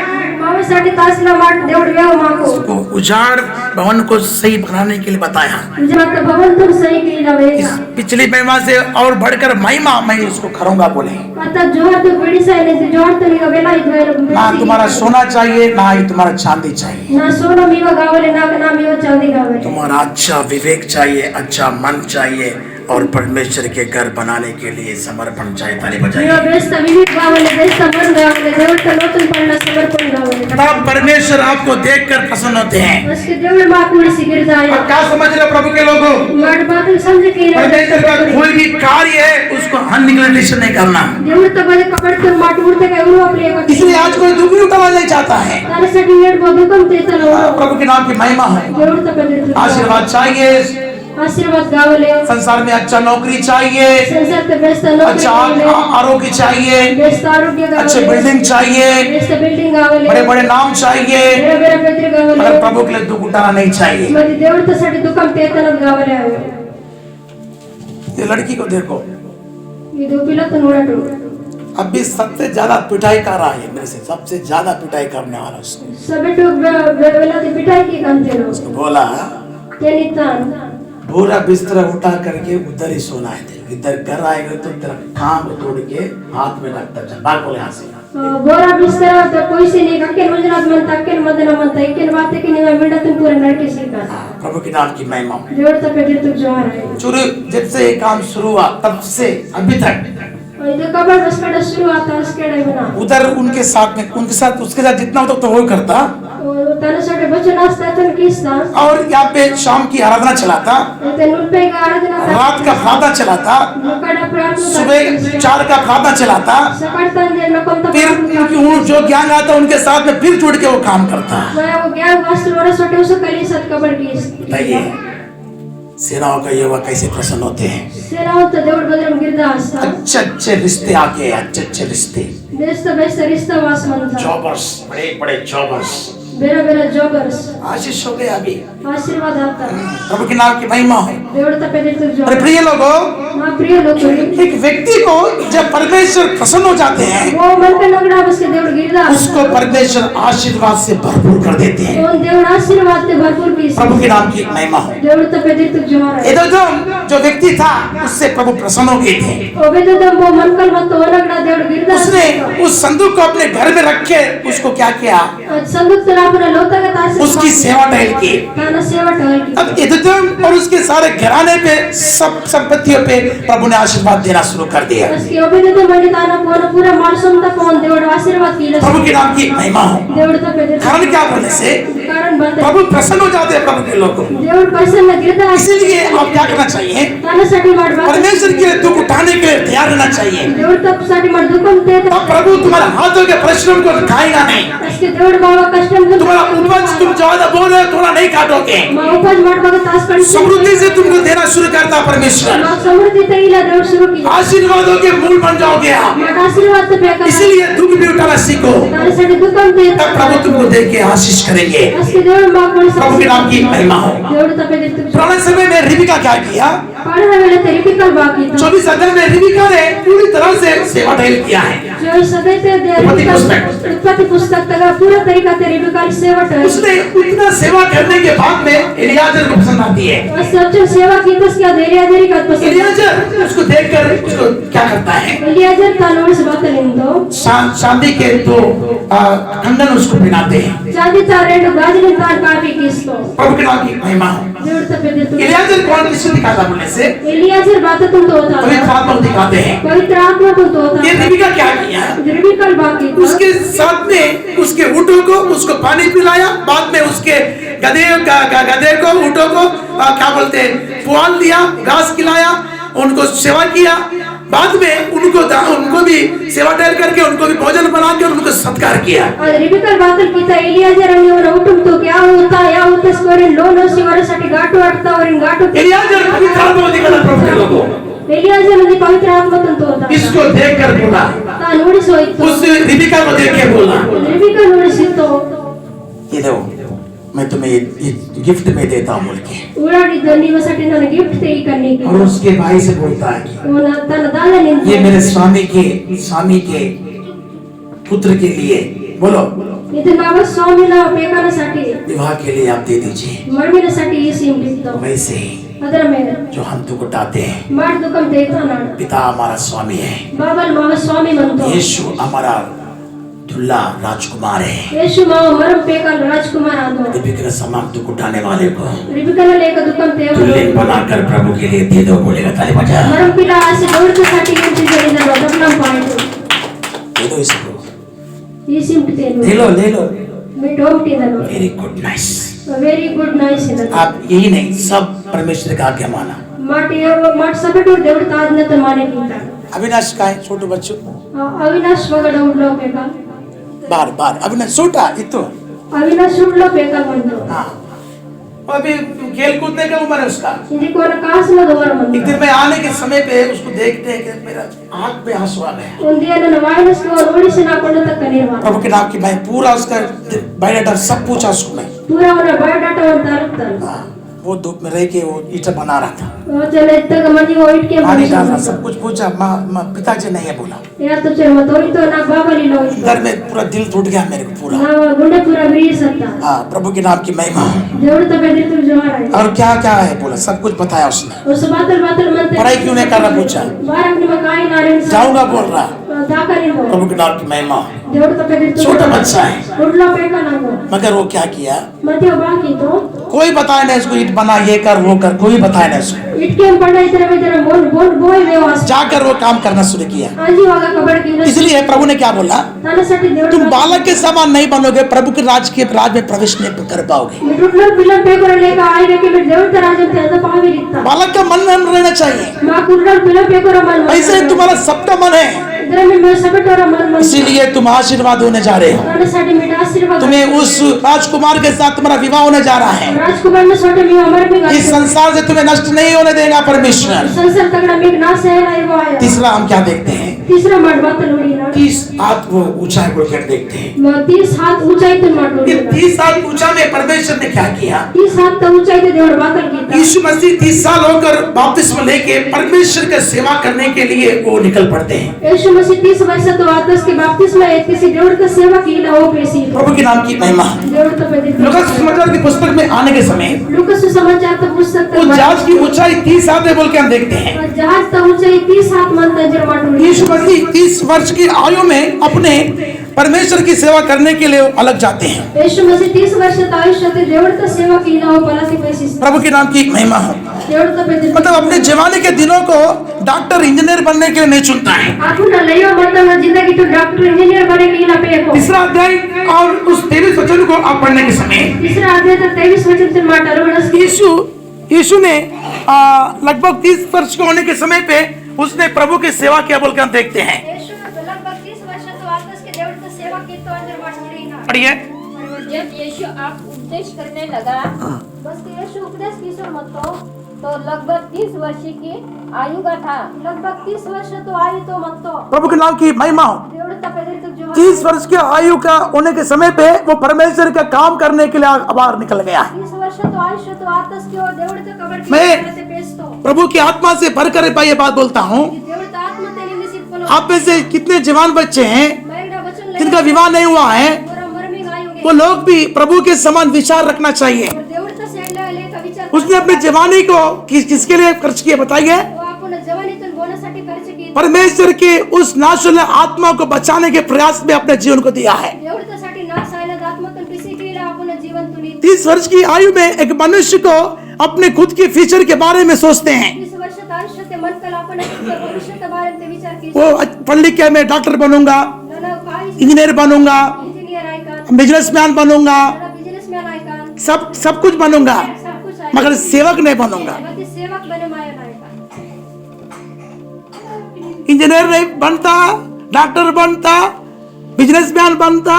మావसाठी तासला మాట దేవుడి వేవ మాకు उसको उजाड़ भवन को सही बनाने के लिए बताया। जब भगवंतुन सही कीला वे इस पिछली महिमा से और बढ़कर महिमा मैं इसको करूंगा बोले। आता जोर तो बड़ी साइने से जोर तो निगा वेला इद्वेर ना तुम्हारा सोना चाहिए, ना ही तुम्हारा चांदी चाहिए, ना सोनो मीवा गावले ना मीवा चांदी गावले तुम्हारा अच्छा विवेक चाहिए, अच्छा मन चाहिए और परमेश्वर के घर बनाने के लिए समर्पण चाहिए। ताली मीवा बजाइए। बेस्त विवेक गावले बेस्त मन गावले దేవుడి నూతన పనుల సమర్పణ गावले तब परमेश्वर आपको देखकर प्रसन्न होते हैं। उसके దేవుడి మాకు సిగిరదాయ अब क्या समझ रहे हो प्रभु के लोगों? మాట బాతులు समझ के परमेश्वर का कोई भी कार्य है उसको अननिगलेक्टेशन नहीं करना। దేవుడితో పది కపడుతూ మాట ఉడితే ఎవరు आपले इसलिए आज कोई दुख भी उठाना नहीं चाहता है। तारसाठी ఏడు బదుకం చేతలో प्रभु के नाम की महिमा है। దేవుడితో పది आशीर्वाद चाहिए, आशीर्वाद गावले संसार में अच्छा नौकरी चाहिए, संसार बेस्त नौकरी अच्छा आरोग्य चाहिए, बेस्त आरोग्य अच्छे गावले बिल्डिंग चाहिए, बेस्त बिल्डिंग गावले बड़े बड़े नाम चाहिए, ಬೇರೆ ಬೇರೆ ಪತ್ರಿ गावले मगर प्रभु के लिए दुख उठाना नहीं चाहिए। మరి దేవుడితో साठी దుఃఖం తేతన गावले आवे ये लड़की को देखो, ಇದು ಪಿಲತ ನೋಡಟು अभी सबसे ज्यादा पिटाई कर रहा है, मेरे से सबसे ज्यादा पिटाई करने वाला उसको। सबेटು वेलाದಿ पिटाई की कांतेरो उसको बोला तेनितान पूरा बिस्तर उठा करके उधर ही सोना है, इधर घर आएगा तो तेरा काम तोड़ के हाथ में रखता जा, बात बोले यहाँ से। ಬೋರಾ ಬಿಸ್ತರ तो कोई से नहीं अकेले गुजरात मन तकेल मदन मन तकेल बात के नहीं मिडतन पूरे नरके सीखा प्रभु के नाम की महिमा। దేవుడితో పెద్ద జోహార్ शुरू जब से ये काम शुरू हुआ तब से अभी तक ಇದು ಕಬರ್ ಬಸ್ಕಡ ಶುರು ಆತ ಅಸ್ಕೆಡ ಬना उधर उनके साथ उसके साथ जितना होता तो वो करता, ತನ ಸಡೆ ಬಚನ ಆಸ್ತತನ ಕಿಸ್ತಾ और यहाँ पे शाम की आराधना चलाता, ते ನುಲ್ಪೆ ಆರಾಧನಾ रात का प्रार्थना चलाता, ಮುಕಡ ಪ್ರಾರ್ಥನಾ सुबह 4 का प्रार्थना चलाता, सकड़तंदे नಕೊಂತ फिर जो ज्ञान आता उनके साथ में फिर जुड़ के वो काम करता। वो ज्ञान वास्तव में सोटे उस कली सत कबर की बताइए सेनाओं का युवा कैसे प्रसन्न होते हैं। सेनाओं तो देवड़ बदरम गिरदा आस्था अच्छे अच्छे रिश्ते आके, अच्छे अच्छे रिश्ते, बेस्त बेस्त रिश्ता वास मनता जॉबर्स, बड़े बड़े जॉबर्स, बेरा बेरा जॉबर्स आशीष हो गए अभी। आशीर्वाद आता प्रभु के नाम की महिमा हो। देवड़ तो पेदे तो जो अरे प्रिय लोगों, मां प्रिय लोग एक व्यक्ति को जब परमेश्वर प्रसन्न हो जाते हैं वो मन का नगड़ा बस के देवड़ गिरदा उसको परमेश्वर आशीर्वाद से भरपूर कर देते हैं। उन देवड़ आशीर्वाद से भरपूर भी प्रभु के नाम की महिमा हो। देवड़ तो पेदे तो जो है जो व्यक्ति था उससे प्रभु प्रसन्न हो गए थे। ओबे तो वो मन का मत वो नगड़ा देवड़ गिरदा उसने उस संदूक को अपने घर में रख के उसको क्या किया, संदूक तो अपना लोता का तास उसकी सेवा टहल की। ताना सेवा टहल की अब एदोम और उसके सारे घराने पे सब संपत्तियों पे प्रभु ने आशीर्वाद देना शुरू कर दिया। उसके ओबे तो मनी ताना पूरा मानसम तक कौन देवड़ आशीर्वाद की प्रभु के नाम की महिमा हो। देवड़ तो पेदे कारण क्या बोलने से कारण बंद प्रभु प्रसन्न हो जाते हैं प्रभु के लोगों। देवड़ पर्सन न गिरदा इसीलिए आप क्या करना चाहिए, ताना साठी मार बात परमेश्वर के लिए दुख उठाने के लिए तैयार रहना चाहिए। देवड़ तब साठी मार दुकम ते तब प्रभु तुम्हारे हाथों के परिश्रम को खाएगा नहीं। इसके देवड़ बाबा कष्टम तुम्हारा उपज तुम ज्यादा बोल रहे हो थोड़ा नहीं काटोगे। मा उपज मार बाबा तास कर समृद्धि से तुमको देना शुरू करता परमेश्वर। मा समृद्धि तैला देवड़ शुरू की आशीर्वादों के मूल बन जाओगे आप। मा आशीर्वाद तो पे कर इसीलिए दुख भी उठाना सीखो, ताना साठी दुकम ते तब प्रभु तुमको दे के आशीष करेंगे। Aski దేవుడు మాకు కూడా प्रभु के नाम की महिमा हो। దేవుడు తప్పేదిస్తూ पुराने समय में रिबिका क्या किया? పాడిన వేళ తెరిపికల్ బాకీ 24 अध्याय में रिबिका ने पूरी तरह से सेवा टहल किया है। जो सदैते उत्पत्ति पुस्तक तक पूरा तरीका तेरिपिकल सेवा है। उसने इतना सेवा करने के बाद में एलियाजर को पसंद आती है। और सच्चा सेवा की तो क्या देरी का पसंद एलियाजर उसको देखकर उसको क्या करता है? एलियाजर तानोड़ से बात लिंदो चांदी के दो कंगन उसको पहनाते हैं। चांदी तारेंड गाजनी तार काफी किसको प्रभु के नाम की महिमा हो। దేవుడు తప్పేదిస్తూ एलियाजर कौन किसको दिखाता बोलने से? एलियाजर बात तुम तो होता पवित्र आत्मा को दिखाते हैं। पवित्र आत्मा को तो होता ये रिबिका क्या किया? तेरिपिकल बाकी उसके साथ में उसके ऊँटों को उसको पानी पिलाया, बाद में उसके गधे को ऊँटों को क्या बोलते हैं पुआल दिया, घास खिलाया, उनको सेवा किया, बाद में उनको भी सेवा टहल करके उनको भी भोजन बना के उनको सत्कार किया। और रिबिकल बातल कीता एलियाजर आणि वर उठून तो क्या होता या होता स्कोर लोन शिवरासाठी गाठो वाटता और इन गाठो एलियाजर पवित्र आत्मा को दिखाता प्रभु के लोगों। एलियाजर मध्ये पवित्र आत्मा तो होता इसको देखकर बोला, ता नोडी सोयतो उस रिबिका को देख के बोला, रिबिकल नोडी सितो ये दो मैं तुम्हें ये गिफ्ट में देता हूँ बोल के। उडाडी धन्यवासाठी ನನ್ನ ಗಿಫ್ಟ್ तेई करने की और उसके भाई से बोलता है कि ओना तन दादा ये मेरे स्वामी के पुत्र के लिए बोलो ಇದು ನಾವು ಸ್ವಾಮಿನ ಬೇಕನसाठी विवाह के लिए आप दे दीजिए। ಮಣ್ಣಿನसाठी ಈ ಸಿಮ್ ಲಿಖतो वैसे ही ಅದರ ಮೇಲೆ जो हम तुमको डांटे हैं, ಮಾಡ್ ದುಕಂ ದೇತಾ ನಾಡ पिता हमारा स्वामी है, ಬಾಬಲ್ ಮಾವ ಸ್ವಾಮಿ ಮಂತೋ यीशु हमारा दुल्ला राजकुमार है। ಯೇಸು ಮಾವ ಮರಂ ಬೇಕಲ್ ರಾಜಕುಮಾರ್ ಆದೋ दीपिका का सामान तुमको डालने वाले को रिबिकल लेಕ ದುಕಂ ತೇವ दुल्हन बनाकर प्रभु के लिए दे दो बोलेगा, ताली बजा मरम पिला आसे दौड़साठी यांची जरीला डबलम पॉइंट दे दो इसको, ಈ ಸಿಮ್ ತೇನು ले लो मी डोमटी दनो very good nice. Very good nice ಇದೆ आप यही नहीं सब परमेश्वर का आज्ञा माना। माट सबटोर देवड़ ताजने तो माने कीता अविनाश का है छोटू बच्चों अविनाश वगड उडलो बेका बार अविनाश छोटा इतो अविनाश उडलो बेका म्हणतो हाँ वो अभी खेल कूदने का उम्र है उसका। ఇది कोण कासला दोवर एक म्हणतो दिन मैं आने के समय पे उसको देखते हैं कि मेरा आंख पे आंसू आ गया। ಒಂದಿಯ ನನ್ನ ವಾಯನಸ್ ನೋಡಿಸಿ ನಾಕೊಂಡು ತಕ್ಕ ನಿರ್ವಾಣ प्रभु के नाम की मैं पूरा उसका बायोडाटा सब पूछा उसको मैं। पूरा ಅವನ ಬಯೋಡಾಟಾ ಅಂತ ಅರ್ಥ हाँ, वो धूप में रह के वो ईटा बना रहा था, चले तक मनी वो इट के पानी डाल रहा, सब कुछ पूछा। माँ पिताजी नहीं है बोला। या तो चल मत होई तो ना बाबली लो घर में पूरा दिल टूट गया मेरे को पूरा। ना गुंडे पूरा ब्री सकता हाँ, प्रभु के नाम की महिमा हो। देवड़ तो बेदे तू जोर है और क्या क्या है बोला, सब कुछ बताया उसने। उस बातल मनते पढ़ाई क्यों नहीं कर रहा पूछा, बारक ने मकाई नारायण जाऊंगा बोल रहा। दाकरी हो प्रभु के नाम की महिमा हो। देवड़ तो बेदे तू छोटा बच्चा है उडलो पेका नागो मगर वो क्या किया, मते बाकी तो कोई बताया नहीं उसको, ईट बना ये कर वो कर, कोई बताया नहीं उसको। इट के पढ़ा इधर बोल बोल देवास जाकर वो काम करना शुरू किया। आजी वागा कबड़ की इसलिए प्रभु ने क्या बोला, तानासाठी देवड़ तुम बालक के समान नहीं बनोगे, प्रभु के राज में प्रवेश नहीं कर पाओगे। मिटुटलो पिल्लन पेपर लेकर आएगा कि मैं देवड़ तराज में तो पावे लिखता बालक का मन रहना चाहिए, मां कुंडल पिल्लन पेपर मन ऐसे तुम्हारा सबका मन है, इधर में मैं सबटोरा मन इसीलिए तुम आशीर्वाद होने जा रहे हो। तानासाठी मी आशीर्वाद तुम्हें उस राजकुमार के साथ तुम्हारा विवाह होने जा रहा है। राजकुमार ने छोटे में अमर में इस संसार से तुम्हें नष्ट नहीं होने देगा परमेश्वर। संसार तगड़ा में नाश है ना वो आया तीसरा हम क्या देखते हैं, तीसरा माट बात लोड़ी ना 30 हाथ वो ऊंचाई को कर देखते हैं। 30 हाथ ऊंचाई तो माट ये लोड़ी 30 हाथ ऊंचा में परमेश्वर ने क्या किया, 30 हाथ तो ऊंचाई तो देवड़ बातल कीता यीशु मसीह 30 साल होकर बपतिस्मा लेके परमेश्वर का सेवा करने के लिए वो निकल पड़ते हैं। यीशु मसीह 30 वर्ष तो वापस के बपतिस्मा एक किसी देवड़ का सेवा की ना हो पेशी प्रभु के नाम की महिमा। देवड़ तो पे लूका सुसमाचार की पुस्तक में आने के समय लूका सुसमाचार तो पुस्तक वो जहाज की ऊंचाई 30 हाथ है बोल के हम देखते हैं। जहाज तो ऊंचाई 30 हाथ मानता जर माट लोड़ी यीशु मसीह 30 वर्ष की आयु में अपने परमेश्वर की सेवा करने के लिए अलग जाते हैं। यीशु मसीह 30 वर्ष तो आयुष्य ते देवड़ का सेवा की ना हो पलासी पेशी प्रभु के नाम की महिमा हो। देवड़ तो पे मतलब अपने जवानी के दिनों को डॉक्टर इंजीनियर बनने के लिए नहीं चुनता है। आपको ना लियो मतलब जिंदगी तो डॉक्टर इंजीनियर बने की ना पे को तीसरा अध्याय और उस 23 वचन को आप पढ़ने के समय तीसरा अध्याय तो 23 वचन से माटा रोणस यीशु ने लगभग 30 वर्ष के होने के समय पे उसने प्रभु की सेवा किया बोल के हम देखते हैं। यीशु ने लगभग 30 वर्ष तो वापस के देवड़ की सेवा की तो अंदर माट लोड़ी ना पढ़िए, जब यीशु आप उपदेश करने लगा बस के यीशु उपदेश किसो मतो तो लगभग 30 वर्ष की आयु का था। लगभग 30 वर्ष तो आयु तो मत तो प्रभु के नाम की महिमा हो। దేవుడు తప్పేదైతే जो 30 वर्ष की आयु का होने के समय पे वो परमेश्वर का काम करने के लिए बाहर निकल गया। 30 वर्ष तो आयुष तो आतस की और దేవుడితో కబడ్డీ मैं करते पेस्तो प्रभु की आत्मा से भरकर ये बात बोलता हूँ, దేవుడితో ఆత్మతో నిలిసిపోలో आप में से कितने जवान बच्चे हैं మైండా వచन ले जिनका विवाह नहीं हुआ है, और मरमी गायोगे वो लोग भी प्रभु के समान विचार रखना चाहिए। और దేవుడితో సేడల లేక విచాर उसने अपनी जवानी को किसके लिए खर्च किया बताइए? वो आपण जवानीतून बोनसाठी खर्च की परमेश्वर के उस नाशुल्य आत्मा को बचाने के प्रयास में अपने जीवन को दिया है। దేవుడితోसाठी नाश आयला आत्मतून किसी केला आपण जीवन तुनी 30 वर्ष की आयु में एक मनुष्य को अपने खुद के फ्यूचर के बारे में सोचते हैं। 30 वर्ष आयुष्य ते मन कल आपण भविष्य बारे में विचार की वो पढ़ लिख के मैं डॉक्टर बनूंगा, नन काय इंजीनियर बनूंगा, इंजीनियर आयकान बिजनेसमैन बनूंगा, बिजनेसमैन आयकान सब कुछ बनूंगा, सब कुछ मगर सेवक नहीं बनूंगा। मग सेवक बने माया नायका इंजीनियर नहीं बनता, डॉक्टर बनता, बिजनेसमैन बनता,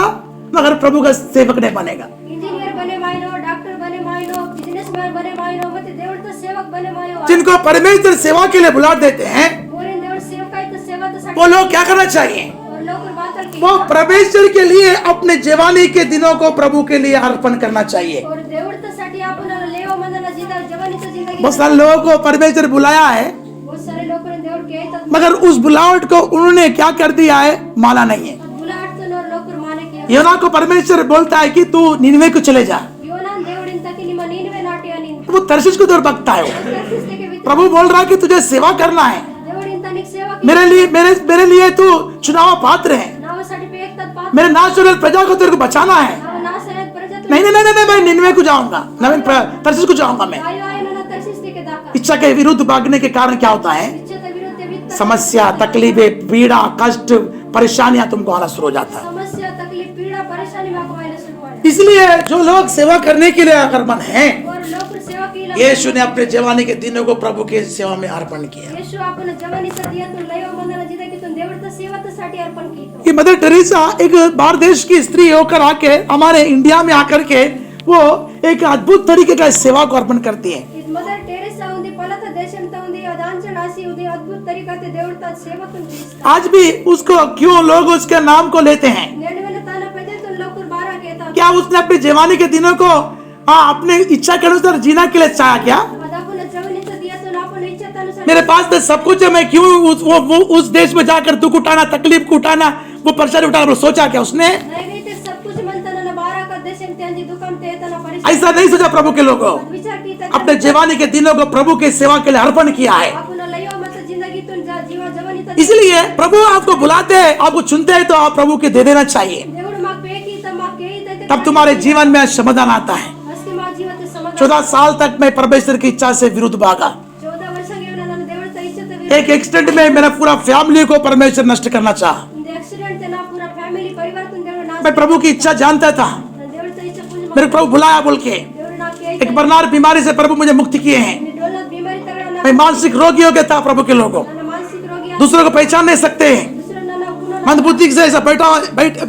मगर प्रभु का सेवक नहीं बनेगा। इंजीनियर बने मायनो डॉक्टर बने मायनो बिजनेसमैन बने मायनो मग దేవుడితో సేవक बने मायो जिनको परमेश्वर सेवा के लिए बुला देते हैं, मोरे దేవుడు సేవకాయ तो सेवा तो वो लोग क्या करना चाहिए? और लोग बातल की वो परमेश्वर के लिए अपने जवानी के दिनों को प्रभु के लिए अर्पण करना चाहिए। और దేవుడితోसाठी आपण लेव मदन जीता जवानीचं जिंदगी बहुत सारे लोगों को परमेश्वर बुलाया है, बहुत सारे लोगों ने దేవుడు के येतात मगर उस बुलावट को उन्होंने क्या कर दिया है, माना नहीं है। बुलाटतन और लोकर माने किया योना को परमेश्वर बोलता है कि तू निनवे को चले जा, योना దేవుడింత कि ನಿಮ್ಮ ನೀನುವೆ ನಾಟಿ ಅನಿನ್ वो तर्शीश को दूर भगता है। वो ತರ್ಸಿಸ್ತೆಗೆ ಬಿತ್ತು प्रभु बोल रहा है कि तुझे सेवा करना है, దేవుడింತ ನಿಕ್ ಸೇವಾ मेरे लिए तू चुनाव पात्र है, ನಾವು ಸರ್ಟಿಫಿಕೇಟ್ ತತ್ ಪಾತ್ मेरे नाशुल्य प्रजा को तेरे को बचाना है। ನಾವು ನಾಸರತ್ ಪ್ರಜಾತ नहीं नहीं नहीं नहीं, मैं निनवे को जाऊंगा, तर्शीश को जाऊंगा। मैं ಆಯೋ ಆಯನ ತರ್ಸಿಸ್ತೆಗೆ ದಾಕ इच्छा के विरुद्ध भागने के कारण क्या होता है? ಇಚ್ಛೆತ ವಿರುದ್ಧ ವಿತ್ತ समस्या, तकलीफें, पीड़ा, कष्ट, परेशानियां तुमको आना शुरू हो जाता है। समस्या तकलीफ पीड़ा परेशानी में आने शुरू हुआ इसलिए जो लोग सेवा करने के लिए अगर मन है, और लोग सेवा की यीशु ने अपने जवानी के दिनों को प्रभु के सेवा में अर्पण किया। येशू आपण जवानीचा दिया तो लय मंदना जिंदगीतून देवळता सेवासाठी अर्पण केलं कि मदर टेरेसा एक बाहर देश की स्त्री होकर आके हमारे इंडिया में आकर के वो एक अद्भुत तरीके का सेवा को अर्पण करती है। मदर टेरेसा ఉంది పలత దేశంతో ఉంది అదాంచడాసి ఉంది అద్భుత తरीकाते देवळता सेवातून చేస్తారు आज भी उसको क्यों लोग उसके नाम को लेते हैं? नेडवेन ताना पदेतून लोकर बारा घेतात क्या उसने अपने जवानी के दिनों को अपने इच्छा के अनुसार जीना के लिए चाहा क्या? आपण जवानीचा दिया तो आपण इच्छानुसार मेरे पास तो सब कुछ है, मैं क्यों उस देश में जाकर दुख उठाना, तकलीफ को उठाना, वो परेशानी उठाना, वो सोचा क्या उसने? नाही ते सब कुछ म्हणताना ना बारा का देशम त्यांची दुकान ते येताना परिस्थिती ऐसा नहीं सोचा प्रभु के लोगों। विचार कीता अपने जवानी के दिनों को प्रभु के सेवा के लिए अर्पण किया है। आपण लय मत जिंदगीतून जीवा जवानीचा इसलिए प्रभु आपको बुलाते हैं, आपको चुनते हैं, तो आप प्रभु के दे देना चाहिए, देवड माग पेकी तर माग केई ते तब तुम्हारे जीवन में समाधान आता है। असकी माग जीवाते समाधान 14 साल तक मैं परमेश्वर की इच्छा से विरुद्ध भागा। 14 वर्ष घेऊन ನಾನು ದೇವರ ಇಚ್ಛೆತ एक एक्सीडेंट में मेरा पूरा फैमिली को परमेश्वर नष्ट करना चाहा। ಒಂದು ಆಕ್ಸಿಡೆಂಟ್ ना पूरा फैमिली परिवार तुम देवड़ नाश मैं प्रभु की इच्छा जानता था, देवड़ तो इच्छा पूज मेरे प्रभु बुलाया बोल के। देवड़ ना के एक बरनार बीमारी से प्रभु मुझे मुक्ति किए हैं। डोलत बीमारी तगड़ा ना मैं मानसिक रोगी हो गया था प्रभु के लोगों, ನನ್ನ मानसिक रोगी दूसरों को पहचान नहीं सकते हैं। दूसरा ना गुण मंदबुद्धि से ऐसा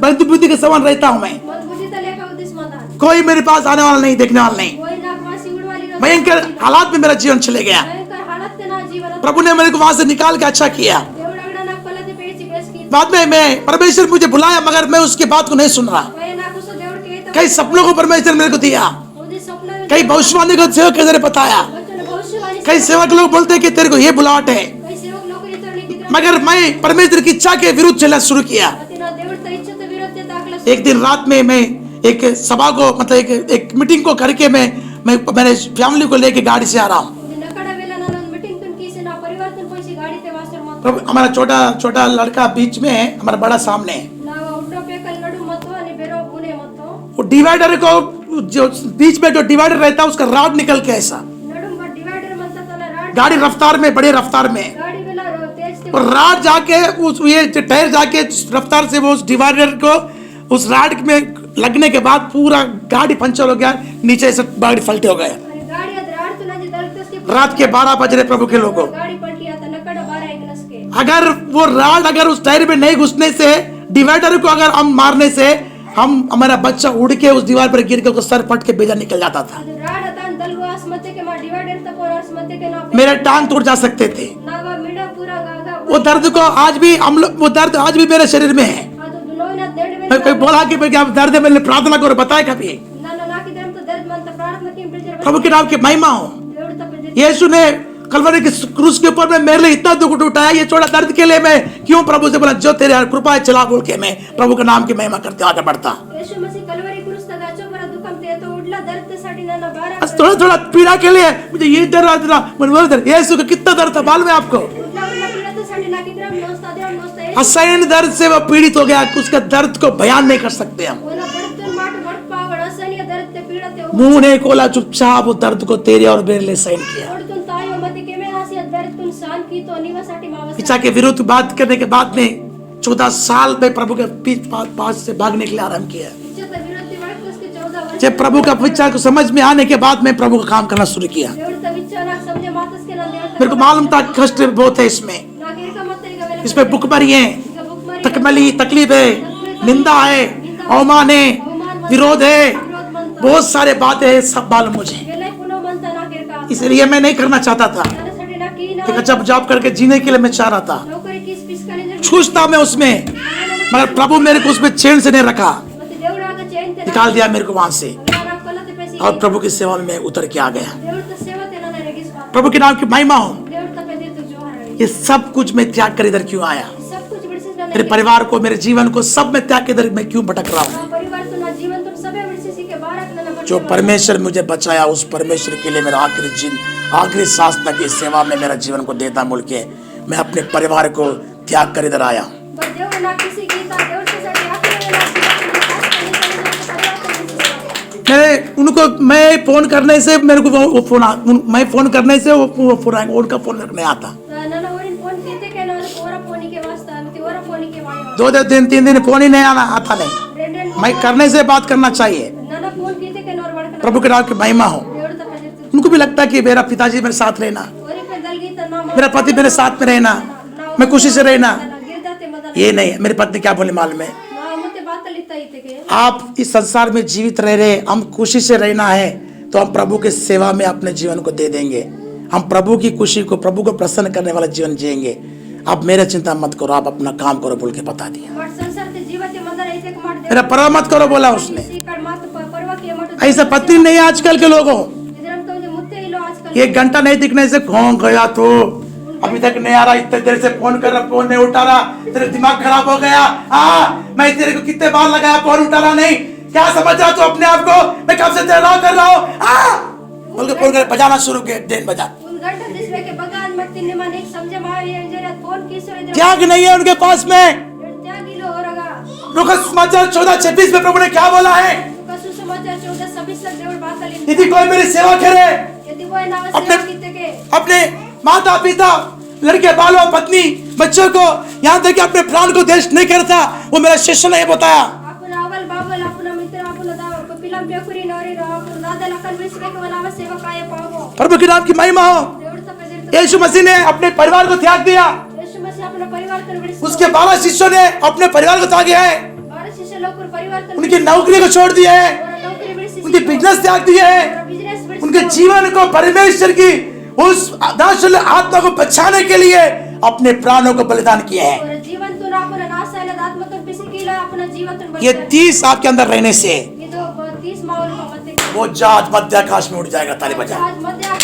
मंदबुद्धि के समान रहता हूँ मैं। मत बुद्धि त लेखा उद्देश मंदान कोई मेरे पास आने वाला नहीं, देखने वाला नहीं। कोई ना वासी उड़वाली ना भयंकर हालात में मेरा जीवन चले गया। भयंकर हालत ते ना जीवन प्रभु ने मेरे को वहां से निकाल के अच्छा किया। देवड़ अगड़ा ना पलते पेची बेस की बाद में मैं परमेश्वर मुझे बुलाया, मगर मैं उसकी बात को नहीं सुन रहा। कोई ना कुछ देवड़ के तो कई सपनों को परमेश्वर मेरे को दिया, उदी स्वप्न कई भविष्यवाणी को सेवक के जरिए बताया। वचन भविष्यवाणी कई सेवक लोग बोलते हैं कि तेरे को ये बुलाहट है, कई सेवक नौकरी तरली की मगर मैं परमेश्वर की इच्छा के विरुद्ध चलना शुरू किया। ना देवड़ त इच्छा ते विरोध ते दाखला एक दिन रात में मैं एक सभा को मतलब एक मीटिंग को करके मैंने फैमिली को लेके गाड़ी से आ रहा हूँ। नकड़ा वेला ना मीटिंग तुन की से ना परिवार तुन पैसे गाड़ी ते वासर मत प्रभु हमारा छोटा लड़का बीच में है, हमारा बड़ा सामने है। ना उड्डो पे कल नडु मत अनि बेरो बुने मत वो डिवाइडर को जो बीच में जो डिवाइडर रहता है उसका राड निकल के ऐसा नडु मत डिवाइडर मत तला राड गाड़ी रफ्तार में, बड़ी रफ्तार में, गाड़ी वेला तेज ते और राड जाके उस ये टायर जाके रफ्तार से वो उस डिवाइडर को उस राड में लगने के बाद पूरा गाड़ी पंचर हो गया, नीचे से गाड़ी पलटी हो गया। अनि गाड़ी अद राड तो ना जे दलतस के रात के 12 बज रहे प्रभु के लोगों। गाड़ी पलटी आता नकड़ा 12 इंग्लिश के अगर वो राड अगर उस टायर में नहीं घुसने से, डिवाइडर को अगर हम मारने से, हमारा बच्चा उड़ के उस दीवार पर गिर के उसका सर फट के बेजा निकल जाता था। राड आता दलवास मत के मा डिवाइडर त पोर वर्ष मध्य के ना मेरे टांग तोड़ जा सकते थे। ना वा मिडा पूरा गागा वो दर्द को आज भी हम लोग, वो दर्द आज भी मेरे शरीर में है। तो दुनों ना देड़ में मैं कोई बोला कि भाई आप दर्द है, मैंने प्रार्थना करो, बताए कभी? ना की दर्द तो दर्द मन तो प्रार्थना की प्रेजर प्रभु के नाम की महिमा हो। देवड़ तो प्रेजर यीशु ने कलवरी के क्रूस के ऊपर में मेरे लिए इतना दुख उठाया, ये छोड़ा दर्द के लिए मैं क्यों प्रभु से बोला जो तेरे कृपा है चला, बोल के मैं प्रभु के नाम की महिमा करते आगे बढ़ता। यीशु मसीह कलवरी क्रूस तक आचो पर दुखम ते तो उडला दर्द साठी ना 12 बस थोड़ा थोड़ा पीड़ा के लिए मुझे ये दर्द था, दर्द यीशु का कितना दर्द था मालूम है आपको? उडला पीड़ा तो साठी ना की ग्राम नोस्ता देव नोस्ता असहनीय दर्द से वो पीड़ित हो गया, उसका दर्द को बयान नहीं कर सकते हम। ओला बर्तन माट बड़ पावड़ असहनीय दर्द ते पीड़ा ते मुंह ने खोला, चुपचाप वो दर्द को तेरे और मेरे लिए सहन किया। ओडतुन तायो मते के में हासियत दर्द तुन शान की तो निवासाठी मावस इच्छा के विरुद्ध बात करने के बाद में 14 साल में प्रभु के पीठ पास से भागने के लिए आरंभ किया। इच्छा विरोधी वर्ग उसके 14 वर्ष जब प्रभु का विचार को समझ में आने के बाद में प्रभु का काम करना शुरू किया। देवड़ तो विचार समझे मातस के ना देवड़ मेरे को मालूम था कष्ट बहुत है इसमें, ना के का मत का वेला इसमें भुखमरी है, तकमली तकलीफ है, निंदा है, अवमान है, विरोध है, बहुत सारे बातें हैं, सब मालूम मुझे। गेले पुनो मनता ना के का इसलिए मैं नहीं करना चाहता था। साठी ना की ना एक अच्छा जॉब करके जीने के लिए मैं चाह रहा था, नौकरी किस पिस करने खुश था मैं उसमें, मगर प्रभु मेरे को उसमें चैन से नहीं रखा, मते देवड़ा का चैन ते निकाल दिया मेरे को वहां से, ना कोला ते पैसे और प्रभु की सेवा में मैं उतर के आ गया। देवड़ तो सेवा ते ना रहेगी स्वाद प्रभु के नाम की महिमा हो। देवड़ तो पे दे तो जो है ये सब कुछ मैं त्याग कर इधर क्यों आया? सब कुछ बड़से ना मेरे परिवार को, मेरे जीवन को सब मैं त्याग के इधर मैं क्यों भटक रहा हूँ? परिवार तो ना जीवन तो सबे बड़से के बारक ना जो परमेश्वर मुझे बचाया, उस परमेश्वर के लिए मेरा आखिरी सांस तक इस सेवा में मेरा जीवन को देता बोल के मैं अपने परिवार को त्याग कर इधर आया। देवड़ ना किसी गीता देवड़ से साठी आखिरी मेरे उनको मैं फोन करने से मेरे को वो फोन मैं फोन करने से वो फोन आएगा, उनका फोन नहीं आता। ना ओरिन फोन कीते के ना ओरा फोन के वास्ता मते ओरा फोन के वाया 2 दिन 3 दिन फोन ही नहीं आता नहीं। रेंडन मैं करने से बात करना चाहिए। ना फोन कीते के नोर बड़का प्रभु के नाम की महिमा हो। देवड़ तो पे उनको भी लगता है कि मेरा पिताजी मेरे साथ रहना, ओरी पे दल गीता ना मेरा पति मेरे साथ में रहना, मैं खुशी से रहना। गिरदा ते मदन ये नहीं, मेरी पत्नी क्या बोले मालूम है? ना मते बात लिता इते के आप इस संसार में जीवित रह रहे, हम खुशी से रहना है तो हम प्रभु के सेवा में अपने जीवन को दे देंगे। हम प्रभु की खुशी को, प्रभु को प्रसन्न करने वाला जीवन जिएंगे। आप मेरे चिंता मत करो, आप अपना काम करो बोल के बता दिया। बट संसार ते जीवते मदन ऐसे कमाट दे मेरा परवाह मत करो बोला उसने। सीकड़ मत परवा के मत ऐसा पत्नी नहीं है आजकल के लोगों। इधर हम तो मुत्ते लो आजकल 1 घंटा नहीं दिखने से कौन गया तो अभी तक नहीं आ रहा, इतने देर से फोन कर रहा, फोन नहीं उठा रहा, तेरा दिमाग खराब हो गया। मैं तेरे को कितने बार लगाया, फोन उठा रहा नहीं, क्या समझ रहा तू अपने आप को? मैं कब से तेरा राह कर रहा हूँ बोल के फोन कर बजाना शुरू किया। दिन बजा उन घंटा जिसमें के बगान मत ने मन एक समझे मार ये जरा फोन किस रे त्याग नहीं है उनके पास में। त्यागी लो होगा लूका समाचार 14:26 में प्रभु ने क्या बोला है? का सुसमाचार 14:26 तक देवड़ बात ली यदि कोई मेरी सेवा करे, यदि कोई ना अपने- सेवा कीते के अपने माता पिता, लड़के बालों, पत्नी, बच्चों को, यहाँ तक कि अपने प्राण को देश नहीं करता, वो मेरा शिष्य नहीं बताया। अपन आवल बाबल अपन मित्र अपन दा पिलम बेकुरी नौरी रो अपन दादा लखन विश्व के वाला सेवा काय पावो प्रभु के नाम की महिमा हो। देवड़ तो पे यीशु मसीह ने अपने परिवार को त्याग दिया, यीशु मसीह अपना परिवार कर बड़ी उसके 12 शिष्यों ने अपने परिवार को त्याग दिया है, 12 शिष्य लोग को परिवार कर उनकी नौकरी को छोड़ दिया है, नौकरी बड़ी उनकी बिजनेस त्याग दिया है, बिजनेस बड़ी उनके जीवन को परमेश्वर की उस नाशल आत्मा को बचाने के लिए अपने प्राणों को बलिदान किए हैं। और जीवन तो ना अपन नाश है आत्मा तो पिसी कीला अपना जीवन तो ये 30 आपके अंदर रहने से ये तो 30 माहौल का मत वो जहाज मध्य आकाश में उड़ जाएगा। ताली बजा, आज मध्य आकाश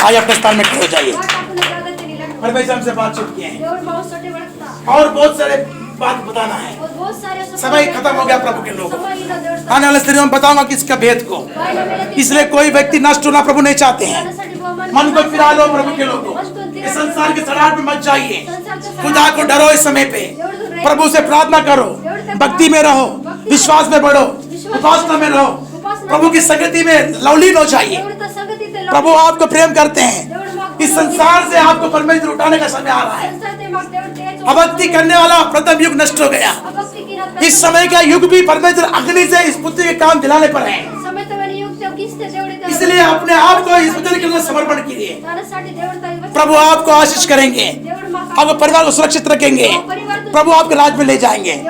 आज अपने स्थान में खड़े हो जाइए। अपने जगह ते नहीं लगा परमेश्वर हमसे बातचीत किए हैं देवड़ माउस छोटे बड़ता और बहुत सारे बात बताना है। और बहुत सारे समय खत्म हो गया प्रभु के लोगों। समय ना देवड़ आने वाले स्त्रियों में बताऊंगा किसका भेद को, इसलिए कोई व्यक्ति नष्ट होना प्रभु नहीं चाहते हैं। मन को फिरा लो प्रभु के लोगों, इस संसार के सड़ाहट में मत जाइए, खुदा को डरो इस समय पे, प्रभु से प्रार्थना करो, भक्ति में रहो, विश्वास में बढ़ो, उपासना में रहो, प्रभु की संगति में लवलीन हो जाइए। प्रभु आपको प्रेम करते हैं। इस संसार से आपको परमेश्वर उठाने का समय आ रहा है। अभक्ति करने वाला प्रथम युग नष्ट हो गया। इस समय का युग भी परमेश्वर अग्नि से इस पुत्र के काम दिलाने पर है। इसलिए अपने आप को इस पुत्र के लिए समर्पण कीजिए। प्रभु आपको आशीष करेंगे, आपके परिवार को सुरक्षित रखेंगे, प्रभु आपके राज में ले जाएंगे।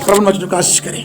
प्रभु मुझे आशीष करें।